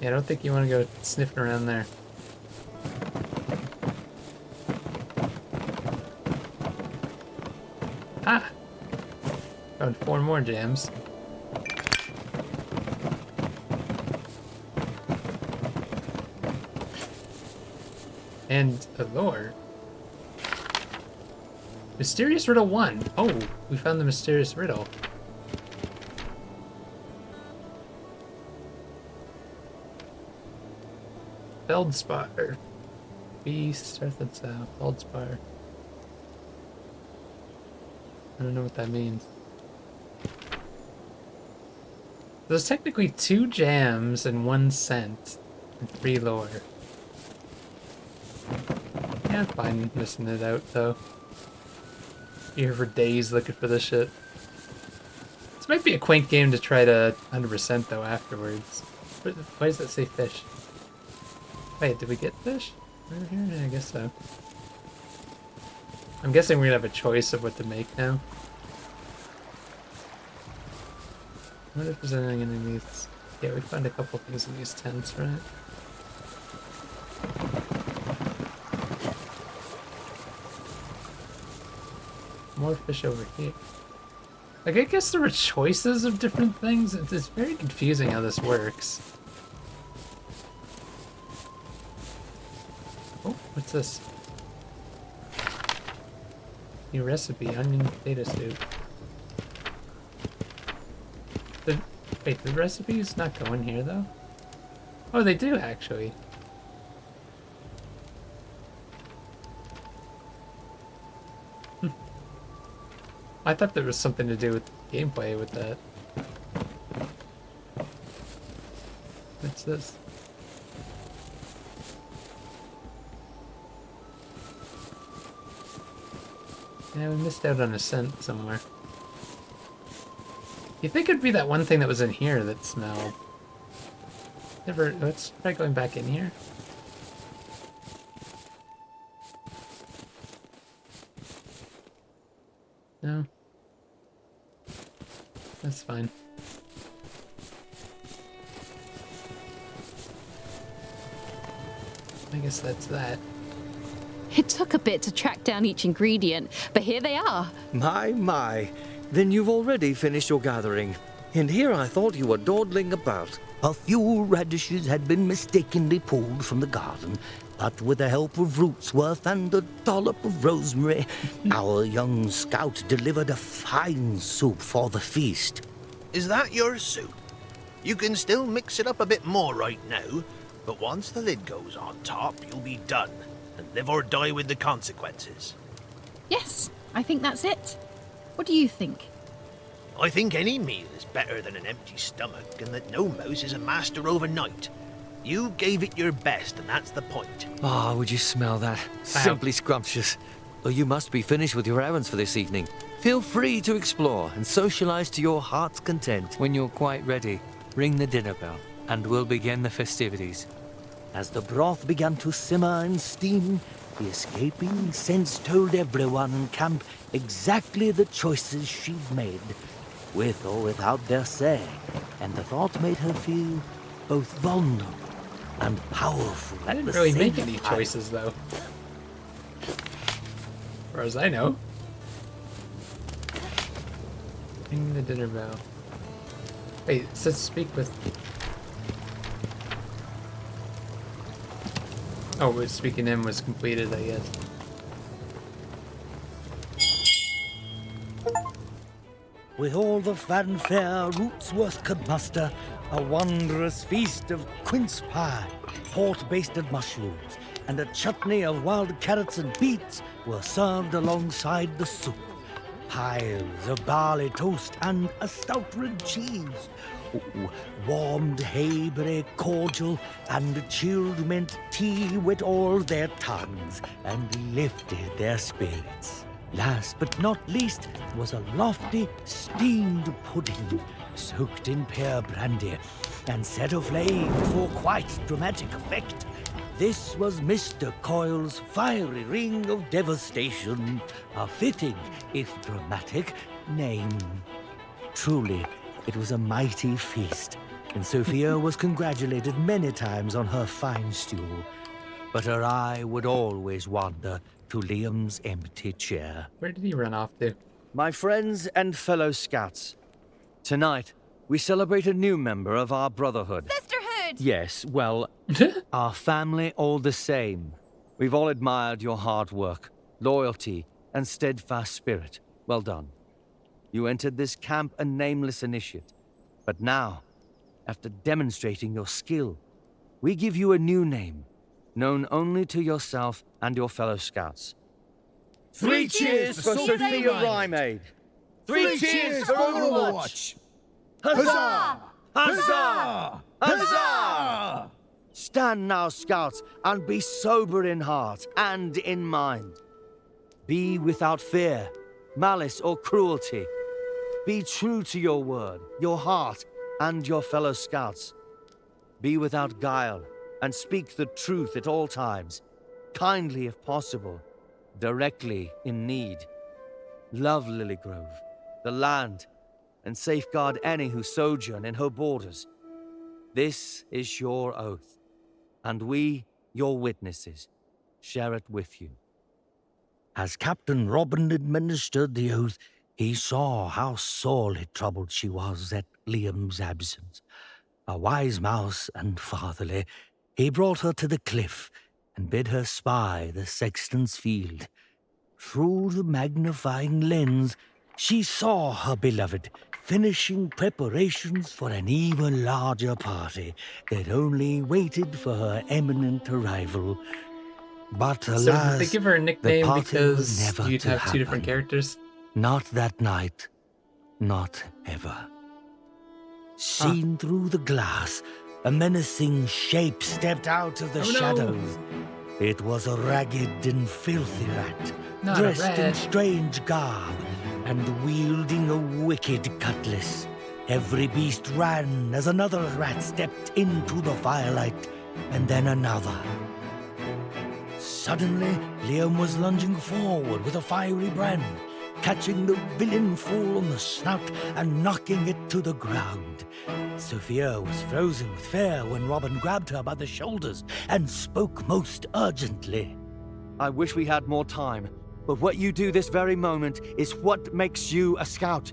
Yeah, I don't think you want to go sniffing around there. Ah! Found 4 more gems. And a lore. Mysterious Riddle 1. Oh, we found the mysterious riddle. Feldspar. East, north and south. Feldspar. I don't know what that means. There's technically 2 jams and 1 cent and 3 lore. Yeah, I'm fine missing it out though. You're here for days looking for this shit. This might be a quaint game to try to 100% though afterwards. Why does that say fish? Wait, did we get fish over here? Yeah, I guess so. I'm guessing we're gonna have a choice of what to make now. I wonder if there's anything in these. Yeah, we found a couple things in these tents, right? More fish over here. Like, I guess there were choices of different things. It's very confusing how this works. Oh, what's this? New recipe, onion potato soup. Wait, the recipes not go in here though? Oh, they do actually. I thought there was something to do with gameplay with that. What's this? Yeah, we missed out on a scent somewhere. You think it'd be that one thing that was in here that smelled? Let's try going back in here. No. That's fine. I guess that's that. It took a bit to track down each ingredient, but here they are. My. Then you've already finished your gathering. And here I thought you were dawdling about. A few radishes had been mistakenly pulled from the garden, but with the help of Rootsworth and a dollop of rosemary, our young scout delivered a fine soup for the feast. Is that your soup? You can still mix it up a bit more right now, but once the lid goes on top, you'll be done, and live or die with the consequences. Yes, I think that's it. What do you think? I think any meal is better than an empty stomach, and that no mouse is a master overnight. You gave it your best, and that's the point. Ah, would you smell that? Simply scrumptious. Though you must be finished with your errands for this evening. Feel free to explore and socialize to your heart's content. When you're quite ready, ring the dinner bell, and we'll begin the festivities. As the broth began to simmer and steam, the escaping sense told everyone in camp exactly the choices she'd made, with or without their say, and the thought made her feel both vulnerable and powerful. I didn't really make any choices, though. As far as I know. Ring the dinner bell. Wait, it says speak with... Oh, but speaking in was completed, I guess. With all the fanfare Rootsworth could muster, a wondrous feast of quince pie, port-basted mushrooms, and a chutney of wild carrots and beets were served alongside the soup. Piles of barley toast and a stout red cheese. Warmed hayberry cordial and chilled mint tea wet all their tongues and lifted their spirits. Last but not least was a lofty steamed pudding soaked in pear brandy and set aflame for quite dramatic effect. This was Mr. Coyle's fiery ring of devastation, a fitting, if dramatic, name. Truly, it was a mighty feast, and Sophia was congratulated many times on her fine stew. But her eye would always wander to Liam's empty chair. Where did he run off to? My friends and fellow scouts, tonight we celebrate a new member of our brotherhood. Sisterhood! Yes, well, our family all the same. We've all admired your hard work, loyalty, and steadfast spirit. Well done. You entered this camp a nameless initiate. But now, after demonstrating your skill, we give you a new name, known only to yourself and your fellow scouts. 3 cheers for Sophia Rymaid! 3 cheers for Overwatch! Huzzah! Huzzah! Huzzah! Stand now, scouts, and be sober in heart and in mind. Be without fear, malice, or cruelty. Be true to your word, your heart, and your fellow scouts. Be without guile, and speak the truth at all times, kindly if possible, directly in need. Love Lilygrove, the land, and safeguard any who sojourn in her borders. This is your oath, and we, your witnesses, share it with you. As Captain Robin administered the oath, he saw how sorely troubled she was at Liam's absence. A wise mouse and fatherly, he brought her to the cliff and bid her spy the sexton's field. Through the magnifying lens, she saw her beloved finishing preparations for an even larger party that only waited for her imminent arrival. But alas, So did they give her a nickname because never you'd to have two different happen. characters? Not that night. Not ever. Seen through the glass, a menacing shape stepped out of the Oh, no. shadows. It was a ragged and filthy rat, Not a dressed in rat. strange garb, and wielding a wicked cutlass. Every beast ran as another rat stepped into the firelight, and then another. Suddenly, Liam was lunging forward with a fiery brand, catching the villain full on the snout and knocking it to the ground. Sophia was frozen with fear when Robin grabbed her by the shoulders and spoke most urgently. I wish we had more time, but what you do this very moment is what makes you a scout.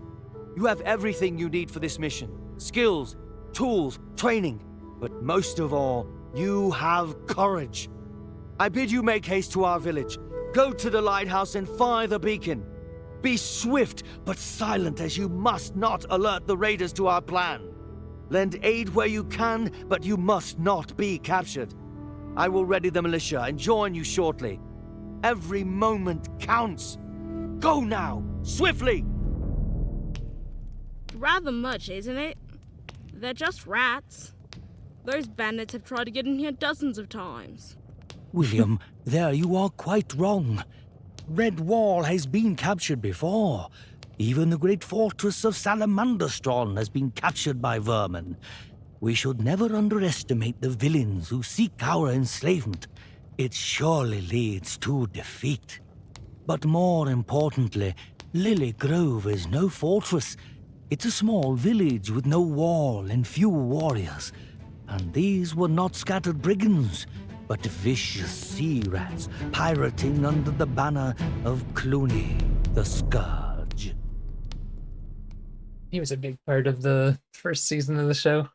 You have everything you need for this mission. Skills, tools, training, but most of all, you have courage. I bid you make haste to our village. Go to the lighthouse and fire the beacon. Be swift but silent, as you must not alert the raiders to our plan. Lend aid where you can, but you must not be captured. I will ready the militia and join you shortly. Every moment counts. Go now! Swiftly! Rather much, isn't it? They're just rats. Those bandits have tried to get in here dozens of times. William, there you are quite wrong. Redwall has been captured before. Even the great fortress of Salamanderstron has been captured by vermin. We should never underestimate the villains who seek our enslavement. It surely leads to defeat. But more importantly, Lily Grove is no fortress. It's a small village with no wall and few warriors. And these were not scattered brigands, but vicious sea rats pirating under the banner of Clooney, the Scourge. He was a big part of the first season of the show.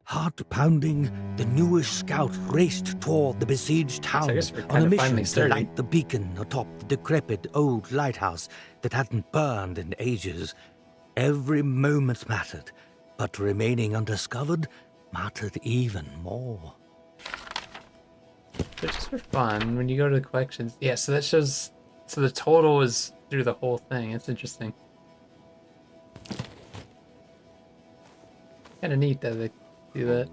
Heart-pounding, the newest scout raced toward the besieged town on a mission to light the beacon atop the decrepit old lighthouse that hadn't burned in ages. Every moment mattered, but remaining undiscovered mattered even more. But just for fun, when you go to the collections, yeah, so that shows, so the total is through the whole thing. It's interesting. Kind of neat that they do that.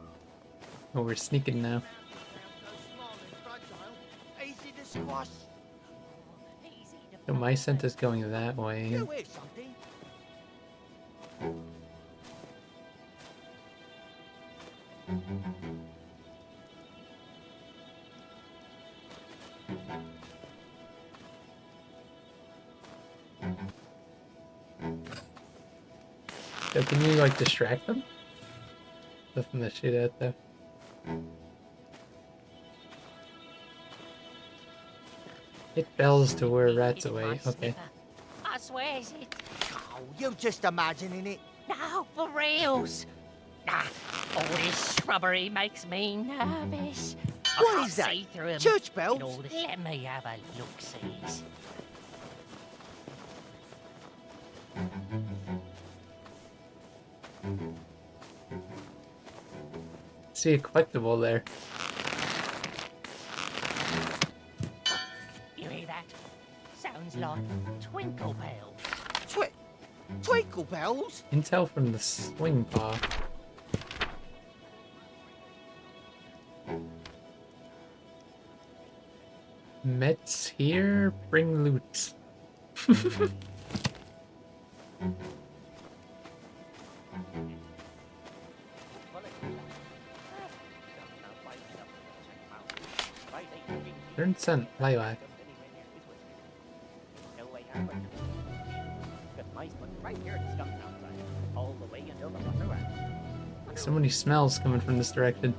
Oh, we're sneaking now. So my scent is going that way. So can you like distract them? Nothing to shoot at though. Hit bells to lure rats away. Okay. I swear it. Oh, you're just imagining it. No, for reals. Nah, all this shrubbery makes me nervous. What is that? See through 'em. Church bells? And all this. Let me have a look-sees. See a collectible there. You hear that? Sounds like twinkle bells. Twinkle bells? Intel from the swing paw. Mets here, bring loot. Turn scent, lilac. So many smells coming from this direction.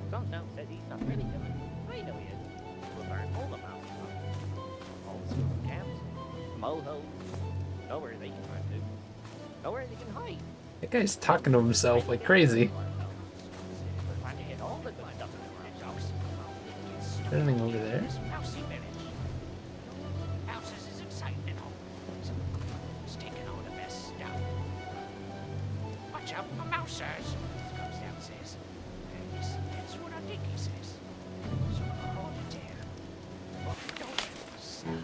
That guy's talking to himself like crazy. Is there anything over there? Watch out for mousers. Comes downstairs. That's what I think he says. So hold it there. Don't stop.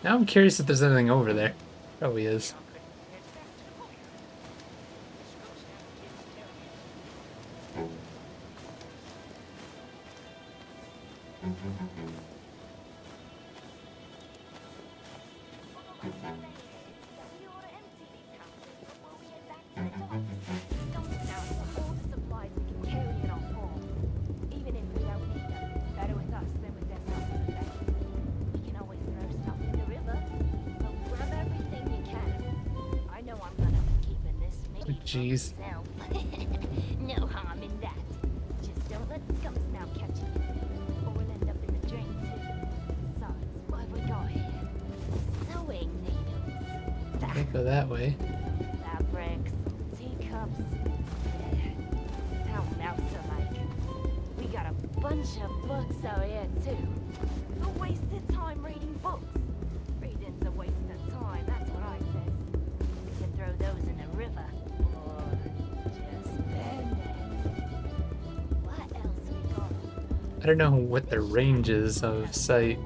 Now I'm curious if there's anything over there. Probably is. Jeez. No harm in that. Just don't let the scum now catch you, or we'll end up in the drain too. Besides, what have we got here? Sewing needles. Can't go that way. Fabrics, teacups. How mouse-like. We got a bunch of books out here too. A waste of time reading books. Reading's a waste of time, that's what I said. We can throw those in the river. I don't know what the range is of sight.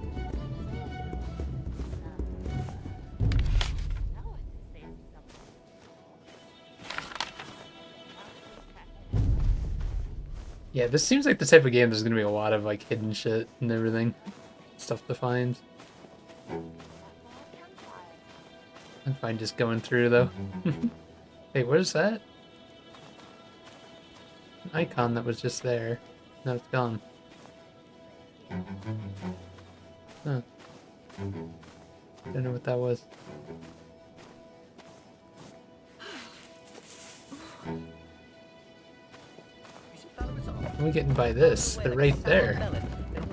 Yeah, this seems like the type of game there's gonna be a lot of like hidden shit and everything. Stuff to find. I'm fine just going through though. Hey, what is that? An icon that was just there. Now it's gone. Huh. Don't know what that was. How are we getting by this? They're right there.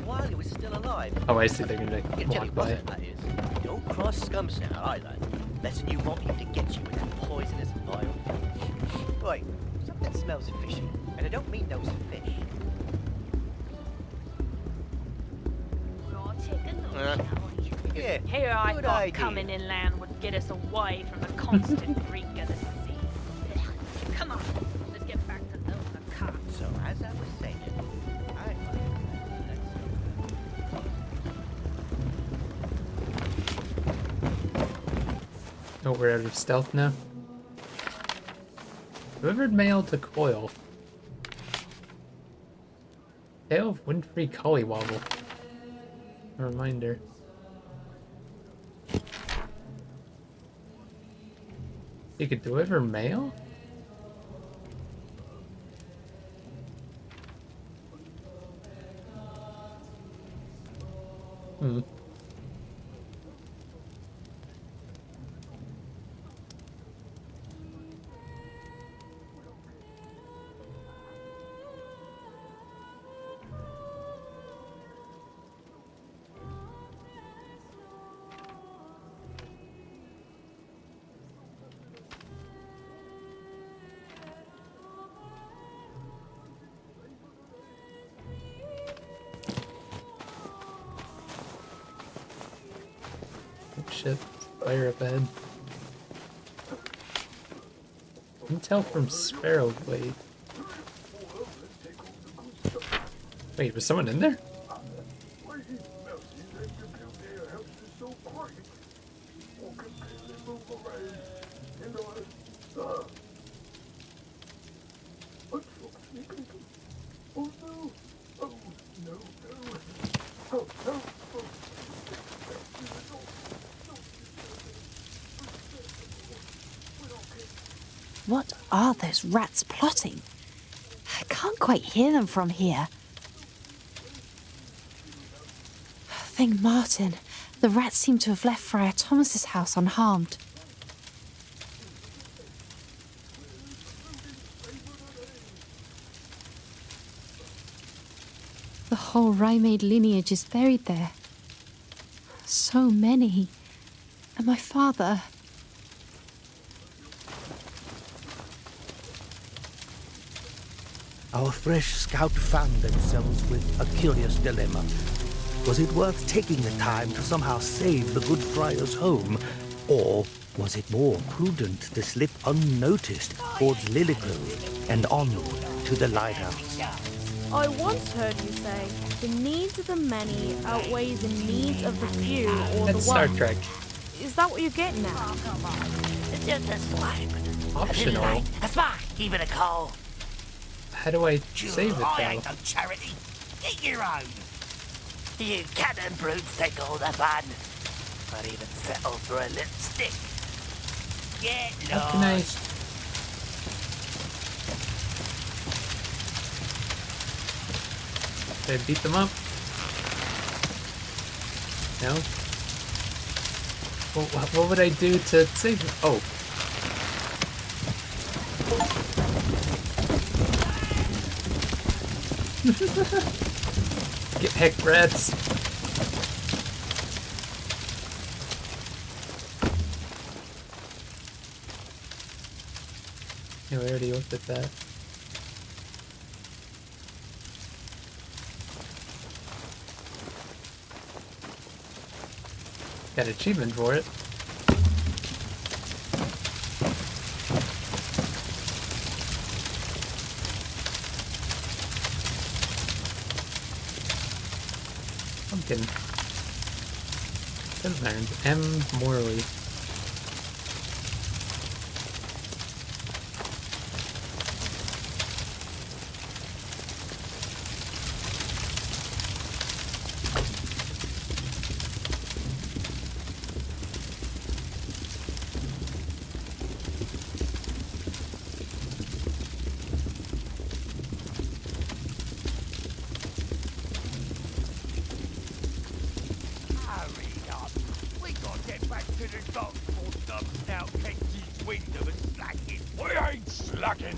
While he was still alive. Oh, I see. They're gonna walk by. That is. Don't cross scums now, either. Lesson you want him to get you with that poisonous vial. Right, something smells fishy, and I don't mean those fish. Yeah, Here I good thought idea. coming inland would get us away from the constant reek of the sea. Come on, let's get back to loading the cart. So, as I was saying, Oh, we're out of stealth now. Delivered mail to Coil. Tale of Windfree Collywobble. A reminder. You could deliver mail? Hmm. Oh shit, fire up ahead. Intel from Sparrowblade. Wait, was someone in there? What are those rats plotting? I can't quite hear them from here. Thank Martin. The rats seem to have left Friar Thomas's house unharmed. The whole Rymade lineage is buried there. So many. And my father... Our fresh scout found themselves with a curious dilemma. Was it worth taking the time to somehow save the good friar's home, or was it more prudent to slip unnoticed towards Lilygrove and onward to the lighthouse? I once heard you say, the needs of the many outweigh the needs of the few or That's the Star one. Trek. Is that what you're getting at? Oh, come on. It's just a swipe. Optional. A spark, even a coal. How do I save it I though? ain't no charity. Get your own. You cannon brutes take all the fun. But even settle for a lipstick. Get How can I... lost. Did I beat them up? No? What would I do to save them? Oh. Get heck rats. Yeah, we already looked at that. Got an achievement for it. thinking. Learned M. Morley. Hurry up. We gotta get back to the docks before Stumpsnout catches wind of us slacking. We ain't slacking.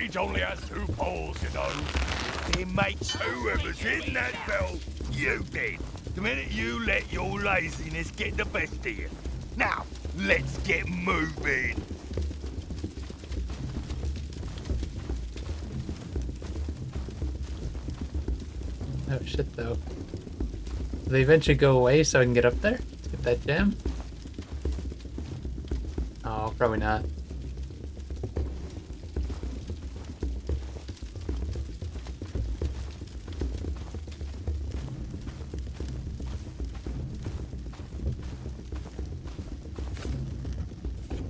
Each only has 2 poles, you know. It makes whoever's in that bell, you did. The minute you let your laziness get the best of you. Now, let's get moving. Oh shit though. Will they eventually go away so I can get up there? Let's get that gem? Oh, probably not.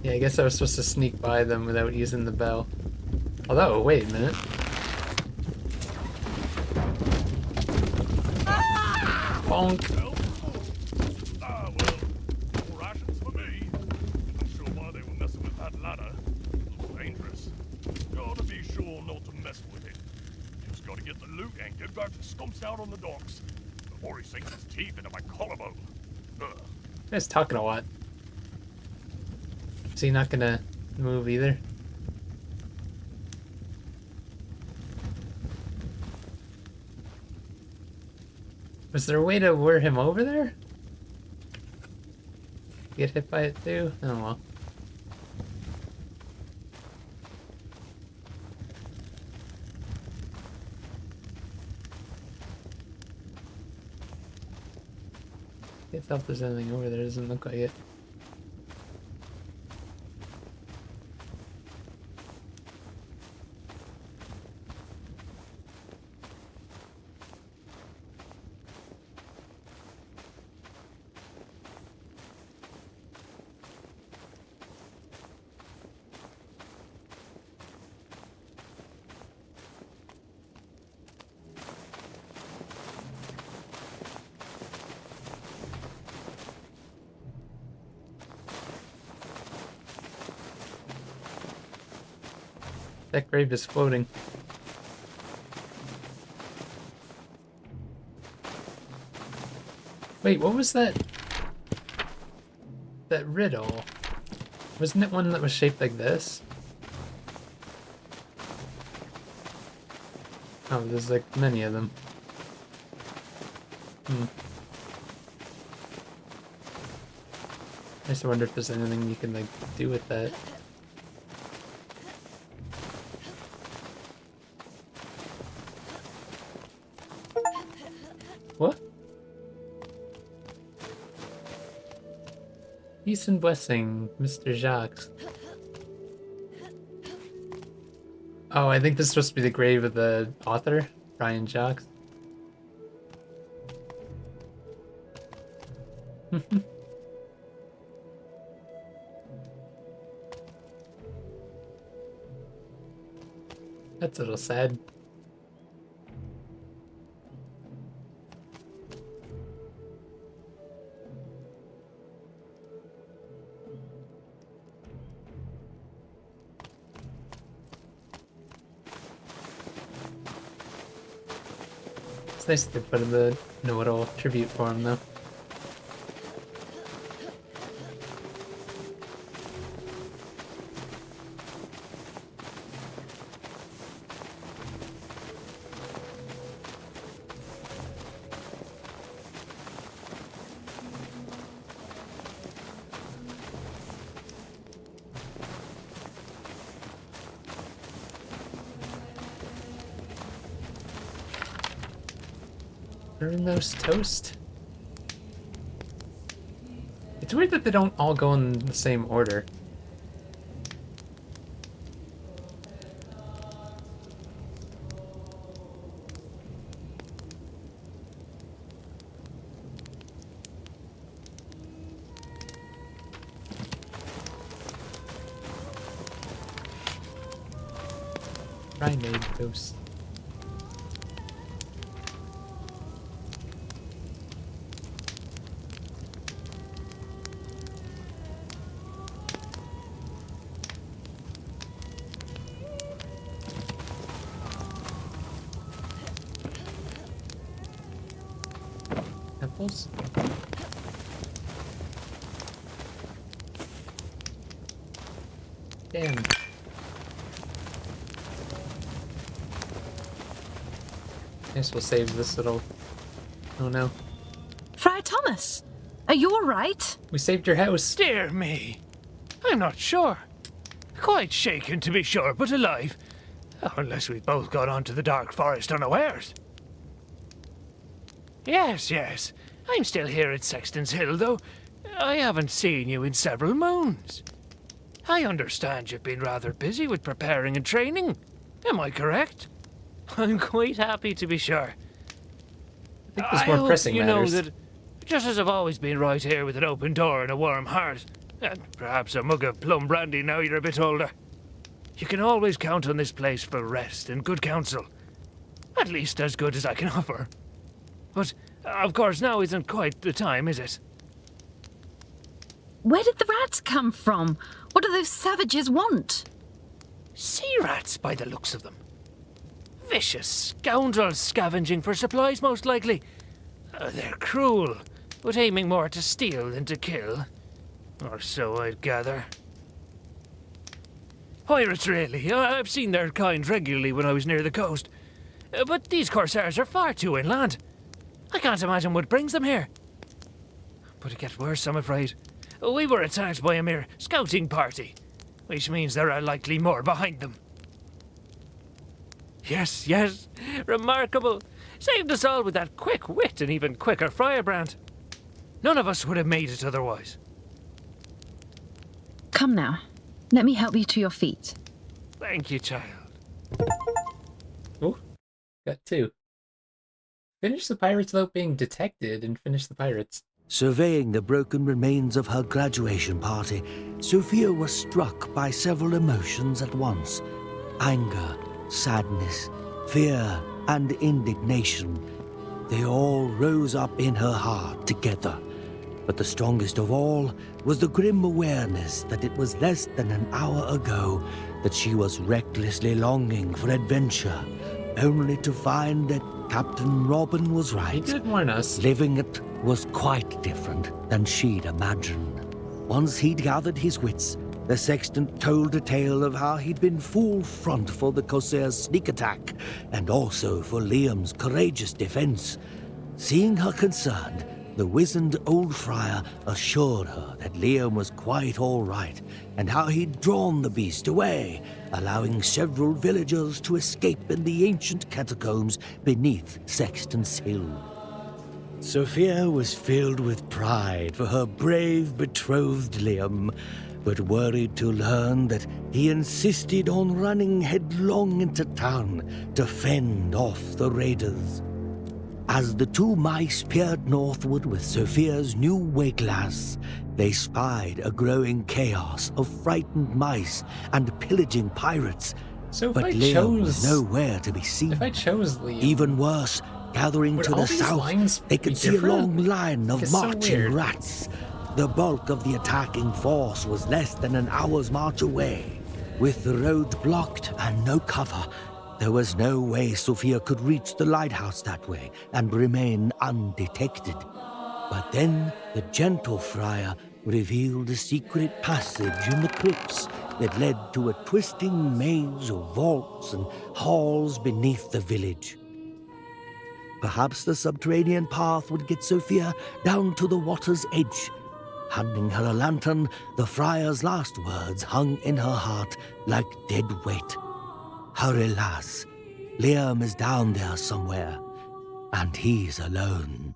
Yeah, I guess I was supposed to sneak by them without using the bell. Although, wait a minute. Bonk. Ah, well, more rations for me. Not sure why they were messing with that ladder. It looks dangerous. Gotta be sure not to mess with it. Just gotta get the loot and get back to Stumpsnout on the docks before he sinks his teeth into my collarbone. Ugh. Guy's talking a lot. Is he not gonna move either? Was there a way to lure him over there? Get hit by it too? Oh well. Can't tell if there's anything over there, doesn't look like it. That grave is floating. Wait, what was that? That riddle? Wasn't it one that was shaped like this? Oh, there's like many of them. I just wonder if there's anything you can like do with that. What? Peace and blessing, Mr. Jacques. Oh, I think this is supposed to be the grave of the author, Brian Jacques. That's a little sad. It's nice that they put in the know-it-all tribute for him, though. Those toast. It's weird that they don't all go in the same order. Primate ghost. Temples? Damn. Guess we'll save this little... Oh no. Friar Thomas, are you all right? We saved your house. Dear me. I'm not sure. Quite shaken, to be sure, but alive. Unless we both got onto the dark forest unawares. Yes. I'm still here at Sexton's Hill, though I haven't seen you in several moons. I understand you've been rather busy with preparing and training. Am I correct? I'm quite happy, to be sure. I think there's more pressing you matters. know that just as I've always been right here with an open door and a warm heart, and perhaps a mug of plum brandy now you're a bit older, you can always count on this place for rest and good counsel. At least as good as I can offer. But, of course, now isn't quite the time, is it? Where did the rats come from? What do those savages want? Sea rats, by the looks of them. Vicious scoundrels scavenging for supplies, most likely. They're cruel, but aiming more to steal than to kill. Or so I'd gather. Pirates, really. I've seen their kind regularly when I was near the coast. But these corsairs are far too inland. I can't imagine what brings them here. But it gets worse, I'm afraid. We were attacked by a mere scouting party, which means there are likely more behind them. Yes, remarkable. Saved us all with that quick wit and even quicker firebrand. None of us would have made it otherwise. Come now. Let me help you to your feet. Thank you, child. Oh, got two. Finish the pirates without being detected and finish the pirates. Surveying the broken remains of her graduation party, Sophia was struck by several emotions at once. Anger, sadness, fear, and indignation. They all rose up in her heart together. But the strongest of all was the grim awareness that it was less than an hour ago that she was recklessly longing for adventure, only to find that Captain Robin was right. He did warn us. Living it was quite different than she'd imagined. Once he'd gathered his wits, the sexton told a tale of how he'd been full front for the Corsair's sneak attack, and also for Liam's courageous defense. Seeing her concerned, the wizened old friar assured her that Liam was quite all right, and how he'd drawn the beast away, allowing several villagers to escape in the ancient catacombs beneath Sexton's Hill. Sophia was filled with pride for her brave betrothed Liam, but worried to learn that he insisted on running headlong into town to fend off the raiders. As the two mice peered northward with Sophia's new wayglass, they spied a growing chaos of frightened mice and pillaging pirates. So but Liam was nowhere to be seen. If I chose Liam, even worse, gathering to the south, they could see a long line of It's so marching weird. rats. The bulk of the attacking force was less than an hour's march away. With the road blocked and no cover, there was no way Sophia could reach the lighthouse that way and remain undetected. But then the gentle friar revealed a secret passage in the crypts that led to a twisting maze of vaults and halls beneath the village. Perhaps the subterranean path would get Sophia down to the water's edge. Handing her a lantern, the friar's last words hung in her heart like dead weight. Hurry, lass. Liam is down there somewhere, and he's alone.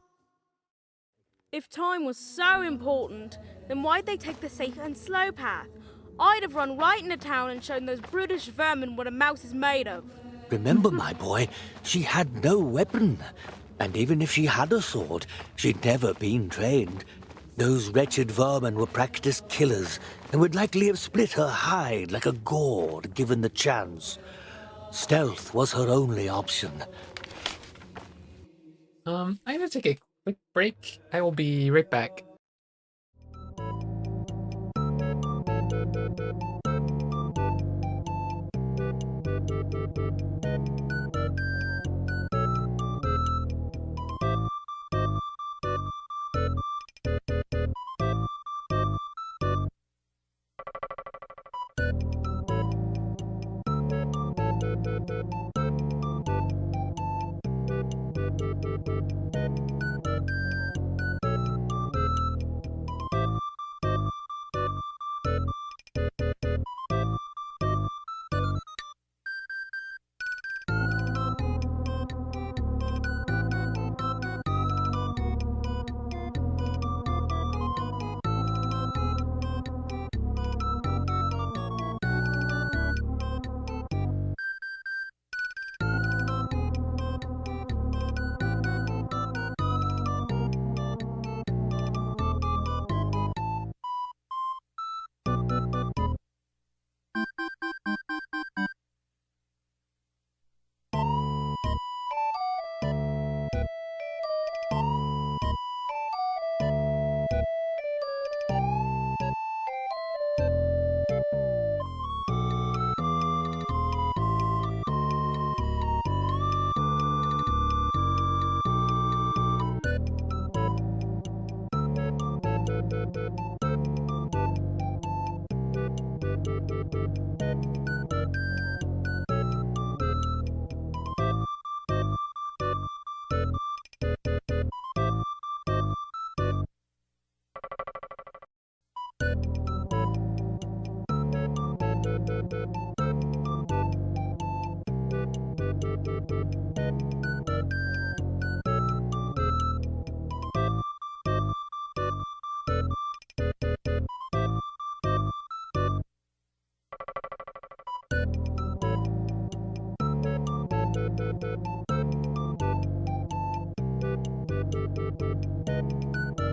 If time was so important, then why'd they take the safe and slow path? I'd have run right into town and shown those brutish vermin what a mouse is made of. Remember, my boy, she had no weapon. And even if she had a sword, she'd never been trained. Those wretched vermin were practiced killers and would likely have split her hide like a gourd given the chance. Stealth was her only option. I'm gonna take a quick break. I will be right back.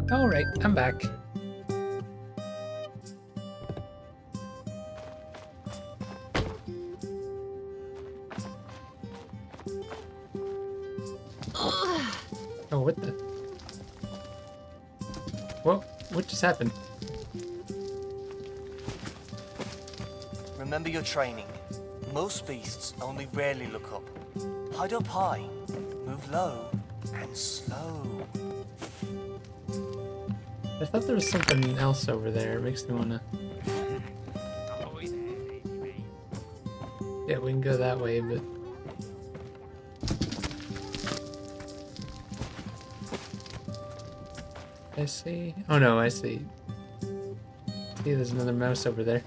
Alright, I'm back. Oh, what the? What just happened? Remember your training. Most beasts only rarely look up. Hide up high, move low, and slow. I thought there was something else over there. It makes me wanna... Yeah, we can go that way, but... I see... Oh no, I see. See, there's another mouse over there.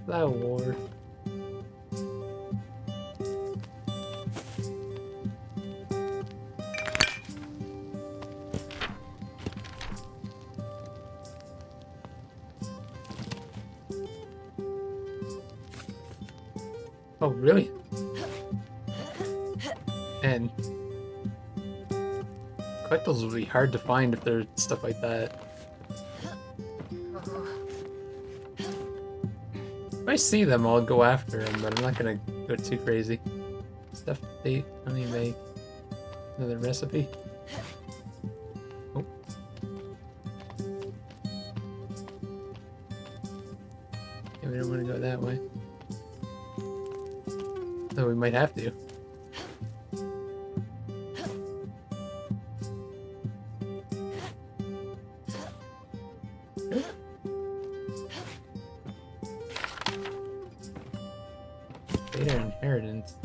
Flower War. Oh, really? And collectibles would be hard to find if there's stuff like that. If I see them, I'll go after them, but I'm not gonna go too crazy. Stuff date, honey make. Another recipe. Oh. Yeah, we don't want to go that way. Though we might have to. Data inheritance.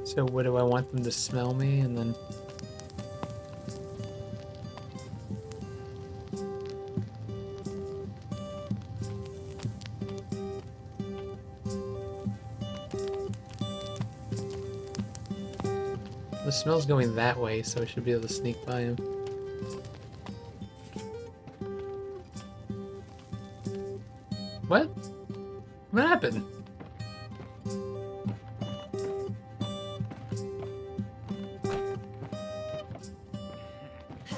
So what do I want them to smell me and then... The smell's going that way, so I should be able to sneak by him. What? What happened?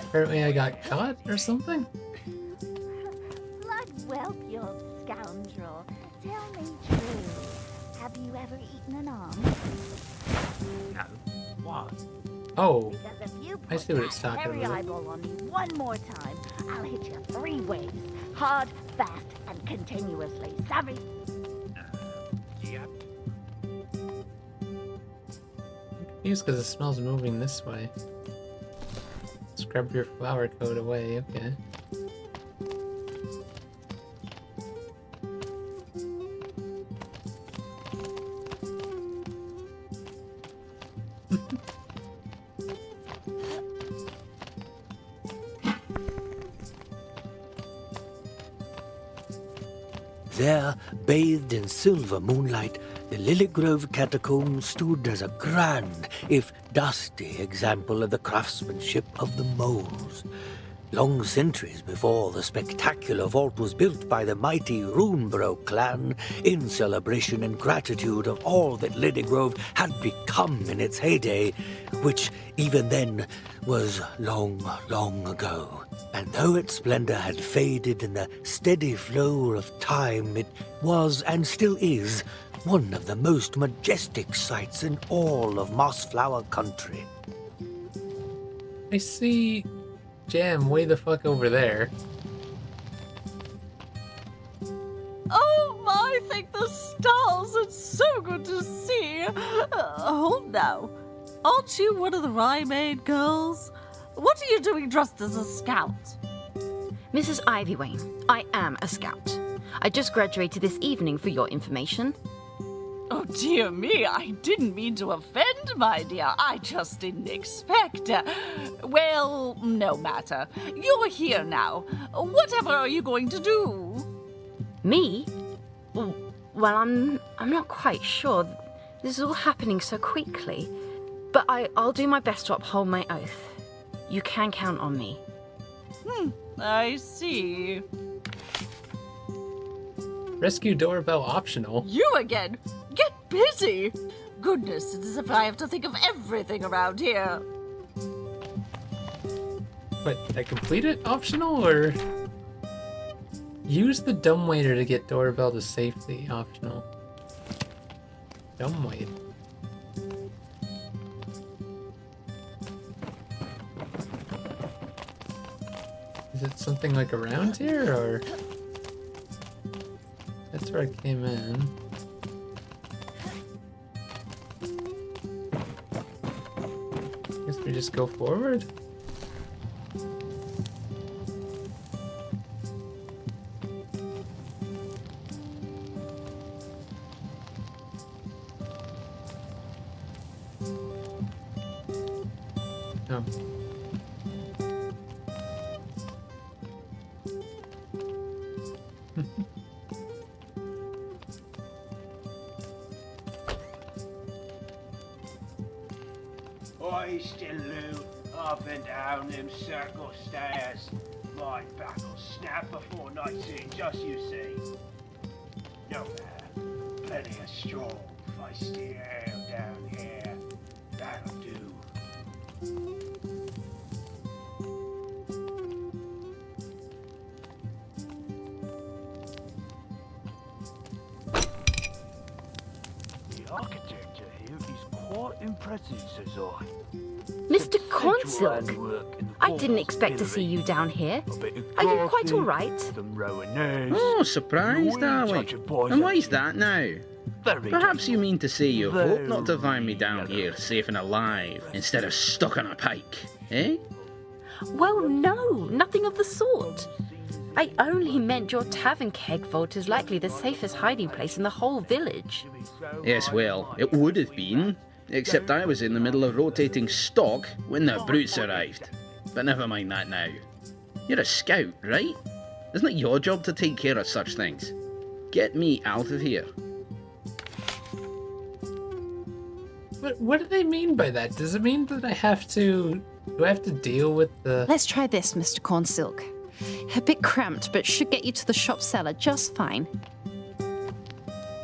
Apparently I got caught or something? Blood whelp, you old scoundrel. Tell me true. Have you ever eaten an arm? No. Why? Oh, Because if you I see what it's talking hairy about. eyeball on me one more time, I'll hit you 3 ways. Hard, fast, and continuously. Savvy? Yep. Confused because the smell's moving this way. Scrub your flower coat away, okay. There, bathed in silver moonlight, the Lily Grove catacombs stood as a grand, if dusty, example of the craftsmanship of the moles. Long centuries before the spectacular vault was built by the mighty Runeborough clan in celebration and gratitude of all that Lily Grove had become in its heyday, which even then was long, long ago. And though its splendor had faded in the steady flow of time, it was and still is one of the most majestic sights in all of Mossflower Country. I see Jam way the fuck over there. Oh my, thank the stars, it's so good to see. Hold now, aren't you one of the Rye Maid girls? What are you doing dressed as a scout? Mrs. Ivywain, I am a scout. I just graduated this evening for your information. Oh dear me, I didn't mean to offend, my dear. I just didn't expect. Well, no matter. You're here now. Whatever are you going to do? Me? Well, I'm not quite sure. This is all happening so quickly. But I'll do my best to uphold my oath. You can count on me. I see. Rescue doorbell optional. You again? Get busy! Goodness, it's as if I have to think of everything around here. But I complete it optional or use the dumbwaiter to get doorbell to safety optional. Dumbwaiter. Is it something like around here or? That's where I came in. Guess we just go forward. Oh. Hoist and loot up and down them circle stairs. My back'll snap before night's in, just you see. No matter, plenty of strong, feisty ale down here. That'll do. The architecture here is quite impressive, says I. Mr. Cornsilk, I didn't expect to see you down here. Are you quite all right? Oh, surprised, are we? And why's that now? Perhaps you mean to say you hope not to find me down here safe and alive, instead of stuck on a pike, eh? Well, no, nothing of the sort. I only meant your tavern keg vault is likely the safest hiding place in the whole village. Yes, well, it would have been, except I was in the middle of rotating stock when the brutes arrived. But never mind that now. You're a scout, right? Isn't it your job to take care of such things? Get me out of here. What do they mean by that? Does it mean that I have to... Do I have to deal with the... Let's try this, Mr. Cornsilk. A bit cramped, but should get you to the shop cellar just fine.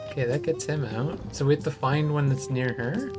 Okay, that gets him out. So we have to find one that's near her?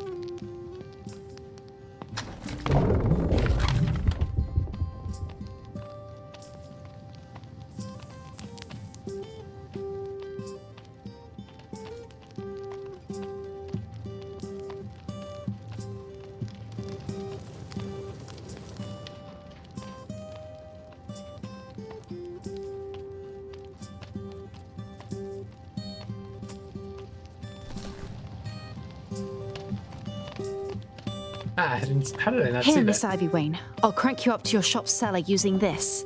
How did I not see Here, that? Miss Ivywayne. I'll crank you up to your shop cellar using this.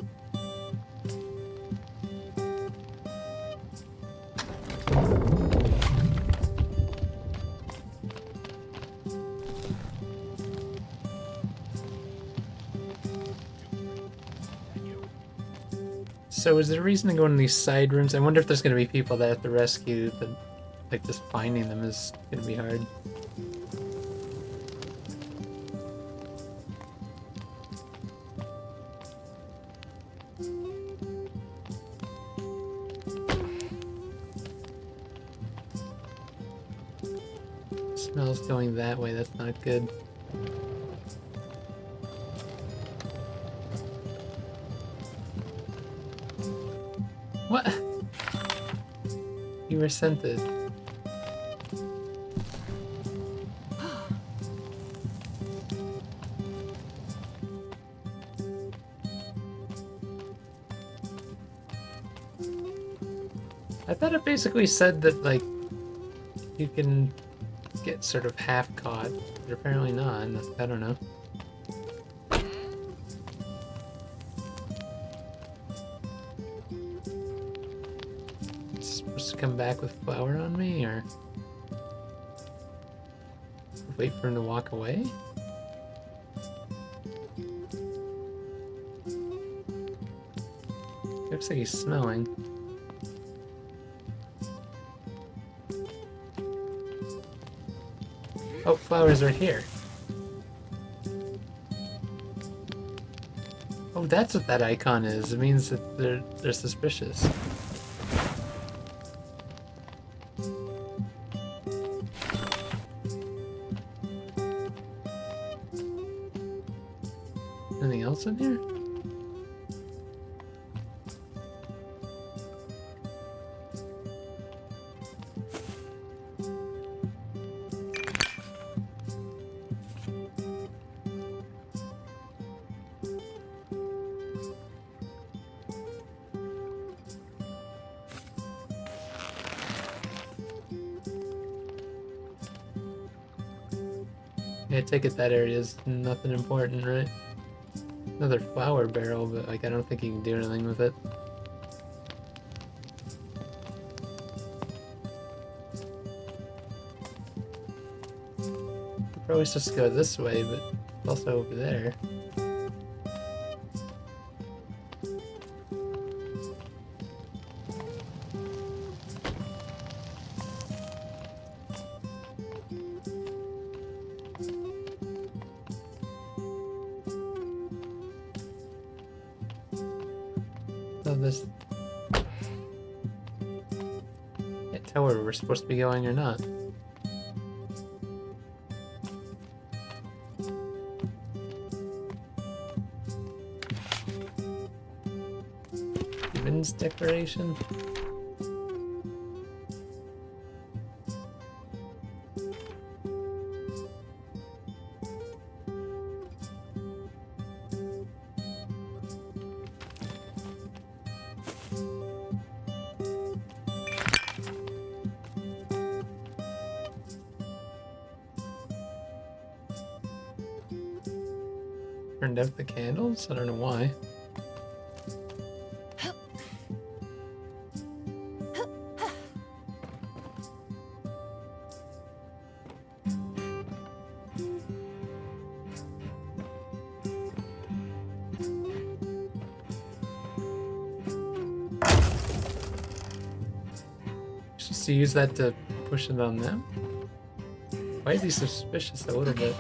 So is there a reason to go in these side rooms? I wonder if there's going to be people that have to rescue, that, like, just finding them is going to be hard. Smells going that way, that's not good. What? You were scented. I thought it basically said that, like, you can get sort of half caught, but apparently not. I don't know. It's supposed to come back with flour on me, or wait for him to walk away? Looks like he's smelling. Oh, flowers right here. Oh, that's what that icon is. It means that they're suspicious. Anything else in here? I take it that area is nothing important, right? Another flour barrel, but like I don't think you can do anything with it. Could probably just go this way, but it's also over there. This... Can't tell where we're supposed to be going or not. Women's declaration? turned out the candles? I don't know why. Just to use that to push it on them? Why is he suspicious a little bit?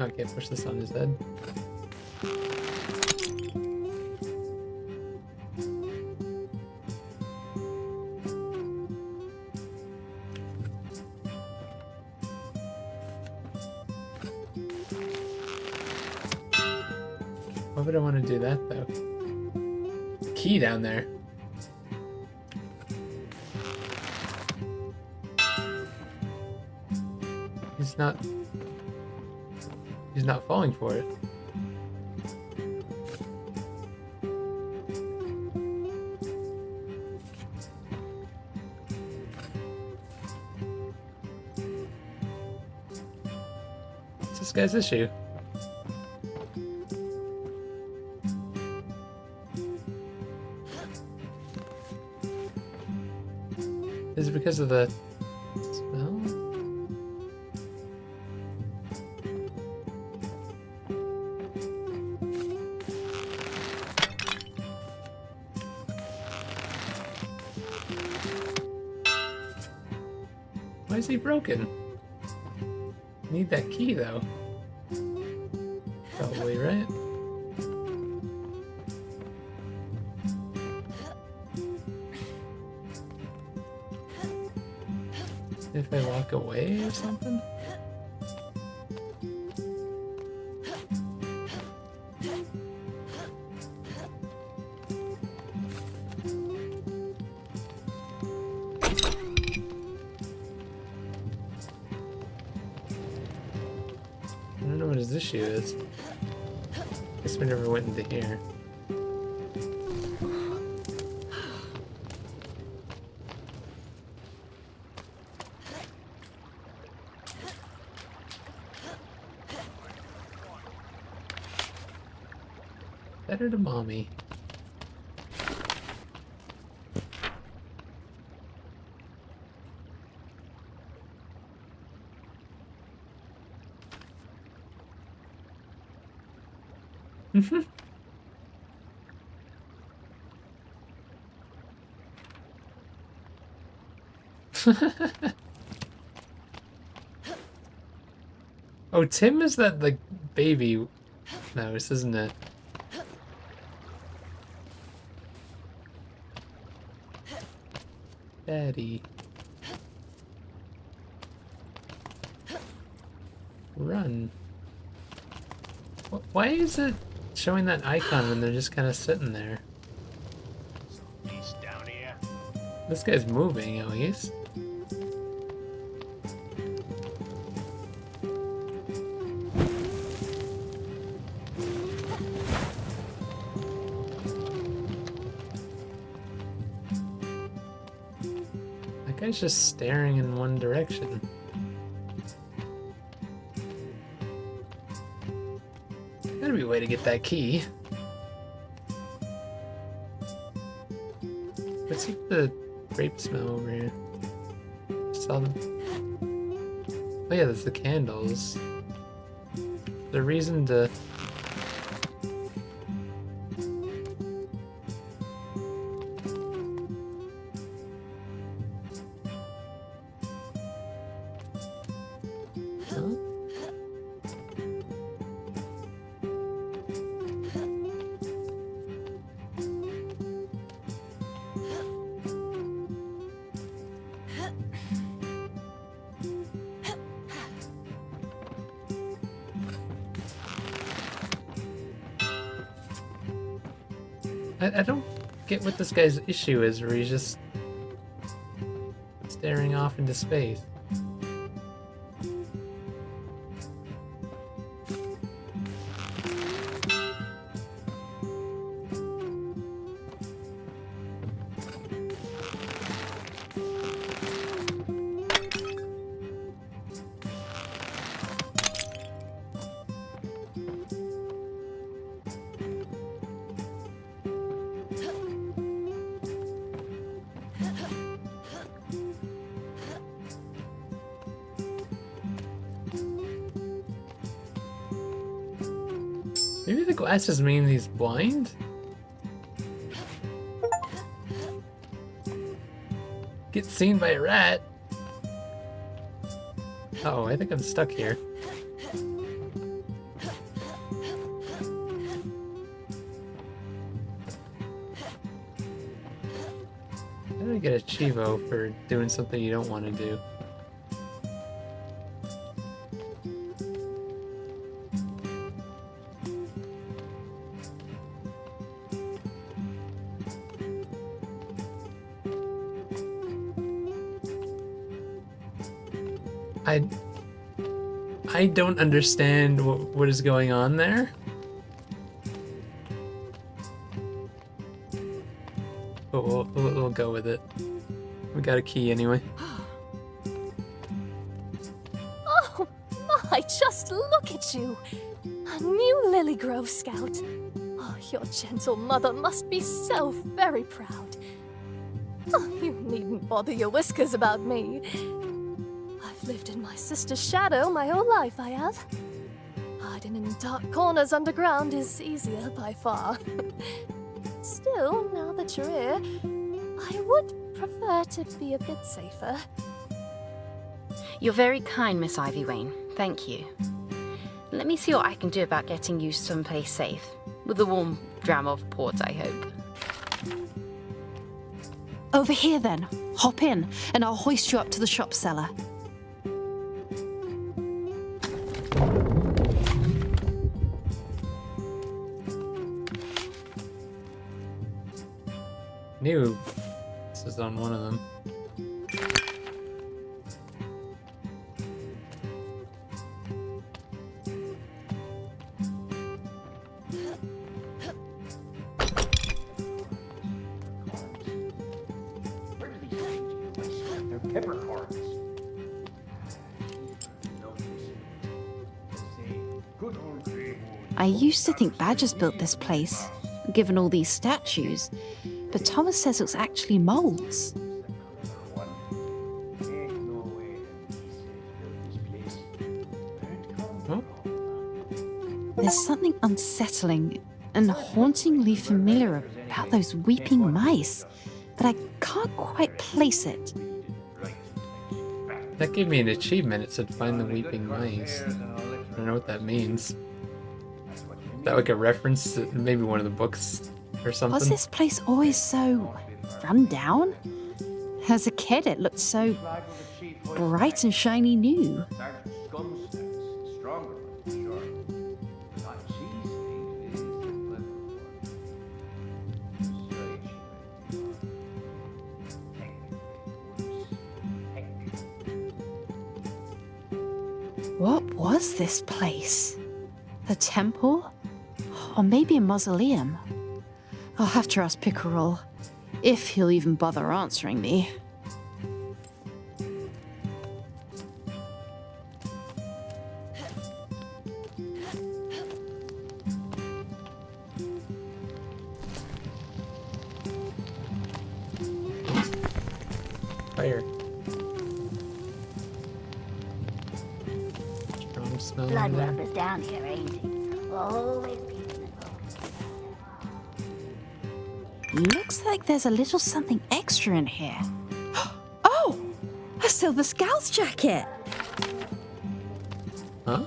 Oh, I can't push this on his head. Why would I want to do that though? The key down there. He's not falling for it. What's this guy's issue? Is it because of the smell? Why is he broken? Need that key though. Probably, right? If I walk away or something? I don't know what his issue is. Guess we never went into here. Better to mommy. Oh, Tim is that like baby mouse, isn't it? Daddy. Run. Why is it showing that icon when they're just kind of sitting there? He's down here. This guy's moving at least. That guy's just staring in one direction. Gotta be a way to get that key. What's with the grape smell over here? Saw them. Oh yeah, that's the candles. The reason to... Huh? I don't get what this guy's issue is, where he's just staring off into space. Maybe the glasses mean he's blind? Get seen by a rat. Oh, I think I'm stuck here. How do I get a Chivo for doing something you don't want to do? I don't understand what is going on there. But we'll go with it. We got a key anyway. Oh my, just look at you! A new Lily Grove Scout. Oh, your gentle mother must be so very proud. Oh, you needn't bother your whiskers about me. I've lived in my sister's shadow my whole life, I have. Hiding in dark corners underground is easier by far. Still, now that you're here, I would prefer to be a bit safer. You're very kind, Miss Ivy Wayne. Thank you. Let me see what I can do about getting you someplace safe. With a warm dram of port, I hope. Over here then. Hop in, and I'll hoist you up to the shop cellar. Knew this is on one of them. They're peppercorns. I used to think Badgers built this place, given all these statues, but Thomas says it's actually moles. There's something unsettling and hauntingly familiar about those weeping mice, but I can't quite place it. That gave me an achievement. It said find the weeping mice. I don't know what that means. Is that like a reference to maybe one of the books or something? Was this place always so run down? As a kid, it looked so bright and shiny new. What was this place? A temple? Or maybe a mausoleum? I'll have to ask Pickerel, if he'll even bother answering me. Fire. Strong smell in Blood there. rubber's down here, ain't he? Always peeping at Looks like there's a little something extra in here. Oh! A silver scout's jacket! Huh?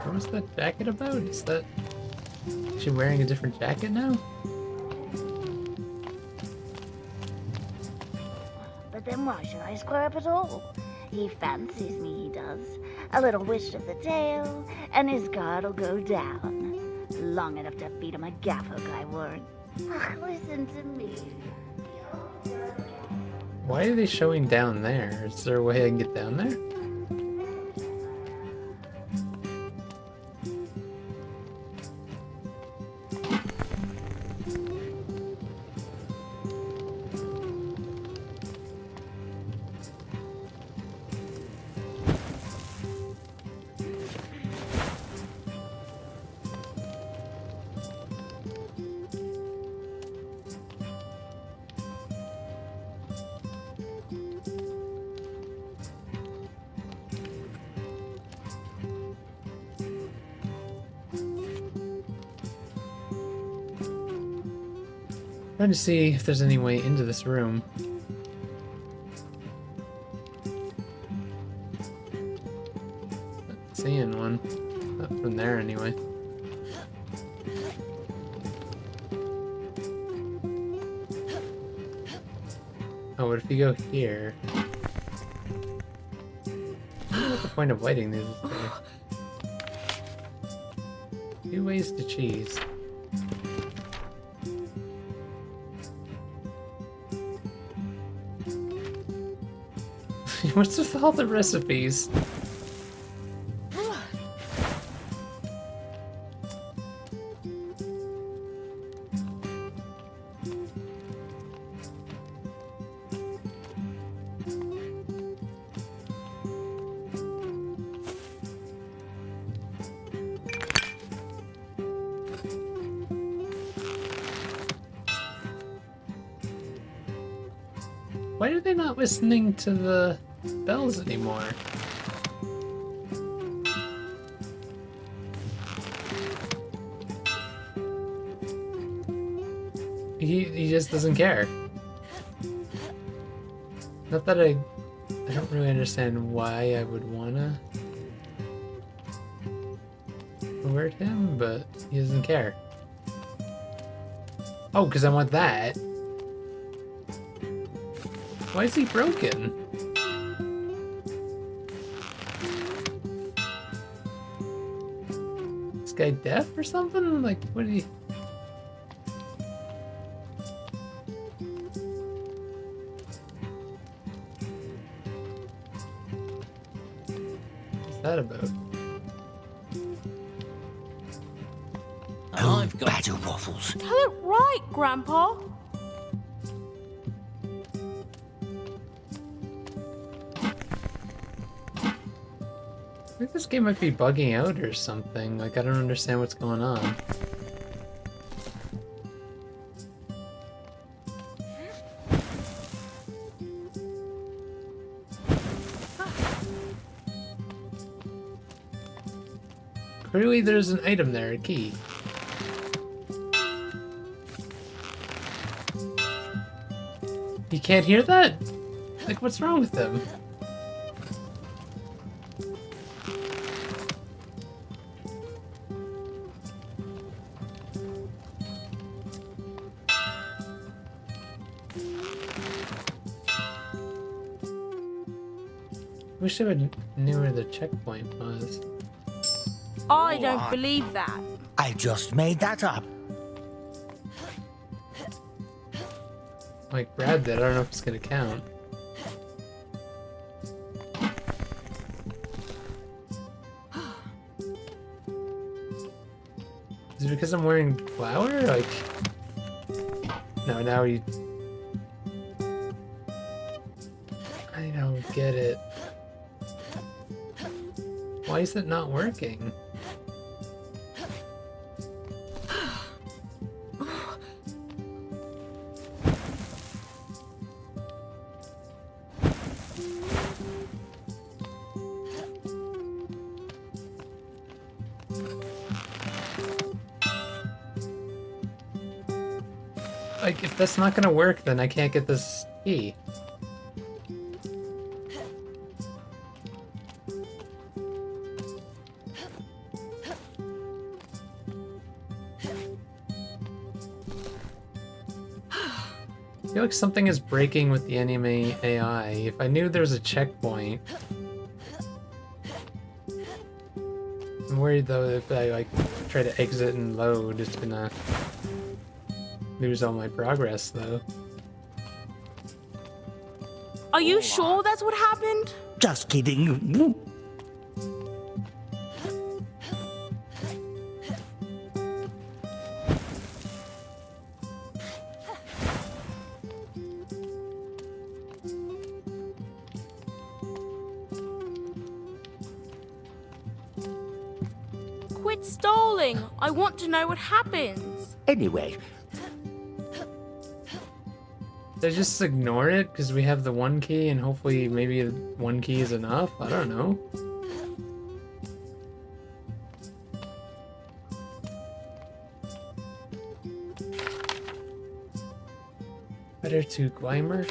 What was that jacket about? Is that... Is she wearing a different jacket now? But then why should I square up at all? He fancies me, he does. A little wish of the tail, and his guard'll go down. Long enough to feed him a gaff hook, I weren't. Ach, listen to me. Why are they showing down there? Is there a way I can get down there? Trying to see if there's any way into this room. Not seeing one. Not from there anyway. Oh, what if you go here? What's the point of lighting these? Two ways to cheese. What's with all the recipes? Why are they not listening to the bells anymore? He just doesn't care. Not that I don't really understand why I would wanna alert him, but he doesn't care. Oh, because I want that. Why is he broken? This guy deaf or something? Like, what do you... What's that about? I've got badger waffles. Tell it right, Grandpa. I think this game might be bugging out or something. Like, I don't understand what's going on. Clearly there's an item there, a key. You can't hear that? Like, what's wrong with them? Wish I would knew where the checkpoint was. I don't believe that. I just made that up. Like Brad did, I don't know if it's gonna count. Is it because I'm wearing flour? Like, no, now he... I don't get it. Why is it not working? Like, if that's not gonna work, then I can't get this key. I feel like something is breaking with the anime AI. If I knew there was a checkpoint... I'm worried though if I like try to exit and load, it's gonna lose all my progress though. Are you sure that's what happened? Just kidding. Quit stalling. I want to know what happens. Anyway. Did I just ignore it because we have the one key and hopefully maybe one key is enough? I don't know. Letter to Gwymer.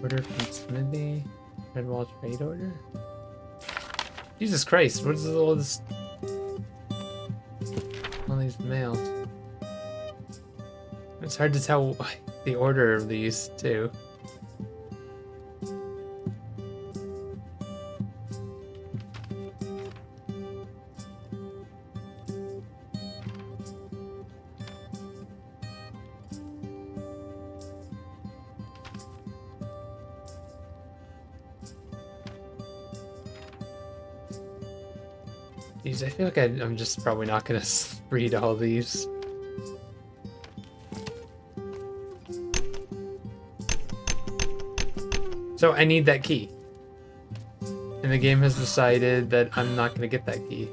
Order from Smithy. Redwall trade order. Jesus Christ, what is all this? All these mails. It's hard to tell the order of these, too. Jeez, I feel like I'm just probably not gonna read all these. So I need that key. And the game has decided that I'm not gonna get that key.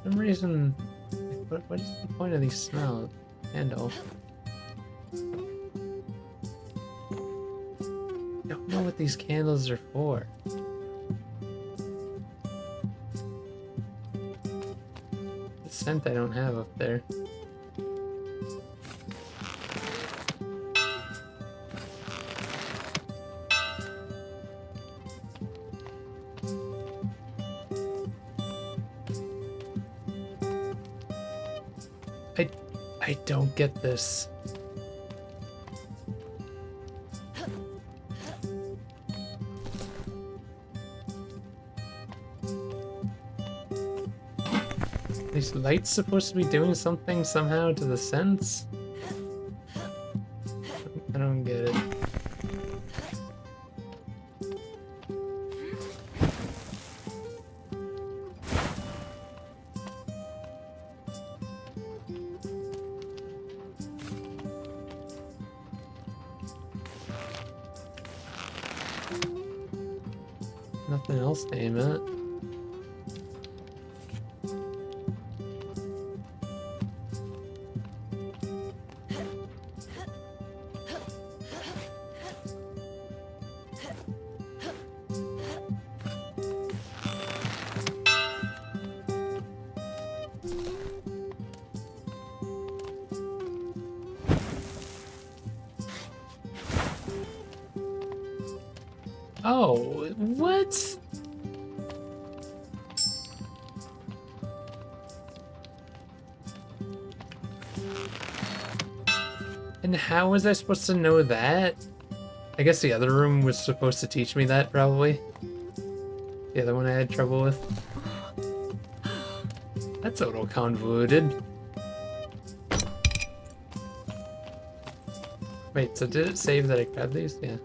For some reason, what is the point of these smells? Candle. I don't know what these candles are for. The scent I don't have up there. I don't get this. These lights supposed to be doing something somehow to the scents? I don't get it. Nothing else to aim at. Oh, what? And how was I supposed to know that? I guess the other room was supposed to teach me that, probably. The other one I had trouble with. That's a little convoluted. Wait, so did it save that I grabbed these? Yeah.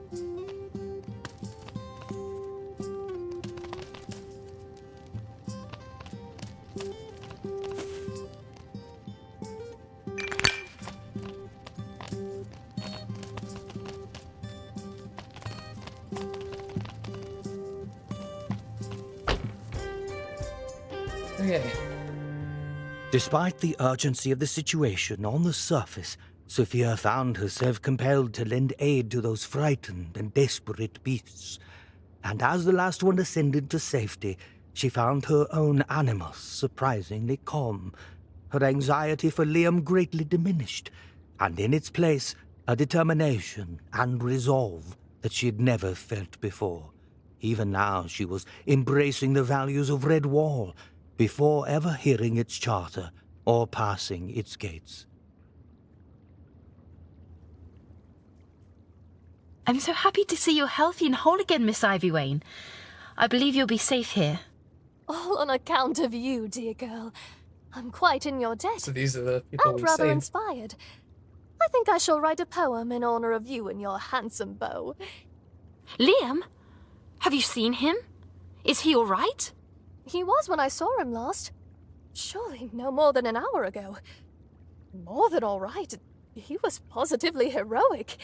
Okay. Despite the urgency of the situation on the surface, Sophia found herself compelled to lend aid to those frightened and desperate beasts. And as the last one ascended to safety, she found her own animals surprisingly calm. Her anxiety for Liam greatly diminished, and in its place, a determination and resolve that she had never felt before. Even now she was embracing the values of Redwall, before ever hearing its charter or passing its gates. I'm so happy to see you're healthy and whole again, Miss Ivywayne. I believe you'll be safe here. All on account of you, dear girl. I'm quite in your debt. So these are the people and we rather saved. inspired. I think I shall write a poem in honor of you and your handsome beau. Liam? Have you seen him? Is he all right? He was when I saw him last. Surely no more than an hour ago. More than all right. he was positively heroic.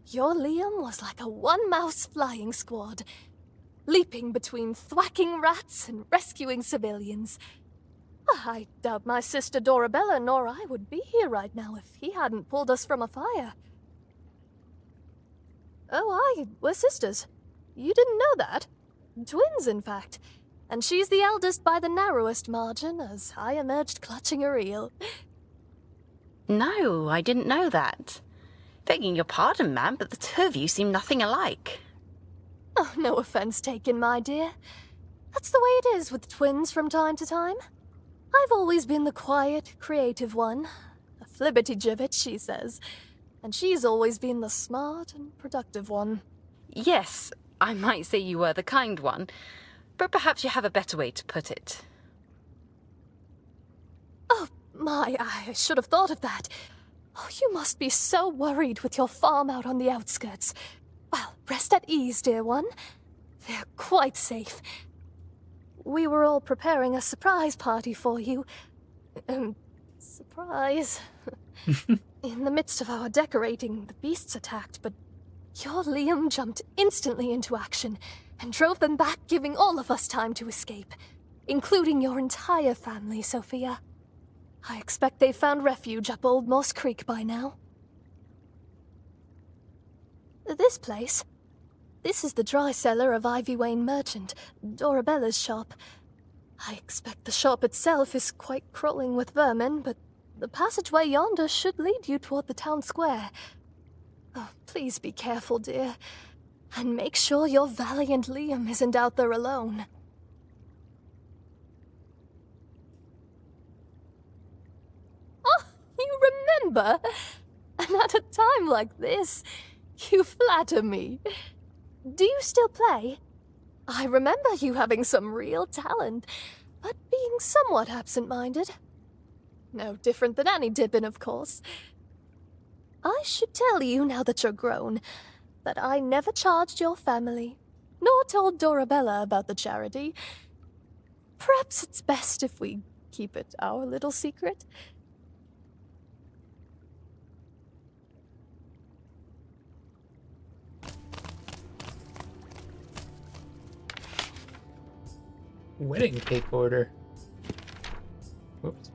Your Liam was like a one-mouse flying squad, leaping between thwacking rats and rescuing civilians. I doubt my sister Dorabella nor I would be here right now if he hadn't pulled us from a fire. Oh, we're sisters. You didn't know that? Twins, in fact. And she's the eldest by the narrowest margin, as I emerged clutching a eel. No, I didn't know that. Begging your pardon, ma'am, but the two of you seem nothing alike. Oh, no offense taken, my dear. That's the way it is with twins from time to time. I've always been the quiet, creative one. A flibbertigibbet, she says. And she's always been the smart and productive one. Yes, I might say you were the kind one, but perhaps you have a better way to put it. Oh, my, I should have thought of that. Oh, you must be so worried with your farm out on the outskirts. Well, rest at ease, dear one. They're quite safe. We were all preparing a surprise party for you. Surprise. In the midst of our decorating, the beasts attacked, but your Liam jumped instantly into action and drove them back, giving all of us time to escape, including your entire family, Sophia. I expect they found refuge up Old Moss Creek by now. This place? This is the dry cellar of Ivy Wayne Merchant, Dorabella's shop. I expect the shop itself is quite crawling with vermin, but the passageway yonder should lead you toward the town square. Oh, please be careful, dear, and make sure your valiant Liam isn't out there alone. Oh, you remember? And at a time like this, you flatter me. Do you still play? I remember you having some real talent, but being somewhat absent-minded. No different than any Dippin, of course. I should tell you, now that you're grown, that I never charged your family, nor told Dorabella about the charity. Perhaps it's best if we keep it our little secret. Wedding cake order. Whoops.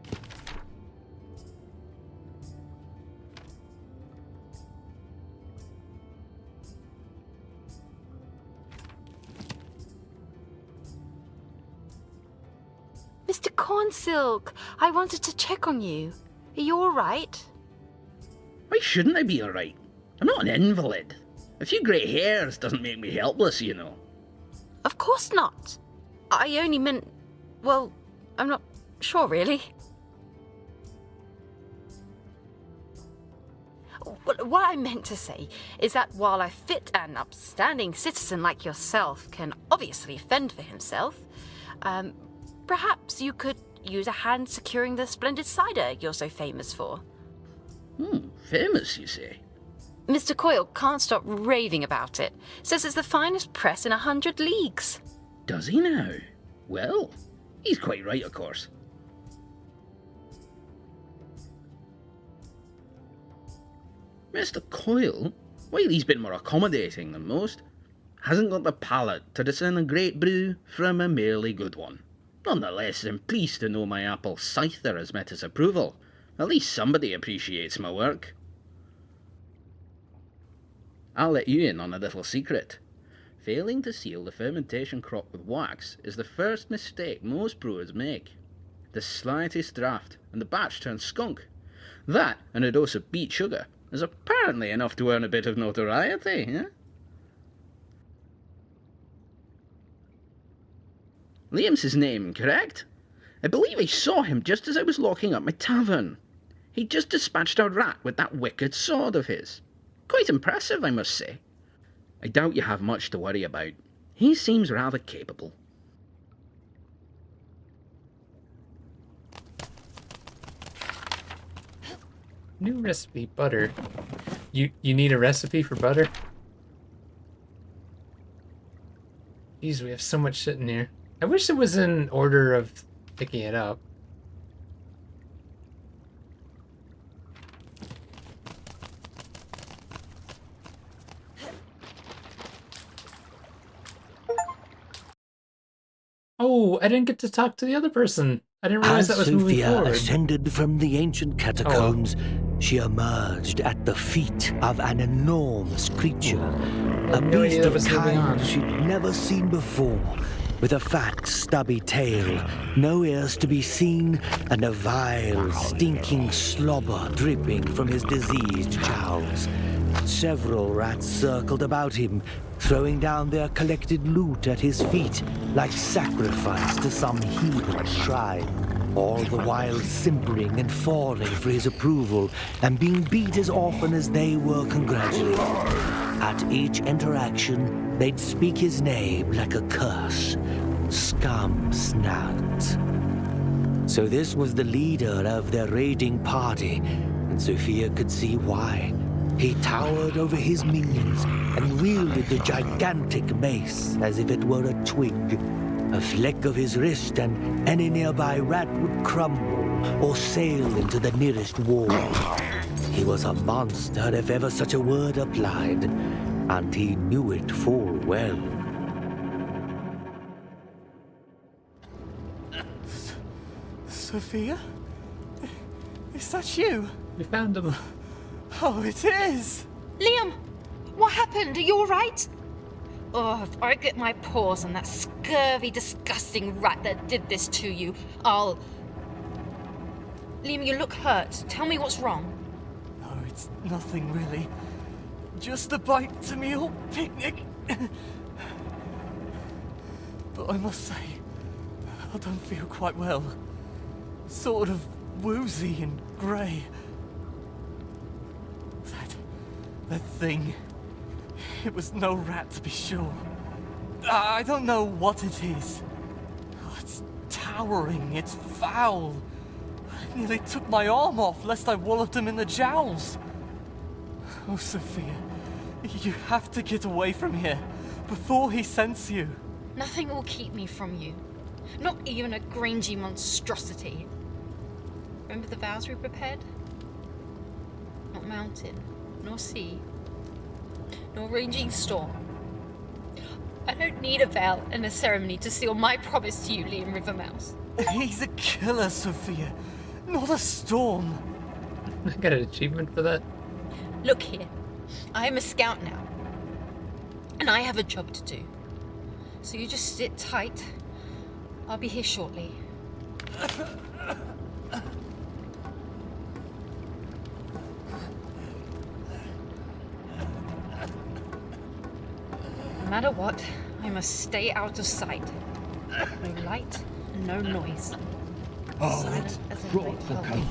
Mr. Cornsilk, I wanted to check on you. Are you all right? Why shouldn't I be alright? I'm not an invalid. A few grey hairs doesn't make me helpless, you know. Of course not. I only meant... well, I'm not sure, really. What I meant to say is that while a fit and upstanding citizen like yourself can obviously fend for himself, perhaps you could use a hand securing the splendid cider you're so famous for. Famous, you say? Mr. Coyle can't stop raving about it. Says it's the finest press in 100 leagues. Does he now? Well, he's quite right, of course. Mr. Coyle, while he's been more accommodating than most, hasn't got the palate to discern a great brew from a merely good one. Nonetheless, I'm pleased to know my apple scyther has met his approval. At least somebody appreciates my work. I'll let you in on a little secret. Failing to seal the fermentation crop with wax is the first mistake most brewers make. The slightest draught and the batch turns skunk. That, and a dose of beet sugar, is apparently enough to earn a bit of notoriety, eh? Liam's his name, correct? I believe I saw him just as I was locking up my tavern. He just dispatched a rat with that wicked sword of his. Quite impressive, I must say. I doubt you have much to worry about. He seems rather capable. New recipe, butter. You need a recipe for butter? Jeez, we have so much shit in here. I wish it was in order of picking it up. Oh, I didn't get to talk to the other person. I didn't realize As that was moving Sophia forward. ascended from the ancient catacombs, she emerged at the feet of an enormous creature, a No idea beast that of was moving on. kind she'd never seen before, with a fat, stubby tail, no ears to be seen, and a vile, stinking slobber dripping from his diseased jowls. Several rats circled about him, throwing down their collected loot at his feet like sacrifice to some heathen shrine, all the while simpering and falling for his approval and being beat as often as they were congratulated. At each interaction, they'd speak his name like a curse. Scum Snout. So this was the leader of their raiding party, and Sophia could see why. He towered over his minions and wielded the gigantic mace as if it were a twig. A fleck of his wrist and any nearby rat would crumble or sail into the nearest wall. He was a monster if ever such a word applied, and he knew it full well. Sophia? Is that you? We found him. Oh, it is! Liam, what happened? Are you alright? Oh, if I get my paws on that scurvy, disgusting rat that did this to you, I'll... Liam, you look hurt. Tell me what's wrong. No, it's nothing really. Just a bite to me old picnic. But I must say, I don't feel quite well. Sort of woozy and grey. That thing, it was no rat to be sure. I don't know what it is. Oh, it's towering, it's foul. It nearly took my arm off lest I walloped him in the jowls. Oh, Sophia, you have to get away from here before he scents you. Nothing will keep me from you. Not even a grangy monstrosity. Remember the vows we prepared? Not mountain, nor sea, nor raging storm. I don't need a vow and a ceremony to seal my promise to you, Liam Rivermouse. He's a killer, Sophia, not a storm. I got an achievement for that. Look here, I am a scout now, and I have a job to do. So you just sit tight. I'll be here shortly. No matter what, I must stay out of sight. No light, no noise. Silent as a great welcome.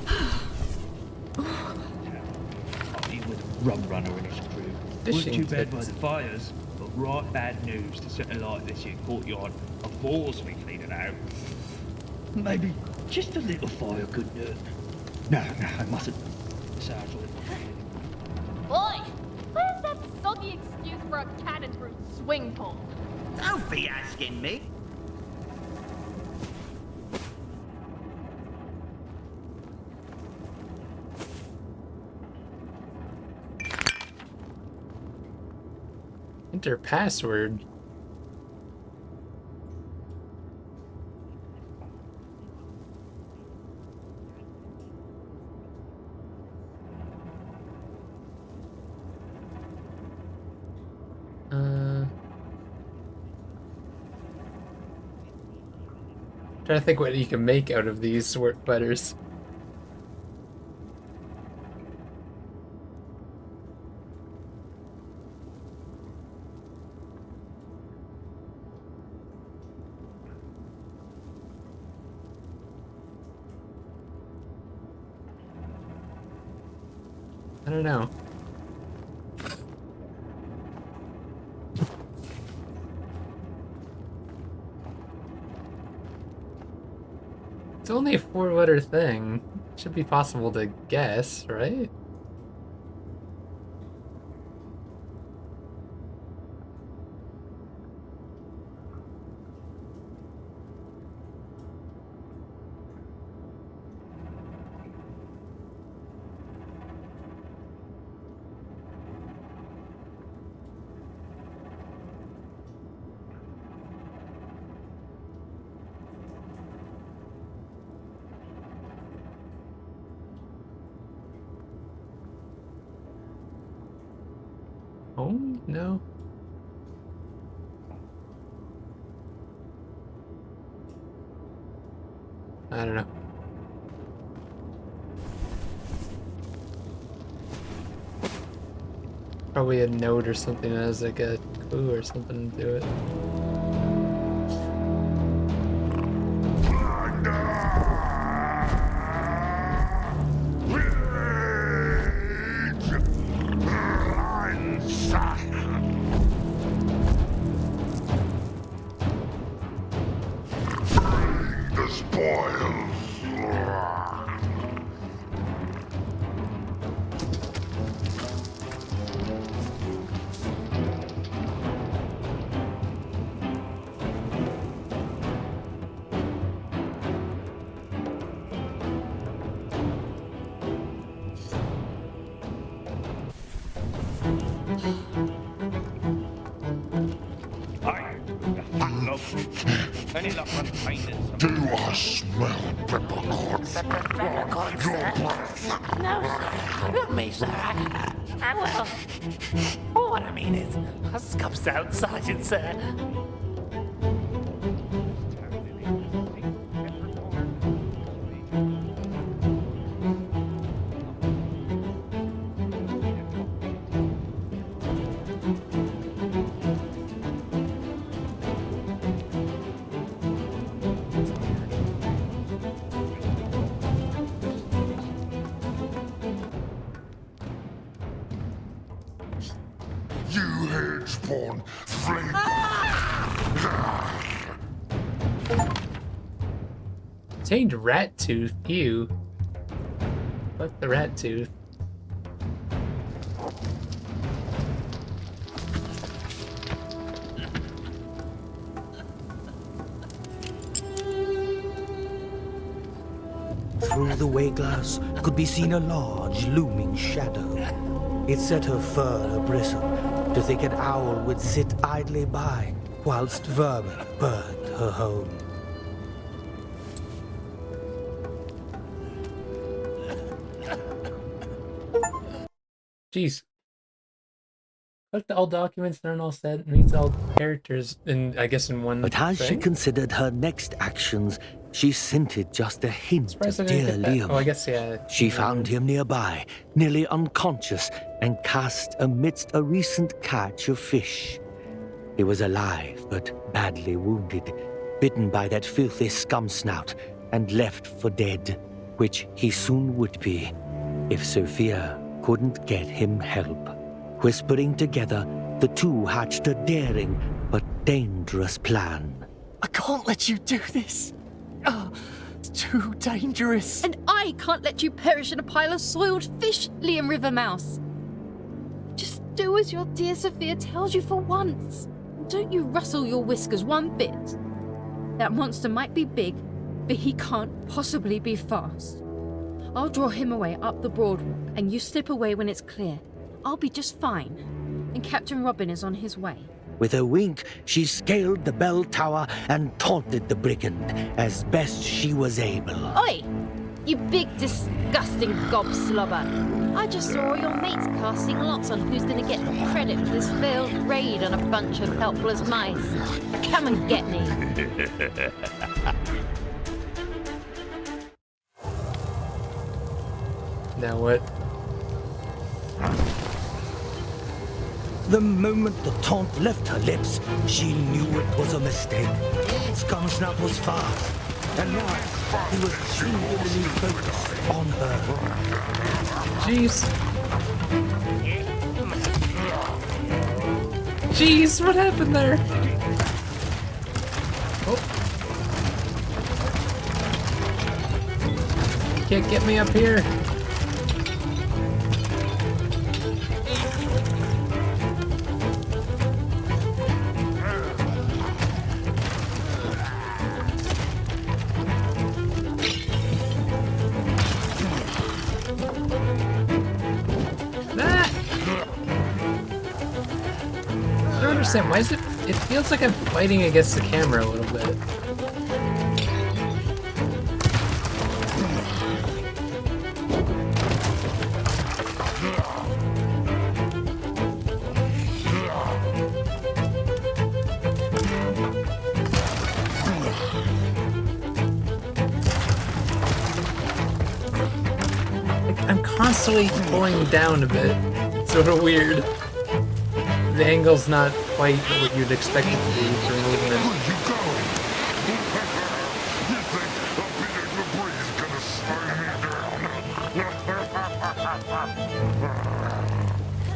Party with Rum Runner and his crew. Fishing Weren't too bad by tips. the fires, but right bad news to set a light this here courtyard of boars we cleaning out. Maybe just a little fire could do it. No, I mustn't. Besides, Boy, where's that soggy excuse for a cannon through swing pool? Don't be asking me. Enter password. Trying to think what you can make out of these work letters. I don't know. It's only a 4-letter thing. Should be possible to guess, right? home? No. I don't know. Probably a note or something that has like a clue or something to it. The spoils. Any luck on finding some? Do I smell peppercorns? Peppercorns, Your sir? breath. No, not me, sir. Well, what I mean is, a scum sound sergeant, sir. You hedge-born flame. Tamed rat tooth, ew. Fuck the rat tooth. Through the way-glass could be seen a large, looming shadow. It set her fur a-bristle to think an owl would sit idly by whilst vermin burned her home. Jeez. Look, all documents aren't all set. Meets all characters in, I guess, in one. But as she thing? considered her next actions, she scented just a hint Surprised I of didn't dear get that. Liam. Oh, I guess, yeah. She found him nearby, nearly unconscious, and cast amidst a recent catch of fish. He was alive, but badly wounded, bitten by that filthy scum snout, and left for dead, which he soon would be, if Sophia couldn't get him help. Whispering together, the two hatched a daring but dangerous plan. I can't let you do this. Oh, it's too dangerous. And I can't let you perish in a pile of soiled fish, Liam Rivermouse. Just do as your dear Sophia tells you for once. Don't you rustle your whiskers one bit. That monster might be big, but he can't possibly be fast. I'll draw him away up the Broadwalk, and you slip away when it's clear. I'll be just fine, and Captain Robin is on his way. With a wink, she scaled the bell tower and taunted the brigand as best she was able. Oi! You big, disgusting gobslobber. I just saw all your mates casting lots on who's gonna get the credit for this failed raid on a bunch of helpless mice. Come and get me. Now what? The moment the taunt left her lips, she knew it was a mistake. Scumsnap was fast, and now he was singularly focused on her. Jeez. Jeez, what happened there? Oh. Can't get me up here. Why is it? It feels like I'm fighting against the camera a little bit. constantly pulling down a bit. It's sort of weird. The angle's not quite what you'd expect it to be for movement.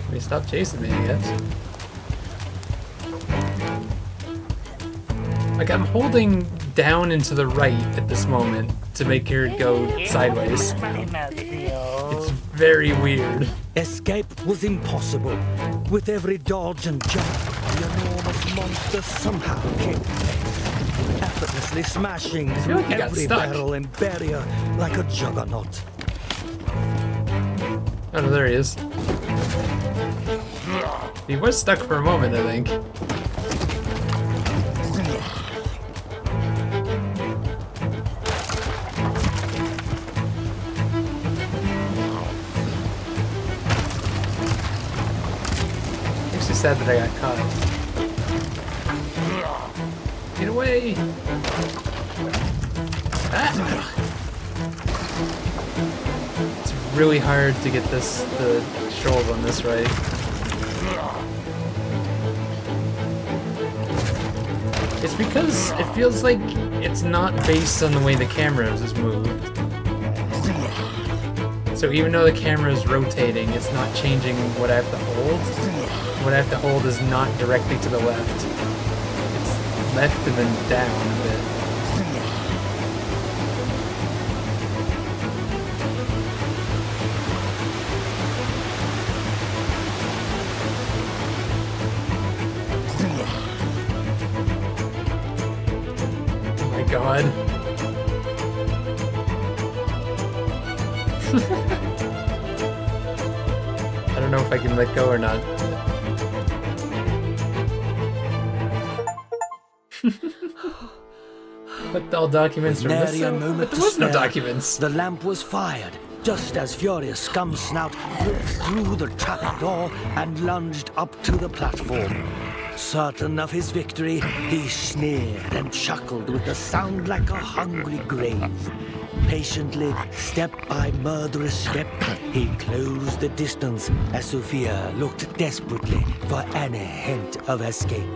They stopped chasing me, I guess. Like, I'm holding down and to the right at this moment to make her go sideways. It's very weird. Escape was impossible. With every dodge and jump, the enormous monster somehow came effortlessly smashing through like he got every stuck. barrel and barrier like a juggernaut. Oh no, there he is. He was stuck for a moment, I think. Makes me sad that I got caught. Get away! Ah! It's really hard to get the controls on this right. It's because it feels like it's not based on the way the camera is moved. So even though the camera is rotating, it's not changing what I have to hold. What I have to hold is not directly to the left. It's left and then down a bit. God. I don't know if I can let go or not. But all documents from this side? But there was no documents. The lamp was fired, just as furious Scum Snout broke through the trapdoor and lunged up to the platform. Certain of his victory, he sneered and chuckled with a sound like a hungry grave. Patiently, step by murderous step, he closed the distance as Sophia looked desperately for any hint of escape.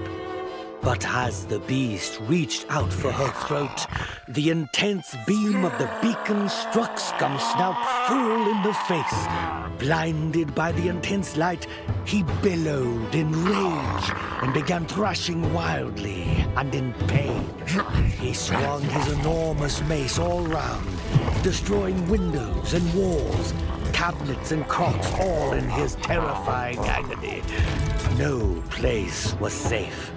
But as the beast reached out for her throat, the intense beam of the beacon struck Scum Snout full in the face. Blinded by the intense light, he bellowed in rage and began thrashing wildly and in pain. He swung his enormous mace all round, destroying windows and walls, cabinets and crocks, all in his terrifying agony. No place was safe.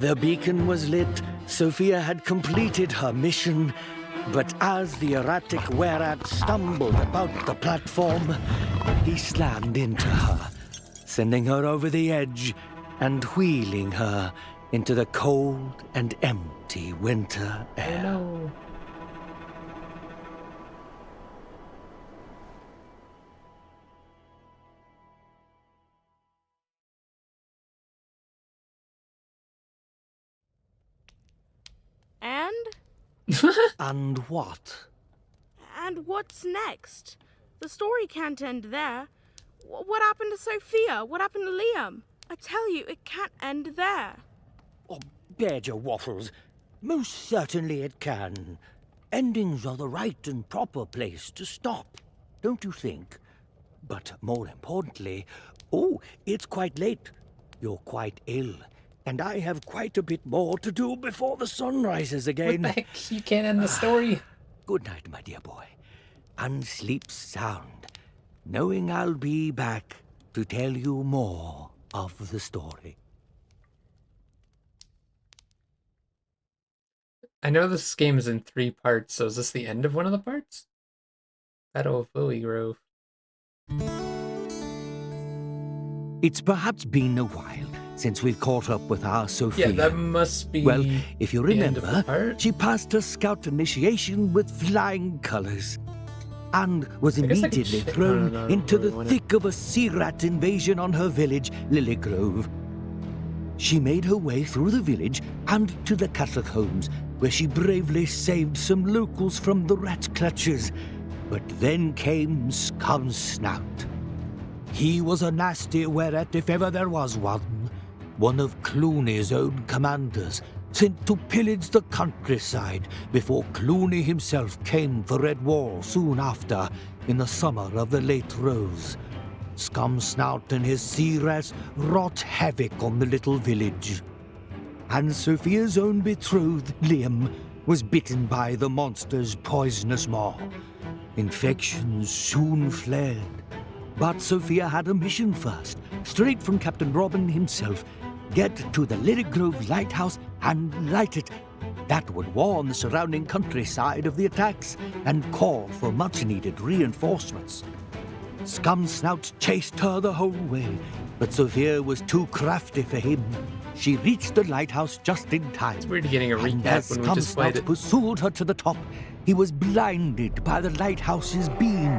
The beacon was lit. Sophia had completed her mission, but as the erratic Werat stumbled about the platform, he slammed into her, sending her over the edge and wheeling her into the cold and empty winter air. Oh no. And what? And what's next? The story can't end there. What happened to Sophia? What happened to Liam? I tell you, it can't end there. Oh, Badger Waffles. Most certainly it can. Endings are the right and proper place to stop, don't you think? But more importantly, oh, it's quite late. You're quite ill. And I have quite a bit more to do before the sun rises again. What the heck? You can't end the story. Good night, my dear boy. And sleep sound, knowing I'll be back to tell you more of the story. I know this game is in 3 parts, so is this the end of one of the parts? Battle of Lily Grove. It's perhaps been a while since we've caught up with our Sophia. Yeah, that must be. Well, if you the end of the remember, part. she passed her scout initiation with flying colors and was I guess I could immediately check- thrown no, into the when thick of a sea rat invasion on her village, Lily Grove. She made her way through the village and to the catacombs, where she bravely saved some locals from the rat clutches. But then came Scumsnout. He was a nasty whereat if ever there was one of Clooney's own commanders, sent to pillage the countryside before Clooney himself came for Redwall soon after, in the summer of the late Rose. Scumsnout and his sea rats wrought havoc on the little village. And Sophia's own betrothed, Liam, was bitten by the monster's poisonous maw. Infections soon fled. But Sophia had a mission first, straight from Captain Robin himself. Get to the Lily Grove lighthouse and light it. That would warn the surrounding countryside of the attacks and call for much-needed reinforcements. Scumsnout chased her the whole way, but Sophia was too crafty for him. She reached the lighthouse just in time. It's weird getting a and recap as when we just played Scumsnout it. pursued her to the top, he was blinded by the lighthouse's beam.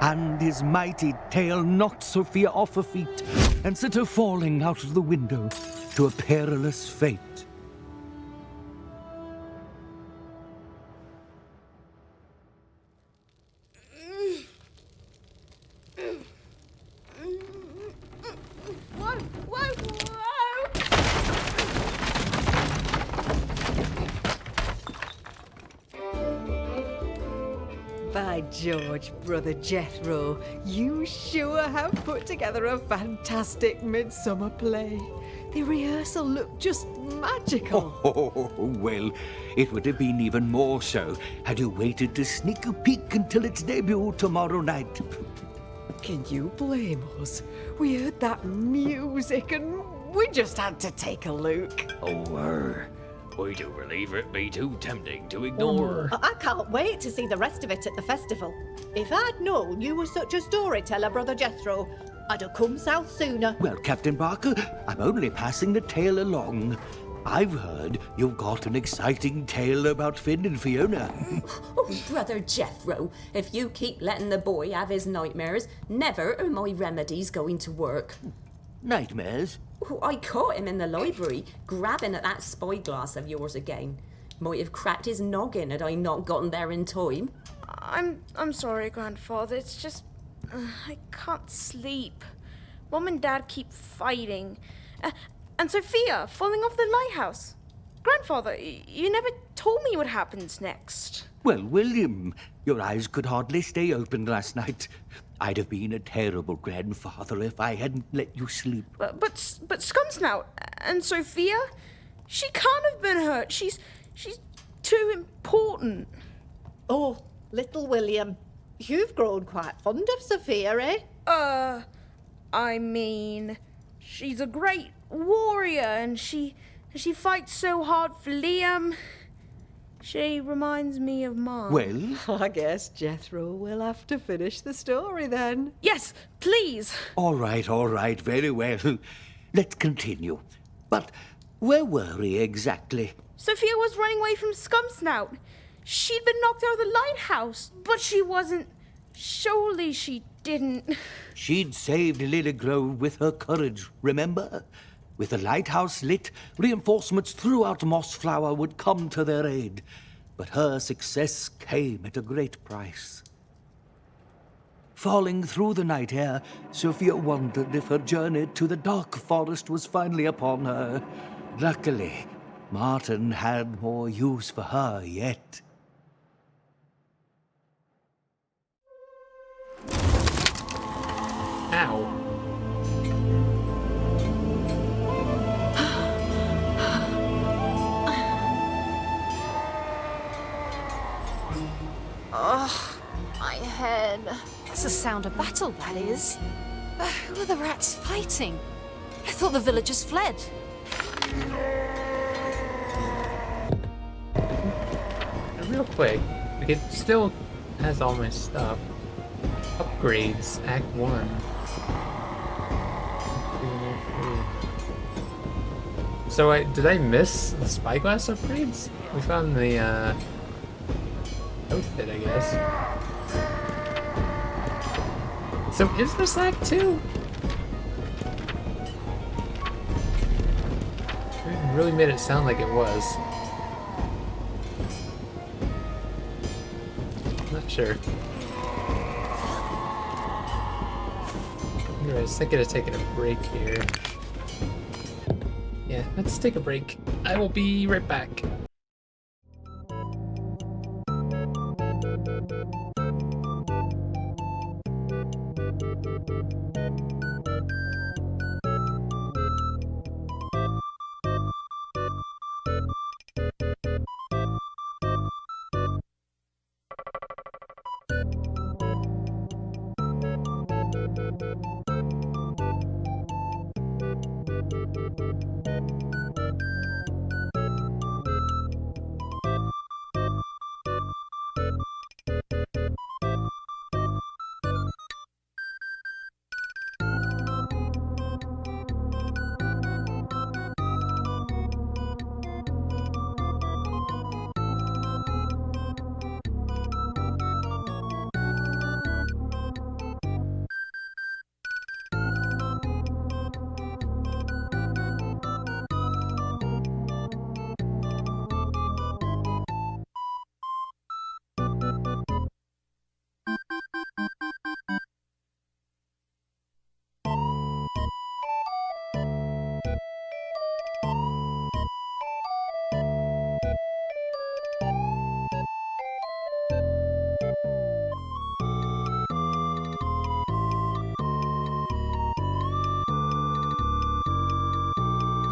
And his mighty tail knocked Sophia off her feet and sent her falling out of the window to a perilous fate. Whoa, whoa, whoa! By George, Brother Jethro, you sure have put together a fantastic midsummer play. The rehearsal looked just magical. Oh, well, it would have been even more so had you waited to sneak a peek until its debut tomorrow night. Can you blame us? We heard that music and we just had to take a look. I do believe it be too tempting to ignore. I can't wait to see the rest of it at the festival. If I'd known you were such a storyteller, Brother Jethro, I'd have come south sooner. Well, Captain Barker, I'm only passing the tale along. I've heard you've got an exciting tale about Finn and Fiona. Oh, Brother Jethro, if you keep letting the boy have his nightmares, never are my remedies going to work. Nightmares? Oh, I caught him in the library, grabbing at that spyglass of yours again. Might have cracked his noggin had I not gotten there in time. I'm sorry, Grandfather. It's just I can't sleep. Mom and Dad keep fighting, and Sophia falling off the lighthouse. Grandfather, you never told me what happens next. Well, William, your eyes could hardly stay open last night. I'd have been a terrible grandfather if I hadn't let you sleep. But Scumsnout and Sophia, she can't have been hurt. She's too important. Oh, little William, you've grown quite fond of Sophia, eh? I mean, she's a great warrior, and she fights so hard for Liam. She reminds me of Mom. Well? I guess Jethro will have to finish the story then. Yes, please. All right, very well. Let's continue. But where were we exactly? Sophia was running away from Scumsnout. She'd been knocked out of the lighthouse, but she wasn't. Surely she didn't. She'd saved Lily Grove with her courage, remember? With the lighthouse lit, reinforcements throughout Mossflower would come to their aid. But her success came at a great price. Falling through the night air, Sophia wondered if her journey to the dark forest was finally upon her. Luckily, Martin had more use for her yet. Ow. Oh, my head. It's the sound of battle, that is. Who are the rats fighting? I thought the villagers fled. Real quick, like, it still has all my stuff. Upgrades, Act 1. So did I miss the spyglass upgrades? We found the outfit, I guess. So is this Act 2? It really made it sound like it was. Not sure. I was thinking of taking a break here. Yeah, let's take a break. I will be right back.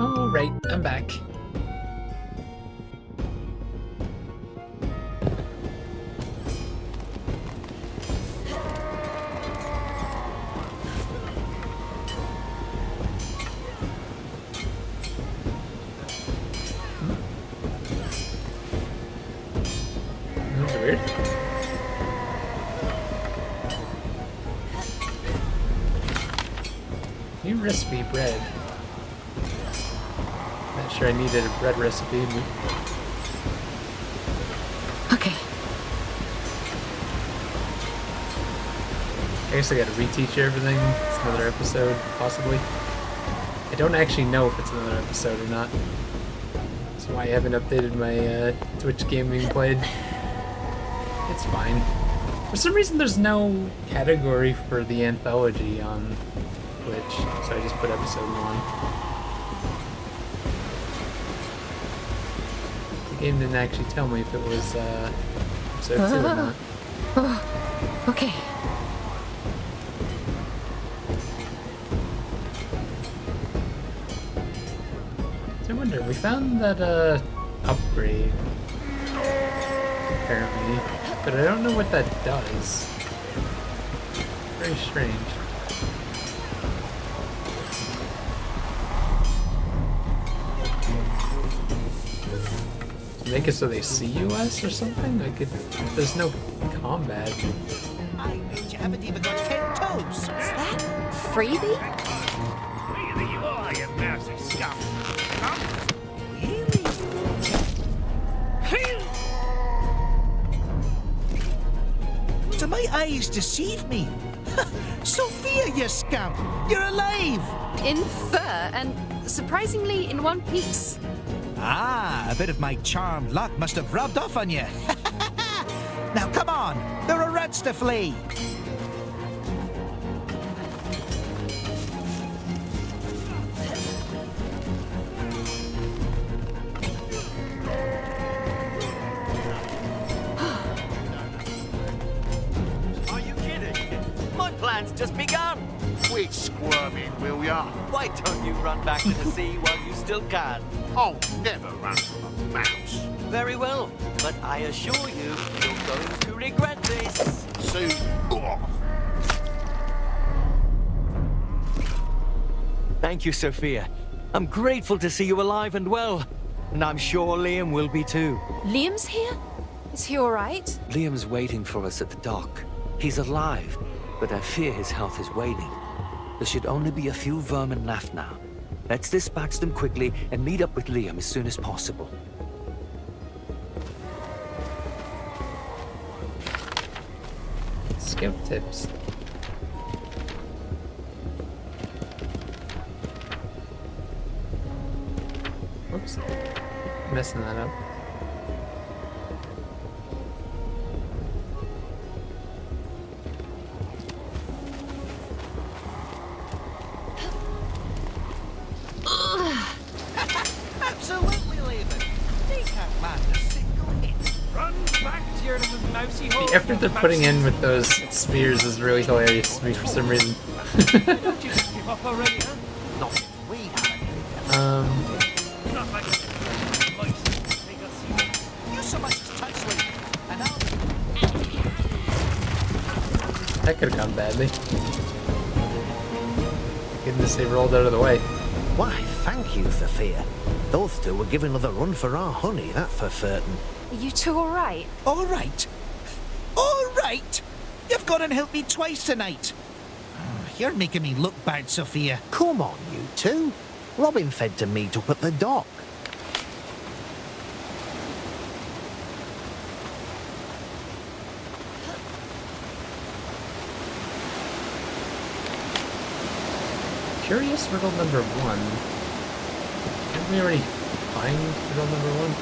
Alright, I'm back. That was weird. New recipe bread. Not sure I needed a bread recipe. Okay. I guess I gotta reteach everything. It's another episode, possibly. I don't actually know if it's another episode or not. That's why I haven't updated my Twitch game being played. It's fine. For some reason there's no category for the Anthology on Twitch, so I just put episode 1. The game didn't actually tell me if it was episode 2 or not. Okay. So I wonder, we found that upgrade, apparently, but I don't know what that does. Very strange. Make it so they see us or something? Like, there's no combat. I bet you haven't even got 10 toes. Is that freebie? Really, you are, you mousy scum. Huh? Do my eyes deceive me? Sophia, you scum! You're alive! In fur and surprisingly in one piece. Ah, a bit of my charmed luck must have rubbed off on you. Now come on, there are rats to flee. Are you kidding? My plan's just begun. Quit squirming, will ya? Why don't you run back to the sea while you still can? I'll never run from a mouse. Very well, but I assure you, you're going to regret this. See? Thank you, Sophia. I'm grateful to see you alive and well. And I'm sure Liam will be too. Liam's here? Is he alright? Liam's waiting for us at the dock. He's alive, but I fear his health is waning. There should only be a few vermin left now. Let's dispatch them quickly and meet up with Liam as soon as possible. Scout tips. Whoops. Messing that up. Run back to your little mousy hole. The effort they're putting in with those spears is really hilarious to me for some reason. Don't you just give up already, huh? Not if we have Not like mice take us. You so much as touch me, and I'll... That could have gone badly. Goodness, they rolled out of the way. Why, thank you, Sophia. Those two were giving us a run for our honey, that for certain. Are you two all right? All right. All right. You've gone and helped me twice tonight. You're making me look bad, Sophia. Come on, you two. Robin said to meet up at the dock. Curious riddle number 1. Didn't we already find riddle number 1?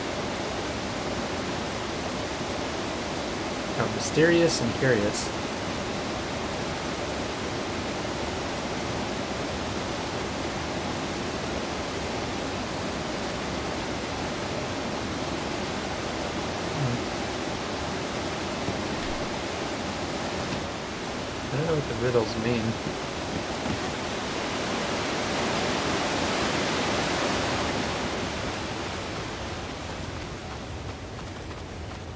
Oh, mysterious and curious. I don't know what the riddles mean.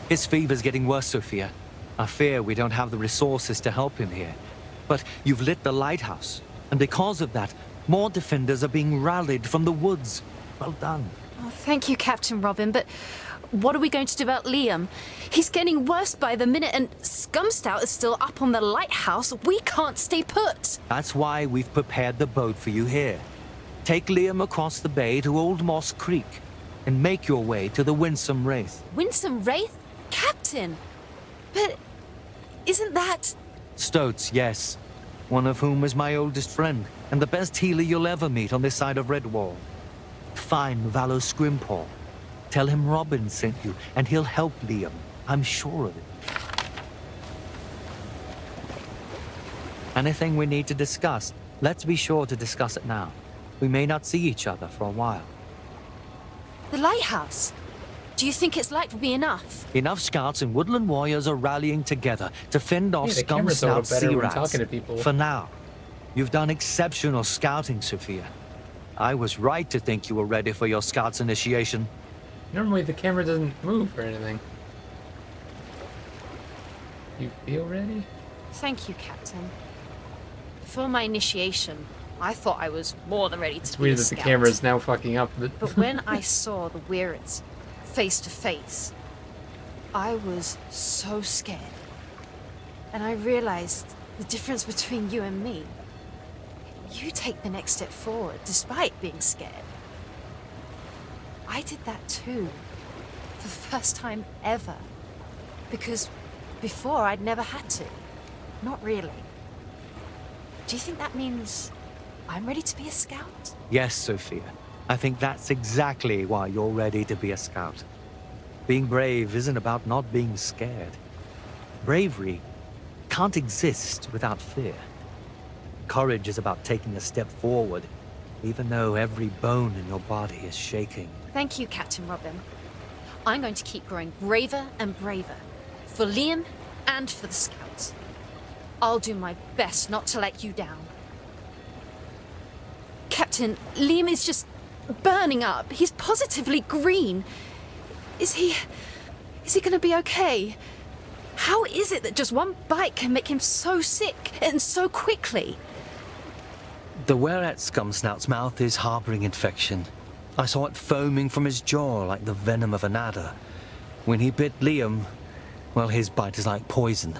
His fever's getting worse, Sophia. I fear we don't have the resources to help him here. But you've lit the lighthouse, and because of that, more defenders are being rallied from the woods. Well done. Oh, thank you, Captain Robin, but what are we going to do about Liam? He's getting worse by the minute, and Scumstout is still up on the lighthouse. We can't stay put. That's why we've prepared the boat for you here. Take Liam across the bay to Old Moss Creek, and make your way to the Winsome Wraith. Winsome Wraith? Captain! But isn't that... Stoats, yes. One of whom is my oldest friend, and the best healer you'll ever meet on this side of Redwall. Find Valo Scrimpall. Tell him Robin sent you, and he'll help Liam. I'm sure of it. Anything we need to discuss, let's be sure to discuss it now. We may not see each other for a while. The lighthouse? Do you think it's likely to be enough? Enough scouts and woodland warriors are rallying together to fend off the camera's a little Scumsnout better sea when rats. talking to people. For now. You've done exceptional scouting, Sophia. I was right to think you were ready for your scout's initiation. Normally the camera doesn't move or anything. You feel ready? Thank you, Captain. For my initiation, I thought I was more than ready to It's be weird a that scout. the camera's now fucking up. But when I saw the Weirds face to face, I was so scared. And I realized the difference between you and me. You take the next step forward despite being scared. I did that too, for the first time ever. Because before I'd never had to. Not really. Do you think that means I'm ready to be a scout? Yes, Sophia. I think that's exactly why you're ready to be a scout. Being brave isn't about not being scared. Bravery can't exist without fear. Courage is about taking a step forward, even though every bone in your body is shaking. Thank you, Captain Robin. I'm going to keep growing braver and braver. For Liam and for the scouts. I'll do my best not to let you down. Captain, Liam is just burning up. He's positively green. Is he gonna be okay? How is it that just one bite can make him so sick and so quickly? The Wereat Scumsnout's mouth is harboring infection. I saw it foaming from his jaw like the venom of an adder. When he bit Liam, well, his bite is like poison,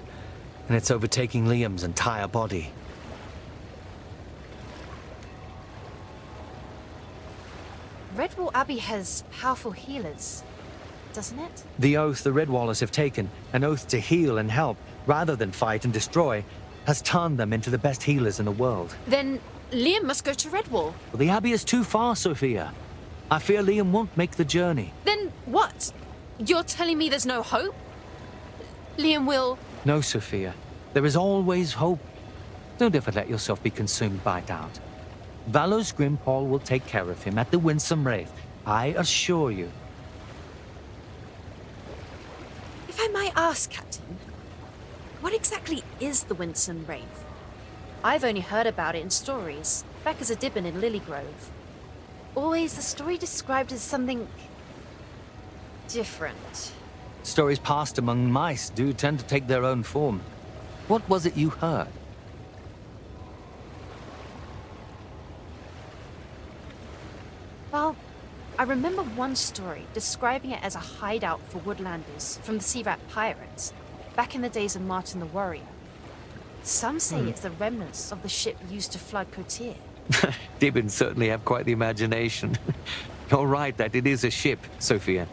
and it's overtaking Liam's entire body. Redwall Abbey has powerful healers, doesn't it? The oath the Redwallers have taken, an oath to heal and help, rather than fight and destroy, has turned them into the best healers in the world. Then Liam must go to Redwall. But the Abbey is too far, Sophia. I fear Liam won't make the journey. Then what? You're telling me there's no hope? Liam will... No, Sophia. There is always hope. Don't ever let yourself be consumed by doubt. Valo Scrimpall will take care of him at the Winsome Wraith. I assure you. If I might ask, Captain, what exactly is the Winston Wraith? I've only heard about it in stories, back as a dibbon in Lilygrove. Always the story described as something different. Stories passed among mice do tend to take their own form. What was it you heard? Well, I remember one story describing it as a hideout for woodlanders from the Sea Rat pirates, back in the days of Martin the Warrior. Some say it's the remnants of the ship used to flood Cotier. Dibbons certainly have quite the imagination. You're right that it is a ship, Sophia.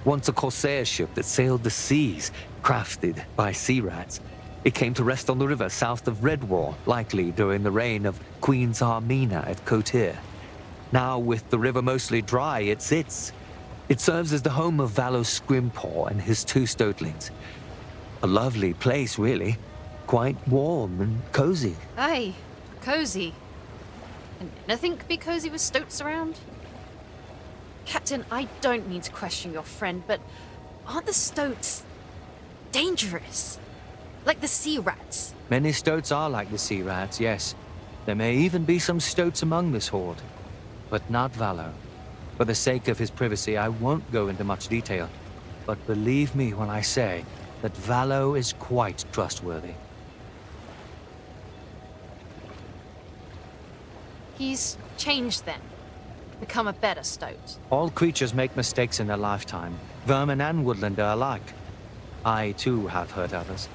Once a corsair ship that sailed the seas, crafted by sea rats. It came to rest on the river south of Redwall, likely during the reign of Queen Zarmina at Cotier. Now, with the river mostly dry, it sits. It serves as the home of Valo Scrimpaw and his 2 stoatlings. A lovely place, really. Quite warm and cozy. Aye, cozy. And anything could be cozy with stoats around? Captain, I don't mean to question your friend, but aren't the stoats dangerous? Like the sea rats? Many stoats are like the sea rats, yes. There may even be some stoats among this horde. But not Valo. For the sake of his privacy, I won't go into much detail. But believe me when I say that Valo is quite trustworthy. He's changed then. Become a better stoat. All creatures make mistakes in their lifetime. Vermin and woodlander alike. I, too, have hurt others.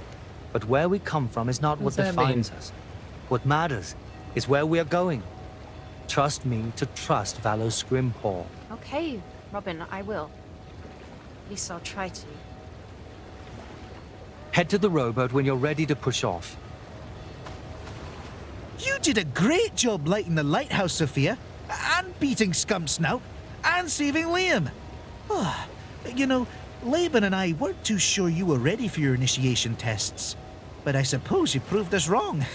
But where we come from is not what defines us. What matters is where we are going. Trust me to trust Valo Scrimpaw. Okay, Robin, I will. At least I'll try to. Head to the rowboat when you're ready to push off. You did a great job lighting the lighthouse, Sophia, and beating Scump Snout, and saving Liam. Ah, you know, Laban and I weren't too sure you were ready for your initiation tests, but I suppose you proved us wrong.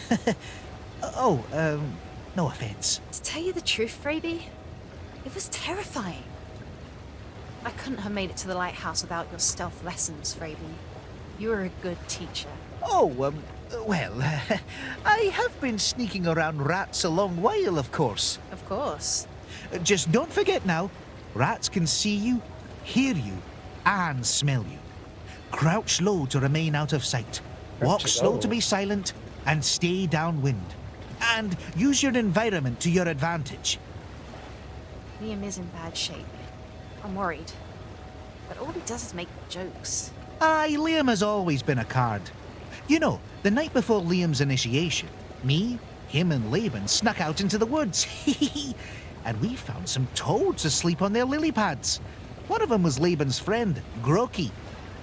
No offense. To tell you the truth, Freyby, it was terrifying. I couldn't have made it to the lighthouse without your stealth lessons, Freyby. You were a good teacher. Well, I have been sneaking around rats a long while, of course. Of course. Just don't forget now, rats can see you, hear you, and smell you. Crouch low to remain out of sight. Walk slow to be silent, and stay downwind. And use your environment to your advantage. Liam is in bad shape. I'm worried. But all he does is make jokes. Aye, Liam has always been a card. You know, the night before Liam's initiation, me, him and Laban snuck out into the woods. And we found some toads asleep on their lily pads. One of them was Laban's friend, Groki.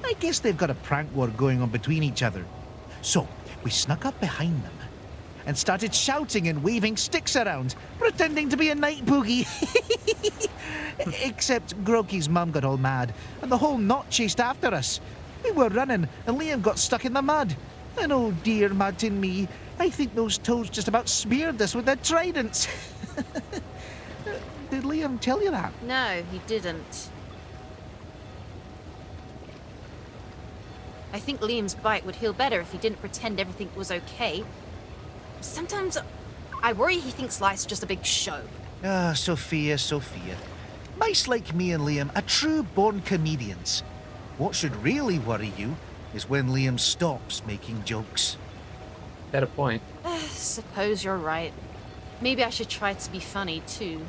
I guess they've got a prank war going on between each other. So, we snuck up behind them and started shouting and waving sticks around, pretending to be a night boogie. Except Groki's mum got all mad, and the whole knot chased after us. We were running, and Liam got stuck in the mud. And oh dear, Martin me, I think those toads just about smeared us with their tridents. Did Liam tell you that? No, he didn't. I think Liam's bite would heal better if he didn't pretend everything was okay. Sometimes I worry he thinks life's just a big show. Ah, Sophia. Mice like me and Liam are true born comedians. What should really worry you is when Liam stops making jokes. Got a point. Suppose you're right. Maybe I should try to be funny too.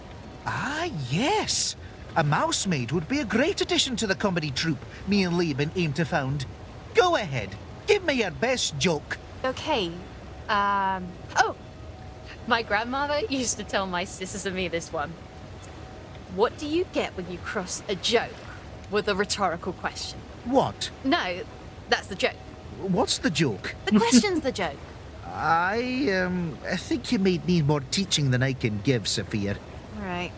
Ah, yes. A mousemaid would be a great addition to the comedy troupe me and Laban aim to found. Go ahead. Give me your best joke. Okay. Oh! My grandmother used to tell my sisters and me this one. What do you get when you cross a joke with a rhetorical question? What? No, that's the joke. What's the joke? The question's the joke. I think you may need more teaching than I can give, Sophia. Right.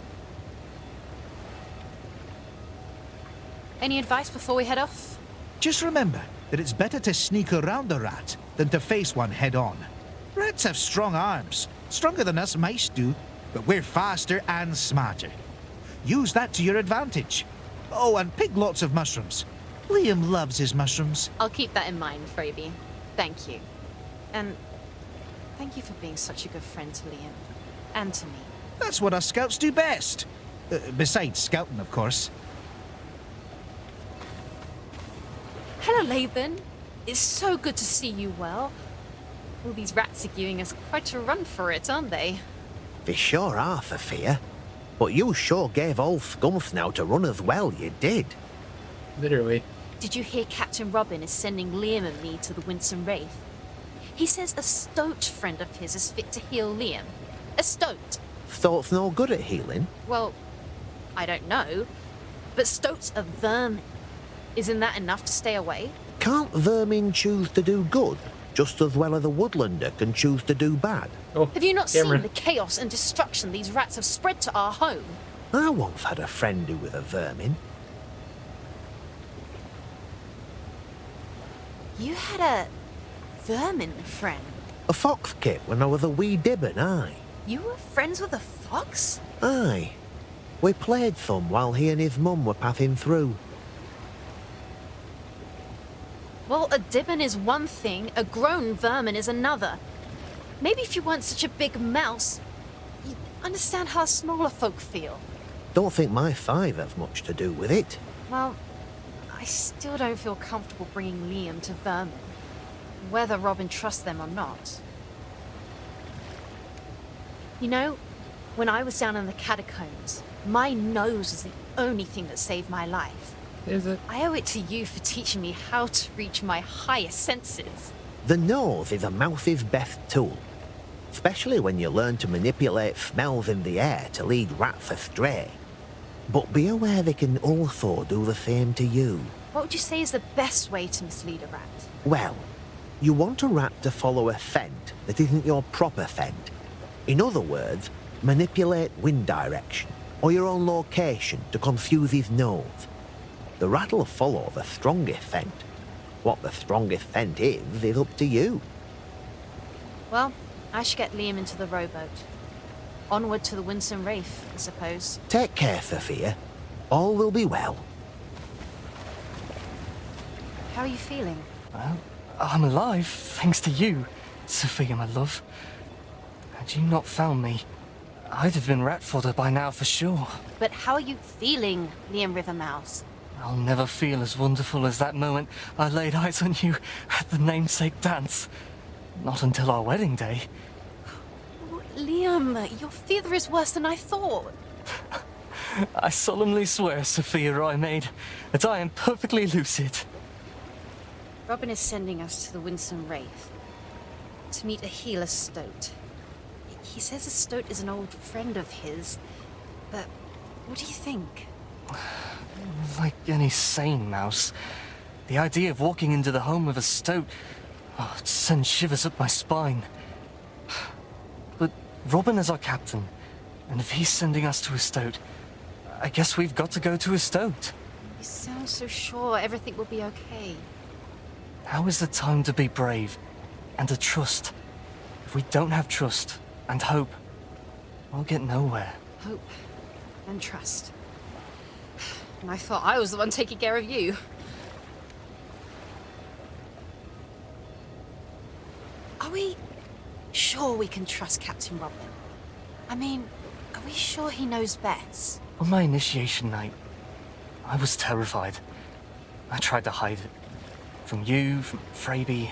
Any advice before we head off? Just remember that it's better to sneak around a rat than to face one head on. Rats have strong arms, stronger than us mice do, but we're faster and smarter. Use that to your advantage. Oh, and pick lots of mushrooms. Liam loves his mushrooms. I'll keep that in mind, Phoebe. Thank you. And thank you for being such a good friend to Liam. And to me. That's what us scouts do best. Besides scouting, of course. Hello, Laban. It's so good to see you well. All these rats are giving us quite a run for it, aren't they? They sure are, Sophia. But you sure gave old Scumps now to run as well, you did. Literally. Did you hear Captain Robin is sending Liam and me to the Winsome Wraith? He says a stoat friend of his is fit to heal Liam. A stoat. Stoat's no good at healing. Well, I don't know. But stoats are vermin. Isn't that enough to stay away? Can't vermin choose to do good, just as well as a woodlander can choose to do bad? Have you not seen the chaos and destruction these rats have spread to our home? I once had a friend who was a vermin. You had a vermin friend? A fox kit when I was a wee dibbon, aye. You were friends with a fox? Aye. We played some while he and his mum were passing through. Well, a dibbon is one thing, a grown vermin is another. Maybe if you weren't such a big mouse, you'd understand how smaller folk feel. Don't think my five has much to do with it. Well, I still don't feel comfortable bringing Liam to vermin, whether Robin trusts them or not. You know, when I was down in the catacombs, my nose was the only thing that saved my life. Is it? I owe it to you for teaching me how to reach my higher senses. The nose is a mouse's best tool, especially when you learn to manipulate smells in the air to lead rats astray. But be aware they can also do the same to you. What would you say is the best way to mislead a rat? Well, you want a rat to follow a scent that isn't your proper scent. In other words, manipulate wind direction or your own location to confuse his nose. The rat will follow the strongest scent. What the strongest scent is up to you. Well, I should get Liam into the rowboat. Onward to the Winsome Wraith, I suppose. Take care, Sophia. All will be well. How are you feeling? Well, I'm alive, thanks to you, Sophia, my love. Had you not found me, I'd have been rat fodder by now for sure. But how are you feeling, Liam Rivermouse? I'll never feel as wonderful as that moment I laid eyes on you at the namesake dance. Not until our wedding day. Oh, Liam, your fever is worse than I thought. I solemnly swear, Sophia Rymaid, that I am perfectly lucid. Robin is sending us to the Winsome Wraith to meet a healer stoat. He says a stoat is an old friend of his, but what do you think? Like any sane mouse, the idea of walking into the home of a stoat, it sends shivers up my spine. But Robin is our captain, and if he's sending us to a stoat, I guess we've got to go to a stoat. You sound so sure everything will be okay. Now is the time to be brave and to trust. If we don't have trust and hope, we'll get nowhere. Hope and trust. And I thought I was the one taking care of you. Are we sure we can trust Captain Robin? I mean, are we sure he knows best? On my initiation night, I was terrified. I tried to hide it. From you, from Phoebe,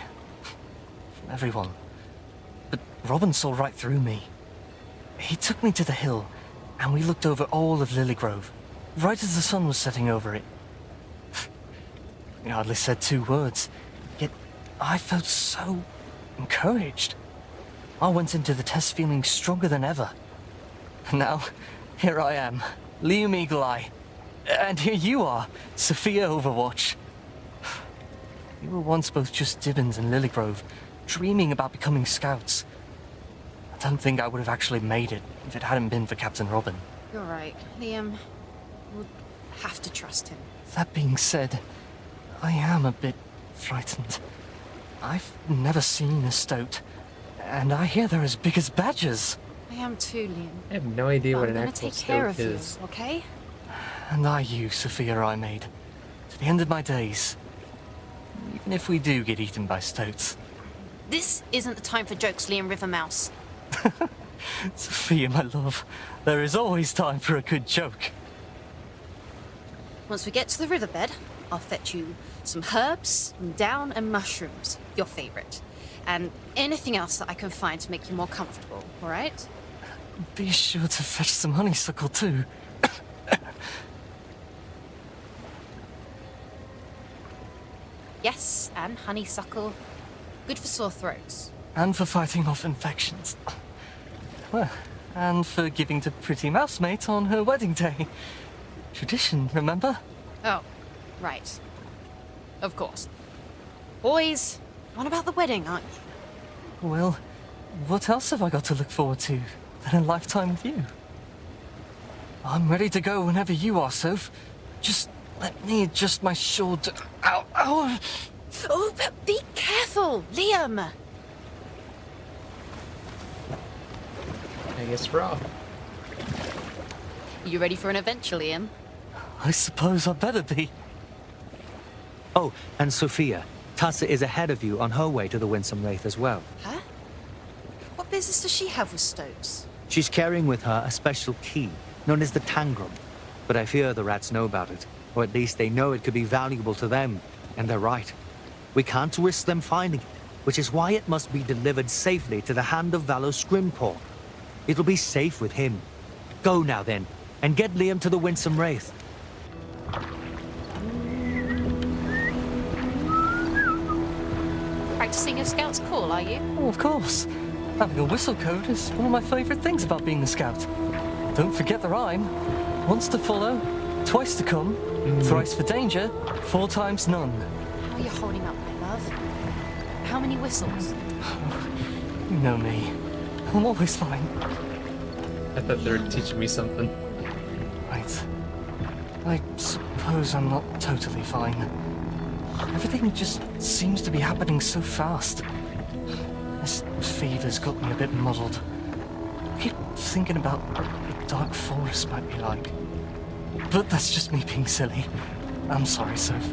from everyone. But Robin saw right through me. He took me to the hill, and we looked over all of Lilygrove, right as the sun was setting over it. He hardly said 2 words, yet I felt so encouraged. I went into the test feeling stronger than ever. And now, here I am, Liam Eagle-Eye. And here you are, Sophia Overwatch. We were once both just Dibbons and Lilygrove, dreaming about becoming scouts. I don't think I would have actually made it if it hadn't been for Captain Robin. You're right, Liam. We'll have to trust him. That being said, I am a bit frightened. I've never seen a stoat, and I hear they're as big as badgers. I am too, Liam. I have no idea what an I'm gonna actual take care stoat of is. you, okay? And are you, Sophia Rymaid, to to the end of my days. Even if we do get eaten by stoats. This isn't the time for jokes, Liam Rivermouse. Sophia, my love, there is always time for a good joke. Once we get to the riverbed, I'll fetch you some herbs, down, and mushrooms, your favourite. And anything else that I can find to make you more comfortable, alright? Be sure to fetch some honeysuckle too. Yes, and honeysuckle. Good for sore throats. And for fighting off infections. Well, and for giving to pretty mousemate on her wedding day. Tradition, remember? Oh, right. Of course. Boys, what about the wedding, aren't you? Well, what else have I got to look forward to than a lifetime with you? I'm ready to go whenever you are, Soph. Just let me adjust my shoulder. Ow, ow! Oh, but be careful, Liam! I guess we're off. You ready for an adventure, Liam? I suppose I better be. Oh, and Sophia, Tassa is ahead of you on her way to the Winsome Wraith as well. Huh? What business does she have with stoats? She's carrying with her a special key, known as the Tangram. But I fear the rats know about it, or at least they know it could be valuable to them, and they're right. We can't risk them finding it, which is why it must be delivered safely to the hand of Valo Scrimpaw. It'll be safe with him. Go now then, and get Liam to the Winsome Wraith. Practicing your scout's call, are you? Oh, of course. Having a whistle code is one of my favourite things about being a scout. Don't forget the rhyme. Once to follow, twice to come, thrice for danger, 4 times none. How are you holding up, my love? How many whistles? You know me. I'm always fine. I thought they were teaching me something. Right. I suppose I'm not totally fine. Everything just seems to be happening so fast. This fever's got me a bit muddled. I keep thinking about what the dark forest might be like. But that's just me being silly. I'm sorry, Soph.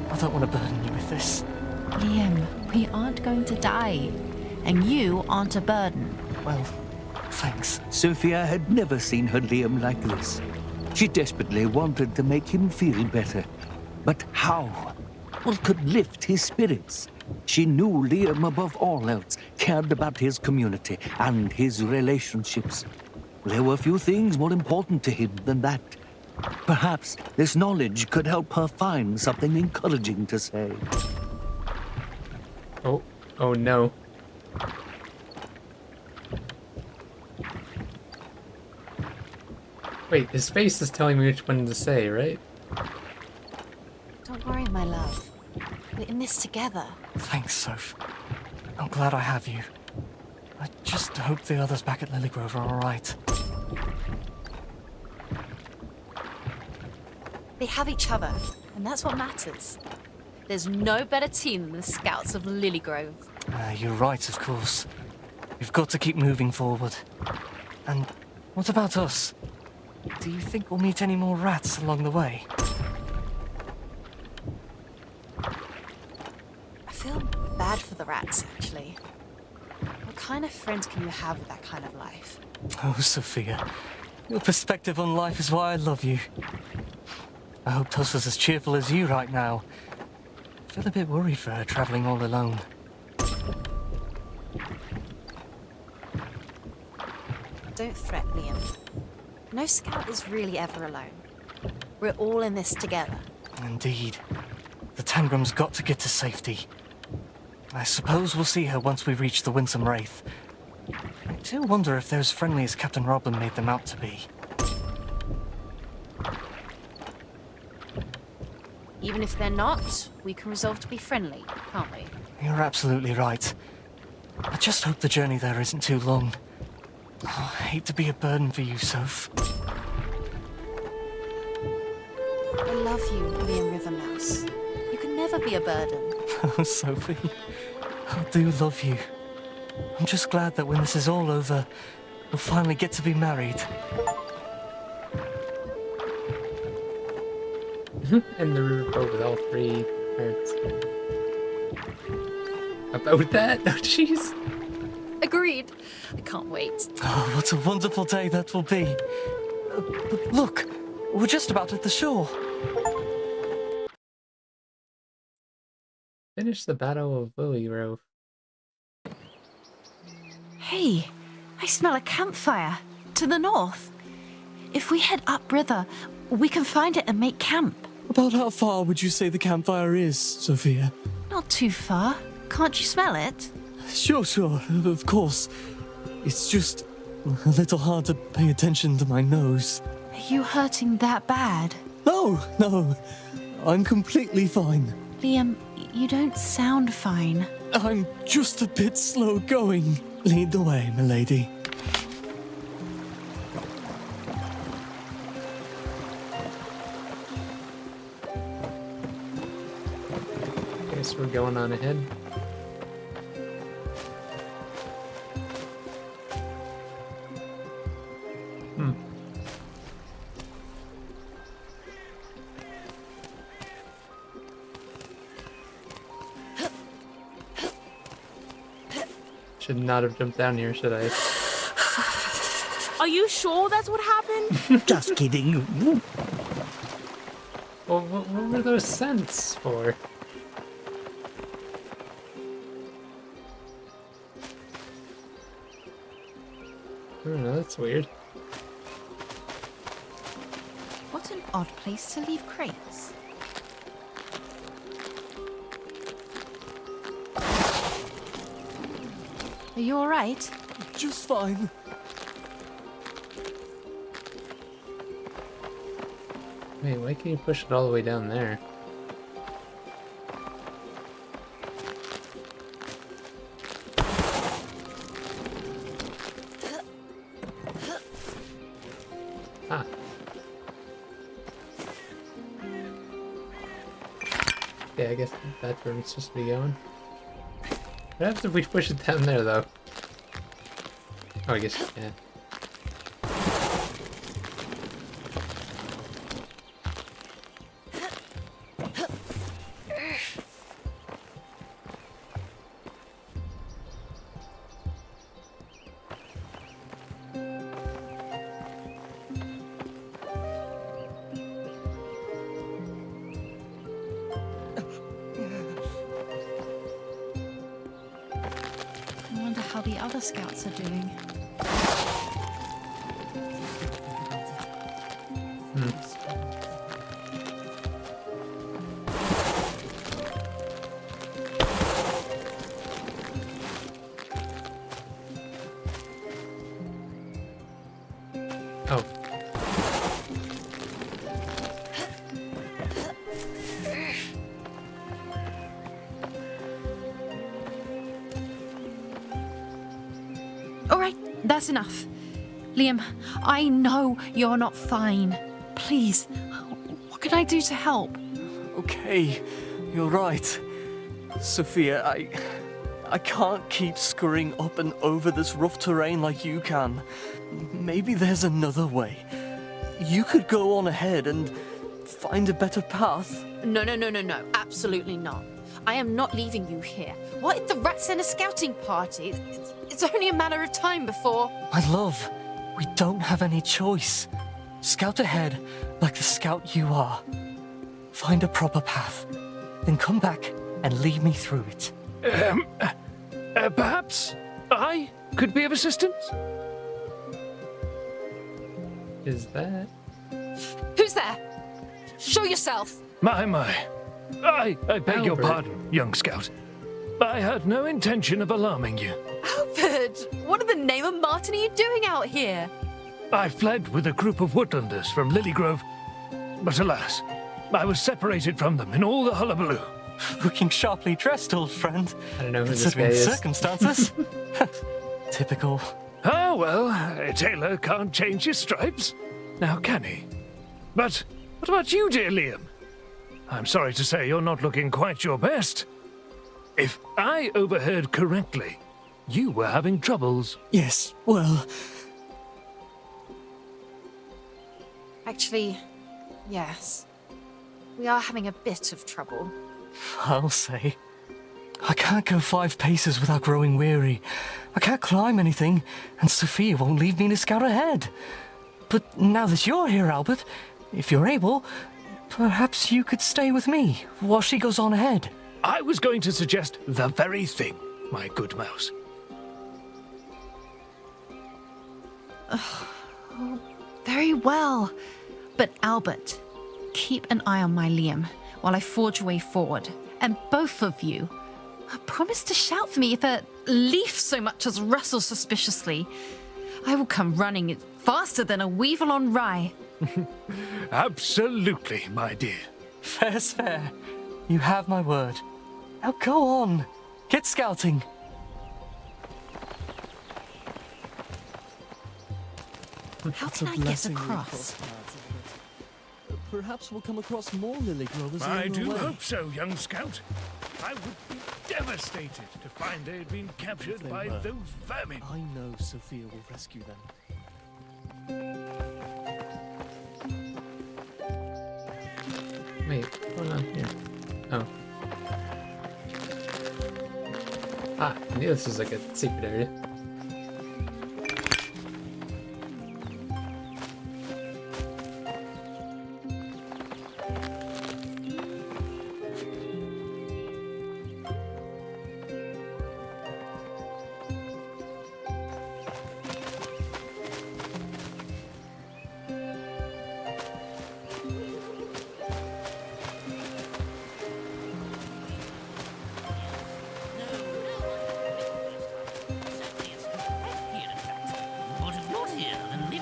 I don't want to burden you with this. Liam, we aren't going to die. And you aren't a burden. Well, thanks. Sophia had never seen her Liam like this. She desperately wanted to make him feel better. But how? What could lift his spirits? She knew Liam, above all else, cared about his community and his relationships. There were few things more important to him than that. Perhaps this knowledge could help her find something encouraging to say. Oh no. Wait, his face is telling me which one to say, right? Don't worry, my love. We're in this together. Thanks, Soph. I'm glad I have you. I just hope the others back at Lilygrove are alright. They have each other, and that's what matters. There's no better team than the Scouts of Lilygrove. You're right, of course. We've got to keep moving forward. And what about us? Do you think we'll meet any more rats along the way? I feel bad for the rats, actually. What kind of friends can you have with that kind of life? Oh, Sophia. Your perspective on life is why I love you. I hope Tussa's as cheerful as you right now. I feel a bit worried for her travelling all alone. Don't fret, Liam. No scout is really ever alone. We're all in this together. Indeed. The Tangram's got to get to safety. I suppose we'll see her once we reach the Winsome Wraith. I do wonder if they're as friendly as Captain Robin made them out to be. Even if they're not, we can resolve to be friendly, can't we? You're absolutely right. I just hope the journey there isn't too long. Oh, I hate to be a burden for you, Soph. I love you, Liam Rivermouse. You can never be a burden. Oh, Sophie. I do love you. I'm just glad that when this is all over, we'll finally get to be married. And the river boat with all 3 parts. About that? Oh, jeez. Agreed. I can't wait. Oh, what a wonderful day that will be. But look, we're just about at the shore. Finish the Battle of Lily Grove. Hey, I smell a campfire to the north. If we head upriver, we can find it and make camp. About how far would you say the campfire is, Sophia? Not too far. Can't you smell it? Sure, of course. It's just a little hard to pay attention to my nose. Are you hurting that bad? No, I'm completely fine. Liam, you don't sound fine. I'm just a bit slow going. Lead the way, milady. Guess we're going on ahead. Should not have jumped down here, should I? Are you sure that's what happened? Just kidding. Well, what were those scents for? I don't know, that's weird. What an odd place to leave crates. Are you alright? Just fine. Wait, why can't you push it all the way down there? Ah. Yeah, I guess that's where it's supposed to be going. What happens if we push it down there, though? Oh, I guess you can. I wonder how the other scouts are doing. Oh. All right, that's enough. Liam, I know you're not fine. Please, what can I do to help? Okay, you're right. Sophia, I can't keep scurrying up and over this rough terrain like you can. Maybe there's another way. You could go on ahead and find a better path. No, absolutely not. I am not leaving you here. What if the rats send a scouting party? It's only a matter of time before... My love, we don't have any choice. Scout ahead like the scout you are. Find a proper path, then come back and lead me through it. Perhaps I could be of assistance? Is that? Who's there? Show yourself! My. I beg your Albert. pardon, young scout. I had no intention of alarming you. Albert, what in the name of Martin are you doing out here? I fled with a group of woodlanders from Lilygrove, but alas, I was separated from them in all the hullabaloo. Looking sharply dressed, old friend. I don't know who this guy Considering is. circumstances. Typical. Ah, well, a tailor can't change his stripes, now can he? But what about you, dear Liam? I'm sorry to say you're not looking quite your best. If I overheard correctly, you were having troubles. Yes, well... Actually, yes. we are having a bit of trouble. I'll say. I can't go 5 paces without growing weary. I can't climb anything, and Sophia won't leave me to scout ahead. But now that you're here, Albert, if you're able, perhaps you could stay with me while she goes on ahead. I was going to suggest the very thing, my good mouse. Oh, very well. But Albert, keep an eye on my Liam while I forge a way forward. And both of you, promise to shout for me if a leaf so much as rustles suspiciously. I will come running faster than a weevil on rye. Absolutely, my dear. Fair's fair. You have my word. Now go on. Get scouting. How can I get across? Perhaps we'll come across more lily growers I along the do way. hope so, young scout. I would be devastated to find they had been captured They by were. those vermin. I know Sophia will rescue them. Wait, what's going on here? Oh. Ah, I knew this was like a secret area.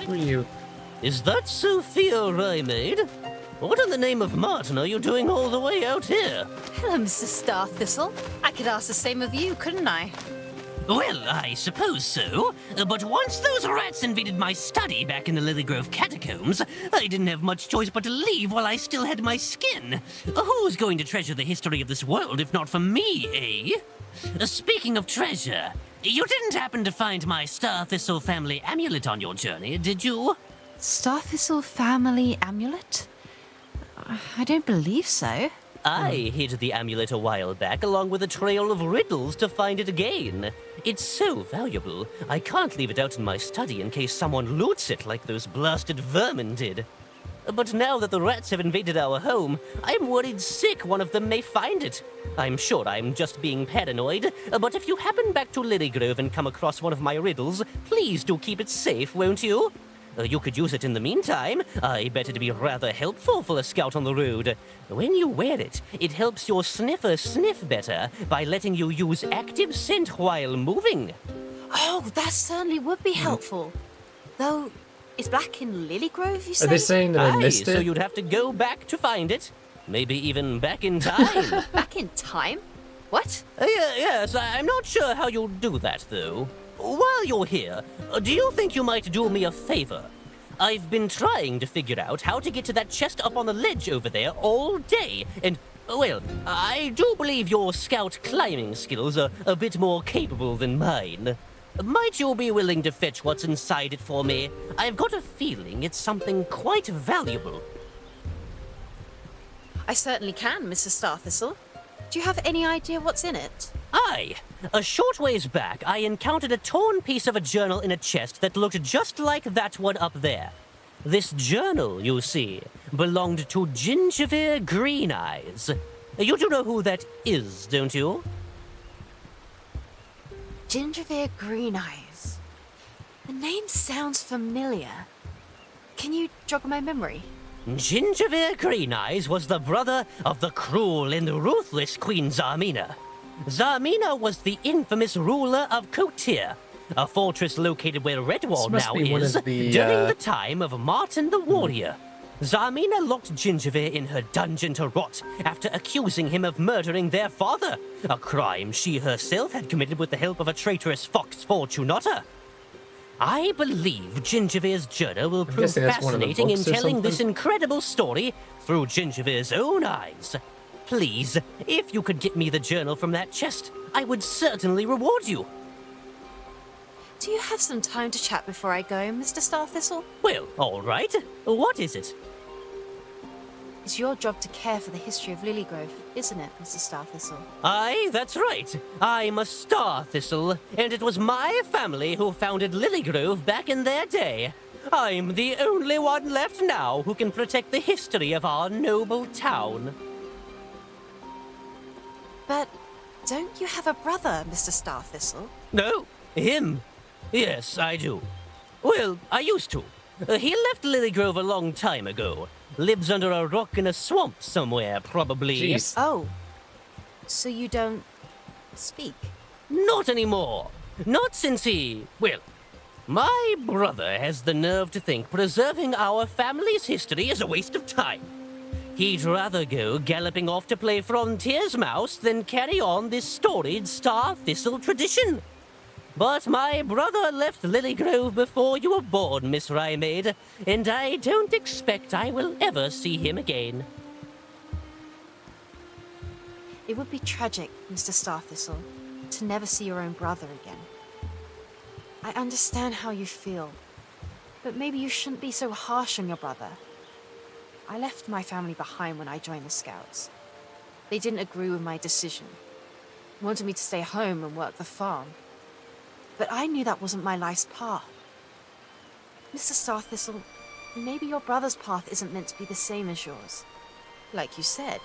Who are you? Is that Sophia Rymaid? What in the name of Martin are you doing all the way out here? Hello, Mr. Starthistle. I could ask the same of you, couldn't I? Well, I suppose so. But once those rats invaded my study back in the Lilygrove catacombs, I didn't have much choice but to leave while I still had my skin. Who's going to treasure the history of this world if not for me, eh? Speaking of treasure, you didn't happen to find my Starthistle family amulet on your journey, did you? Starthistle family amulet? I don't believe so. I hid the amulet a while back along with a trail of riddles to find it again. It's so valuable, I can't leave it out in my study in case someone loots it like those blasted vermin did. But now that the rats have invaded our home, I'm worried sick one of them may find it. I'm sure I'm just being paranoid, but if you happen back to Lilygrove and come across one of my riddles, please do keep it safe, won't you? You could use it in the meantime. I bet it'd be rather helpful for a scout on the road. When you wear it, it helps your sniffer sniff better by letting you use active scent while moving. Oh, that certainly would be helpful. Though, it's back in Lilygrove, you say? Are they saying that I missed it? So you'd have to go back to find it. Maybe even back in time. Back in time? What? Yes, I'm not sure how you'll do that, though. While you're here, do you think you might do me a favor? I've been trying to figure out how to get to that chest up on the ledge over there all day, and, well, I do believe your scout climbing skills are a bit more capable than mine. Might you be willing to fetch what's inside it for me? I've got a feeling it's something quite valuable. I certainly can, Mr. Starthistle. Do you have any idea what's in it? Aye. A short ways back, I encountered a torn piece of a journal in a chest that looked just like that one up there. This journal, you see, belonged to Gingervere Green Eyes. You do know who that is, don't you? Gingervere Green Eyes. The name sounds familiar. Can you jog my memory? Gingervere Green Eyes was the brother of the cruel and ruthless Queen Zarmina. Zarmina was the infamous ruler of Kotir, a fortress located where Redwall This must now be one is, of the, during the time of Martin the Warrior. Zarmina locked Gingervere in her dungeon to rot after accusing him of murdering their father, a crime she herself had committed with the help of a traitorous fox Fortunata. I believe Gingervere's journal will prove guessing that's one of the fascinating in books or telling this something. incredible story through Gingervere's own eyes. Please, if you could get me the journal from that chest, I would certainly reward you. Do you have some time to chat before I go, Mr. Starthistle? Well, all right. What is it? It's your job to care for the history of Lilygrove, isn't it, Mr. Starthistle? Aye, that's right. I'm a star thistle, and it was my family who founded Lilygrove back in their day. I'm the only one left now who can protect the history of our noble town. But don't you have a brother, Mr. Starthistle? No, him. Yes, I do. Well, I used to. He left Lilygrove a long time ago. Lives under a rock in a swamp somewhere, probably. Jeez. Oh. So you don't speak? Not anymore. Not since he... Well, my brother has the nerve to think preserving our family's history is a waste of time. He'd rather go galloping off to play Frontier's Mouse than carry on this storied Star Thistle tradition. But my brother left Lilygrove before you were born, Miss Rymaid, and I don't expect I will ever see him again. It would be tragic, Mr. Starthistle, to never see your own brother again. I understand how you feel, but maybe you shouldn't be so harsh on your brother. I left my family behind when I joined the Scouts. They didn't agree with my decision. Wanted me to stay home and work the farm. But I knew that wasn't my life's path. Mr. Starthistle, maybe your brother's path isn't meant to be the same as yours. Like you said,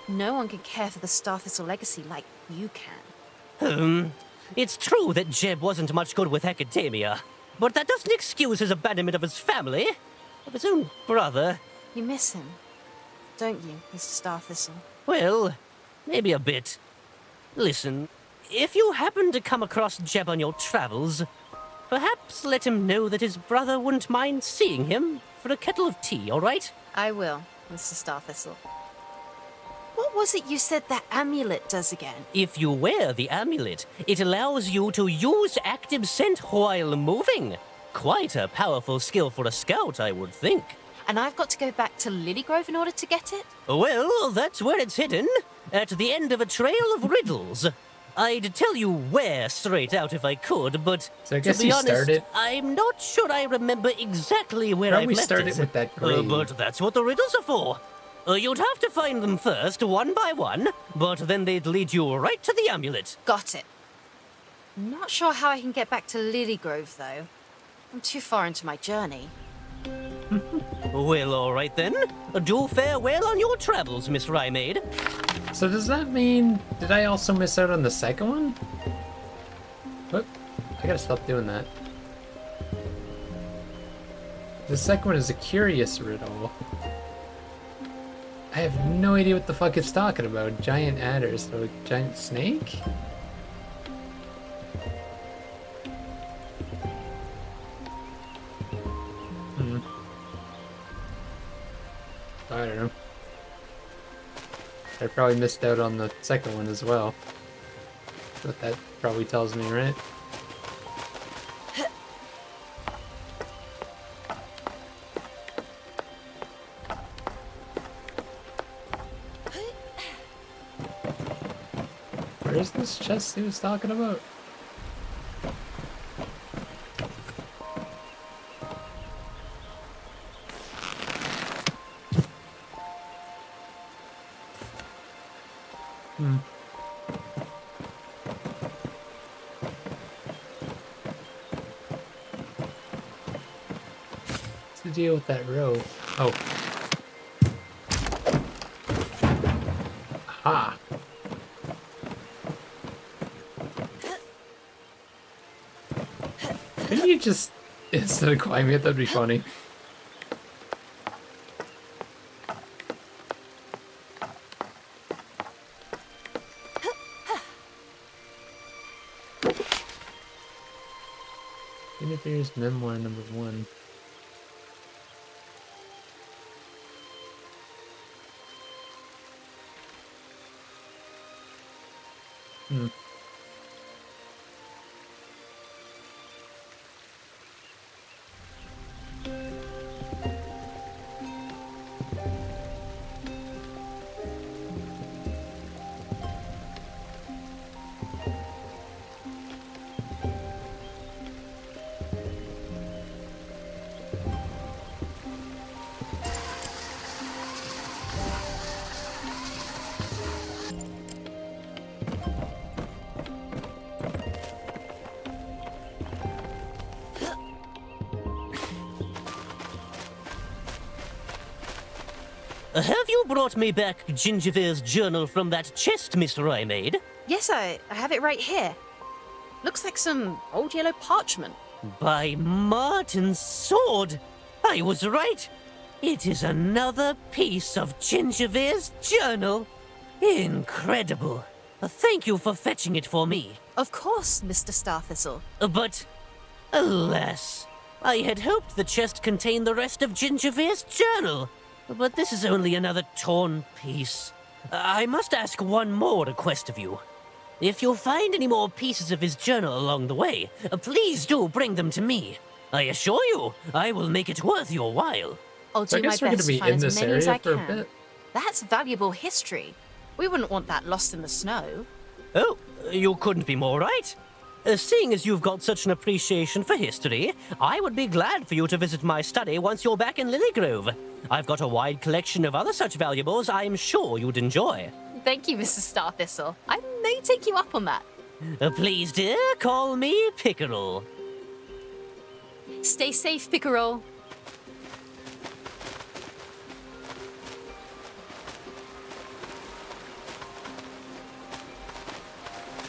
no one can care for the Starthistle legacy like you can. It's true that Jeb wasn't much good with academia, but that doesn't excuse his abandonment of his family, of his own brother. You miss him, don't you, Mr. Starthistle? Well, maybe a bit. Listen, if you happen to come across Jeb on your travels, perhaps let him know that his brother wouldn't mind seeing him for a kettle of tea, all right? I will, Mr. Starthistle. What was it you said that amulet does again? If you wear the amulet, it allows you to use active scent while moving. Quite a powerful skill for a scout, I would think. And I've got to go back to Lilygrove in order to get it? Well, that's where it's hidden, at the end of a trail of riddles. I'd tell you where straight out if I could, but So I guess to be you honest, started. I'm not sure I remember exactly where I've Probably left started it. with that grave. But that's what the riddles are for. You'd have to find them first, one by one, but then they'd lead you right to the amulet. Got it. Not sure how I can get back to Lilygrove, though. I'm too far into my journey. Well, all right then. Do farewell on your travels, Miss Rymaid. So does that mean... Did I also miss out on the second one? What? I gotta stop doing that. The second one is a curious riddle. I have no idea what the fuck it's talking about. Giant adder, so a giant snake? I don't know. I probably missed out on the second one as well. But that probably tells me, right? Where's this chest he was talking about? What's the deal with that row? Oh. Aha! Couldn't you just instead of climbing it? That'd be funny. Guinevere's memoir #1. Have you brought me back Gingervare's journal from that chest Miss Roy made? Yes, I have it right here. Looks like some old yellow parchment. By Martin's sword! I was right! It is another piece of Gingervare's journal! Incredible! Thank you for fetching it for me. Of course, Mr. Starthistle. But, alas, I had hoped the chest contained the rest of Gingervare's journal. But this is only another torn piece. I must ask one more request of you. If you find any more pieces of his journal along the way, please do bring them to me. I assure you, I will make it worth your while. I'll do my best to find as many as I can. That's valuable history. We wouldn't want that lost in the snow. Oh, you couldn't be more right. Seeing as you've got such an appreciation for history, I would be glad for you to visit my study once you're back in Lilygrove. I've got a wide collection of other such valuables I'm sure you'd enjoy. Thank you, Mr. Starthistle. I may take you up on that. Please, dear, call me Pickerel. Stay safe, Pickerel.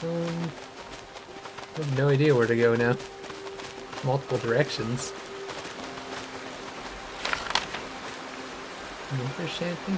I have no idea where to go now. Multiple directions. Winter shanty?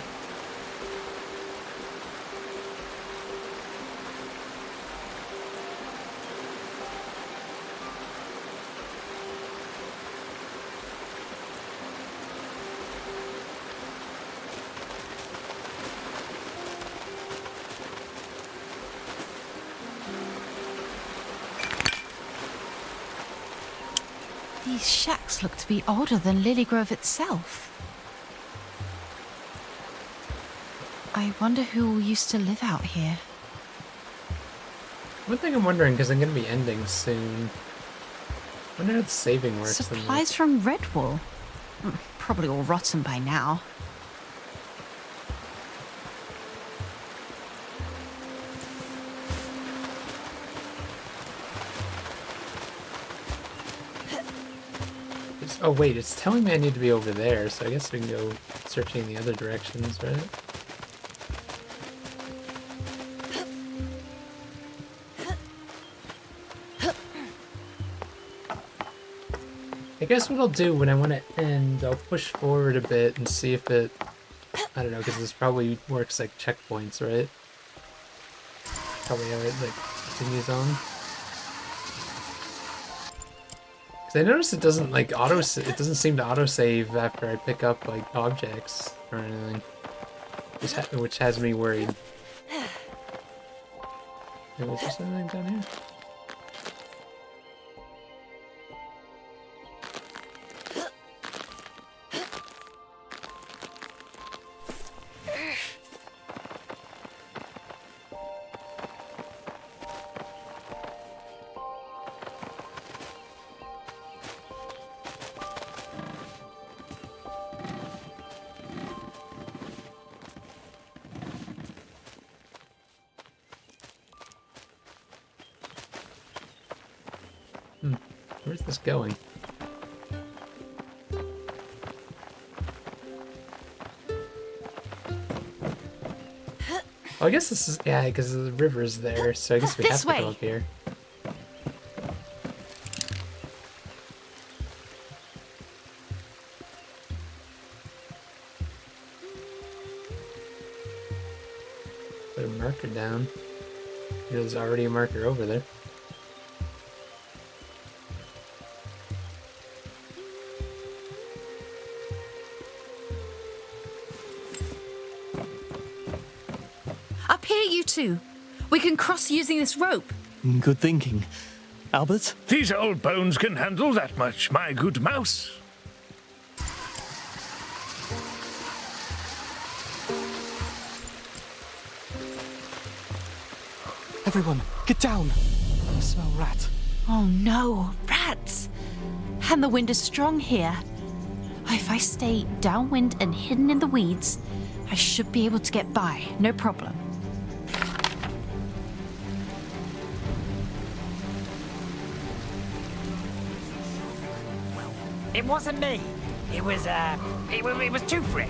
These shacks look to be older than Lilygrove itself. I wonder who all used to live out here. One thing I'm wondering, because I'm going to be ending soon. I wonder how the saving works. Supplies from Redwall. Probably all rotten by now. Oh wait, it's telling me I need to be over there, so I guess we can go searching the other directions, right? I guess what I'll do when I want to end, I'll push forward a bit and see if it... I don't know, because this probably works like checkpoints, right? Probably how it like continues on. I noticed it doesn't like it doesn't seem to autosave after I pick up like objects or anything, which has me worried. Maybe is there something down here? Where's this going? Oh, I guess this is, yeah, because the river's there, so I guess we have to go up here. Put a marker down. There's already a marker over there. Up here, you two. We can cross using this rope. Good thinking. Albert? These old bones can handle that much, my good mouse. Everyone, get down. I smell rat. Oh no, rats! And the wind is strong here. If I stay downwind and hidden in the weeds, I should be able to get by, no problem. It wasn't me. It was too free.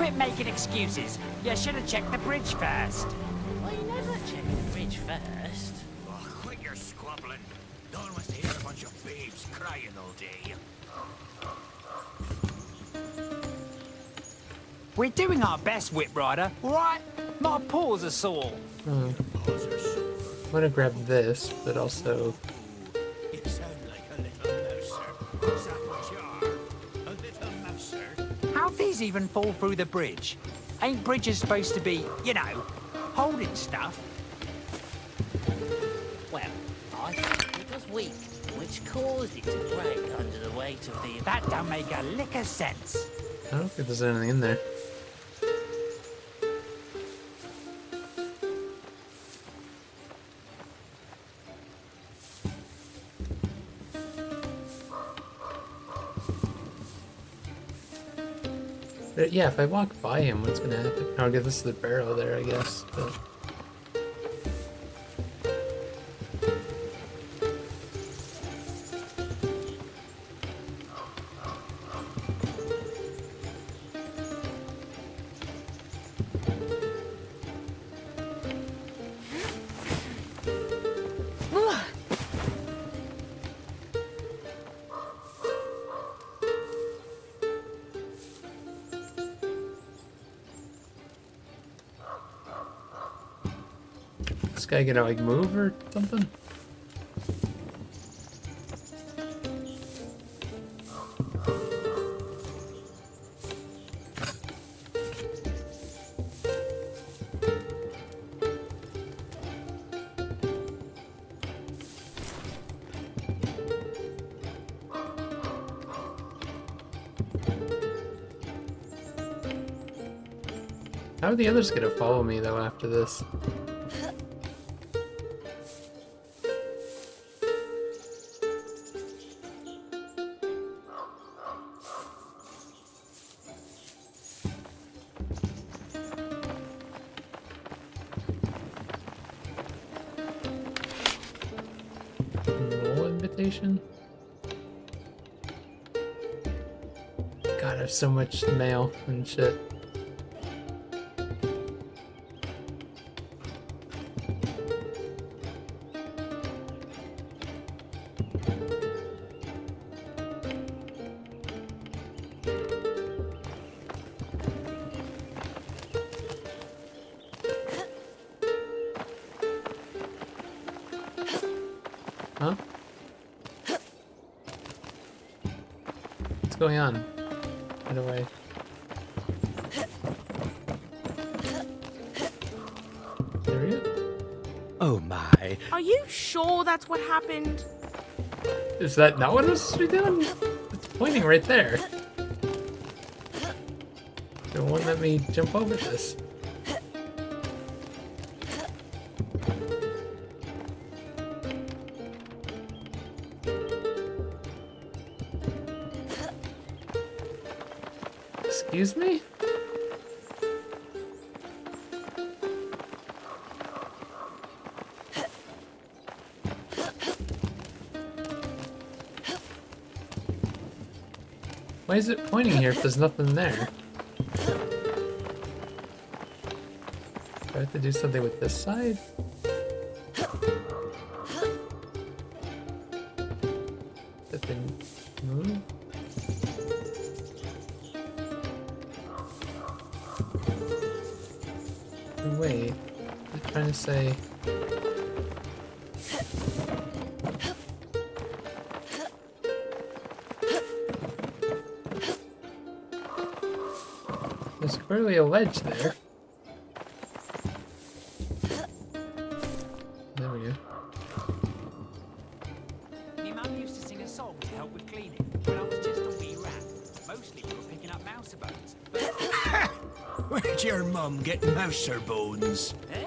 quit making excuses. You should have checked the bridge first. I never check the bridge first. Oh, quit your squabbling. No one wants to hear a bunch of babes crying all day. We're doing our best, Whip Rider, right? My paws are sore. I'm gonna grab this, but also... You sound like a little mouser. Is that what you are? A little mouser? How'd these even fall through the bridge? Ain't bridges supposed to be, you know, holding stuff? Well, I think it was weak, which caused it to break under the weight of the... That don't make a lick of sense. I don't think there's anything in there. But yeah, if I walk by him, what's gonna happen? I'll get this to the barrel there, I guess. But... This guy gonna like move or something? How are the others gonna follow me though after this? Roll invitation? God, I have so much mail and shit. Huh? What's going on? How do I... There we go. Oh my. Are you sure that's what happened? Is that not what I was supposed to be doing? It's pointing right there. It won't let me jump over this. Excuse me? Why is it pointing here if there's nothing there? Do I have to do something with this side? That didn't move? Wait, I'm trying to say... There's clearly a ledge there. There we go. My mum used to sing a song to help with cleaning when I was just a wee rat. Mostly we were picking up mouse bones. Where'd your mum get mouser bones? Eh?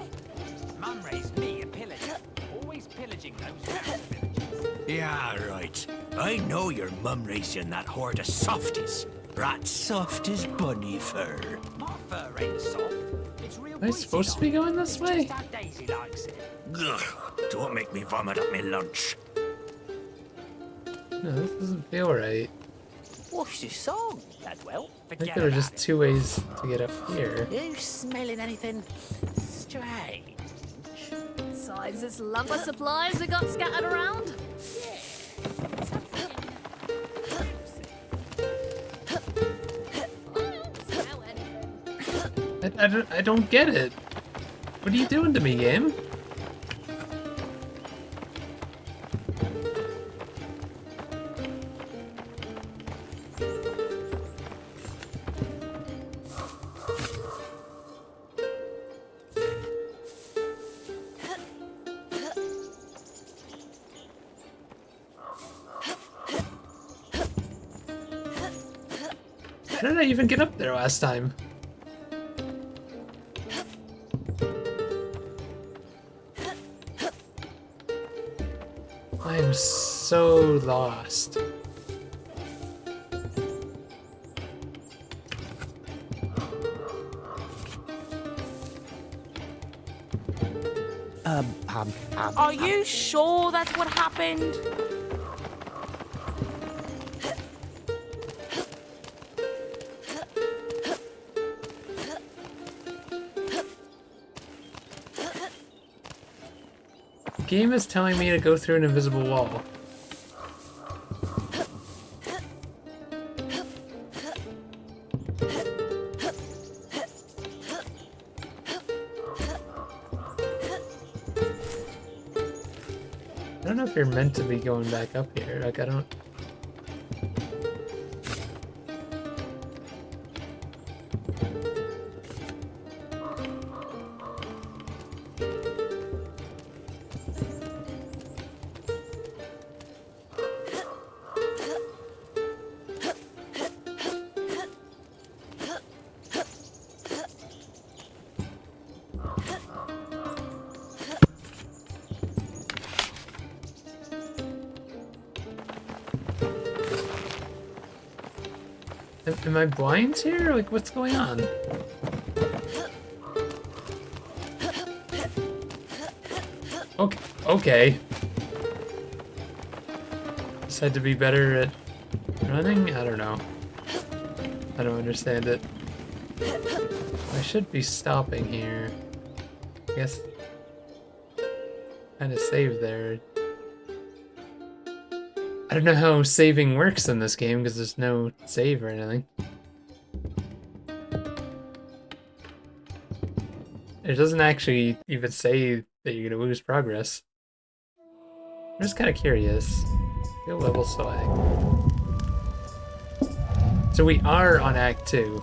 Mum raised me a pillager. Always pillaging those mouse villages. Yeah, right. I know your mum raised you in that horde of softies. Rat soft as bunny fur. My fur ain't soft. It's real Am I supposed to be going this way? just how Daisy likes it. Ugh, don't make me vomit up my lunch. No, this doesn't feel right. What's this song, Ladwell? I think there were just 2 ways to get up here. You smelling anything strange? Besides this lumber supplies we got scattered around? I don't get it. What are you doing to me, game? How did I even get up there last time? I am so lost. Are you sure that's what happened? The game is telling me to go through an invisible wall. I don't know if you're meant to be going back up here. Like, I don't... Am I blind here? Like, what's going on? Okay. Okay. Decide to be better at running? I don't know. I don't understand it. I should be stopping here. I guess. Kind of saved there. I don't know how saving works in this game because there's no save or anything. It doesn't actually even say that you're gonna lose progress. I'm just kind of curious. Feel level swag. So we are on Act 2.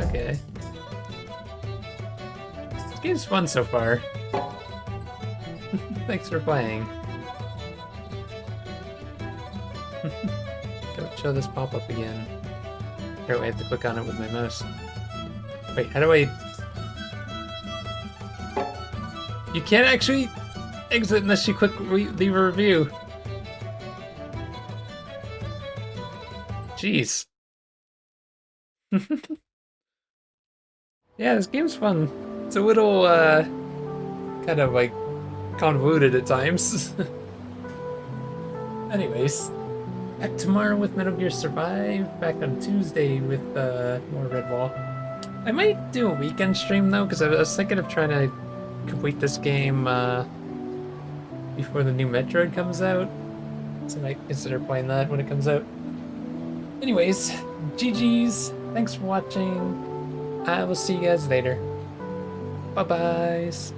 Okay. This game's fun so far. Thanks for playing. Don't show this pop-up again. Here, I have to click on it with my mouse. Wait, how do I... You can't actually exit unless you click leave a review. Jeez. Yeah, this game's fun. It's a little, kind of like convoluted at times. Anyways, back tomorrow with Metal Gear Survive. Back on Tuesday with more Redwall. I might do a weekend stream though, because I was thinking of trying to complete this game before the new Metroid comes out. So I might consider playing that when it comes out. Anyways, GG's. Thanks for watching. I will see you guys later. Bye-byes.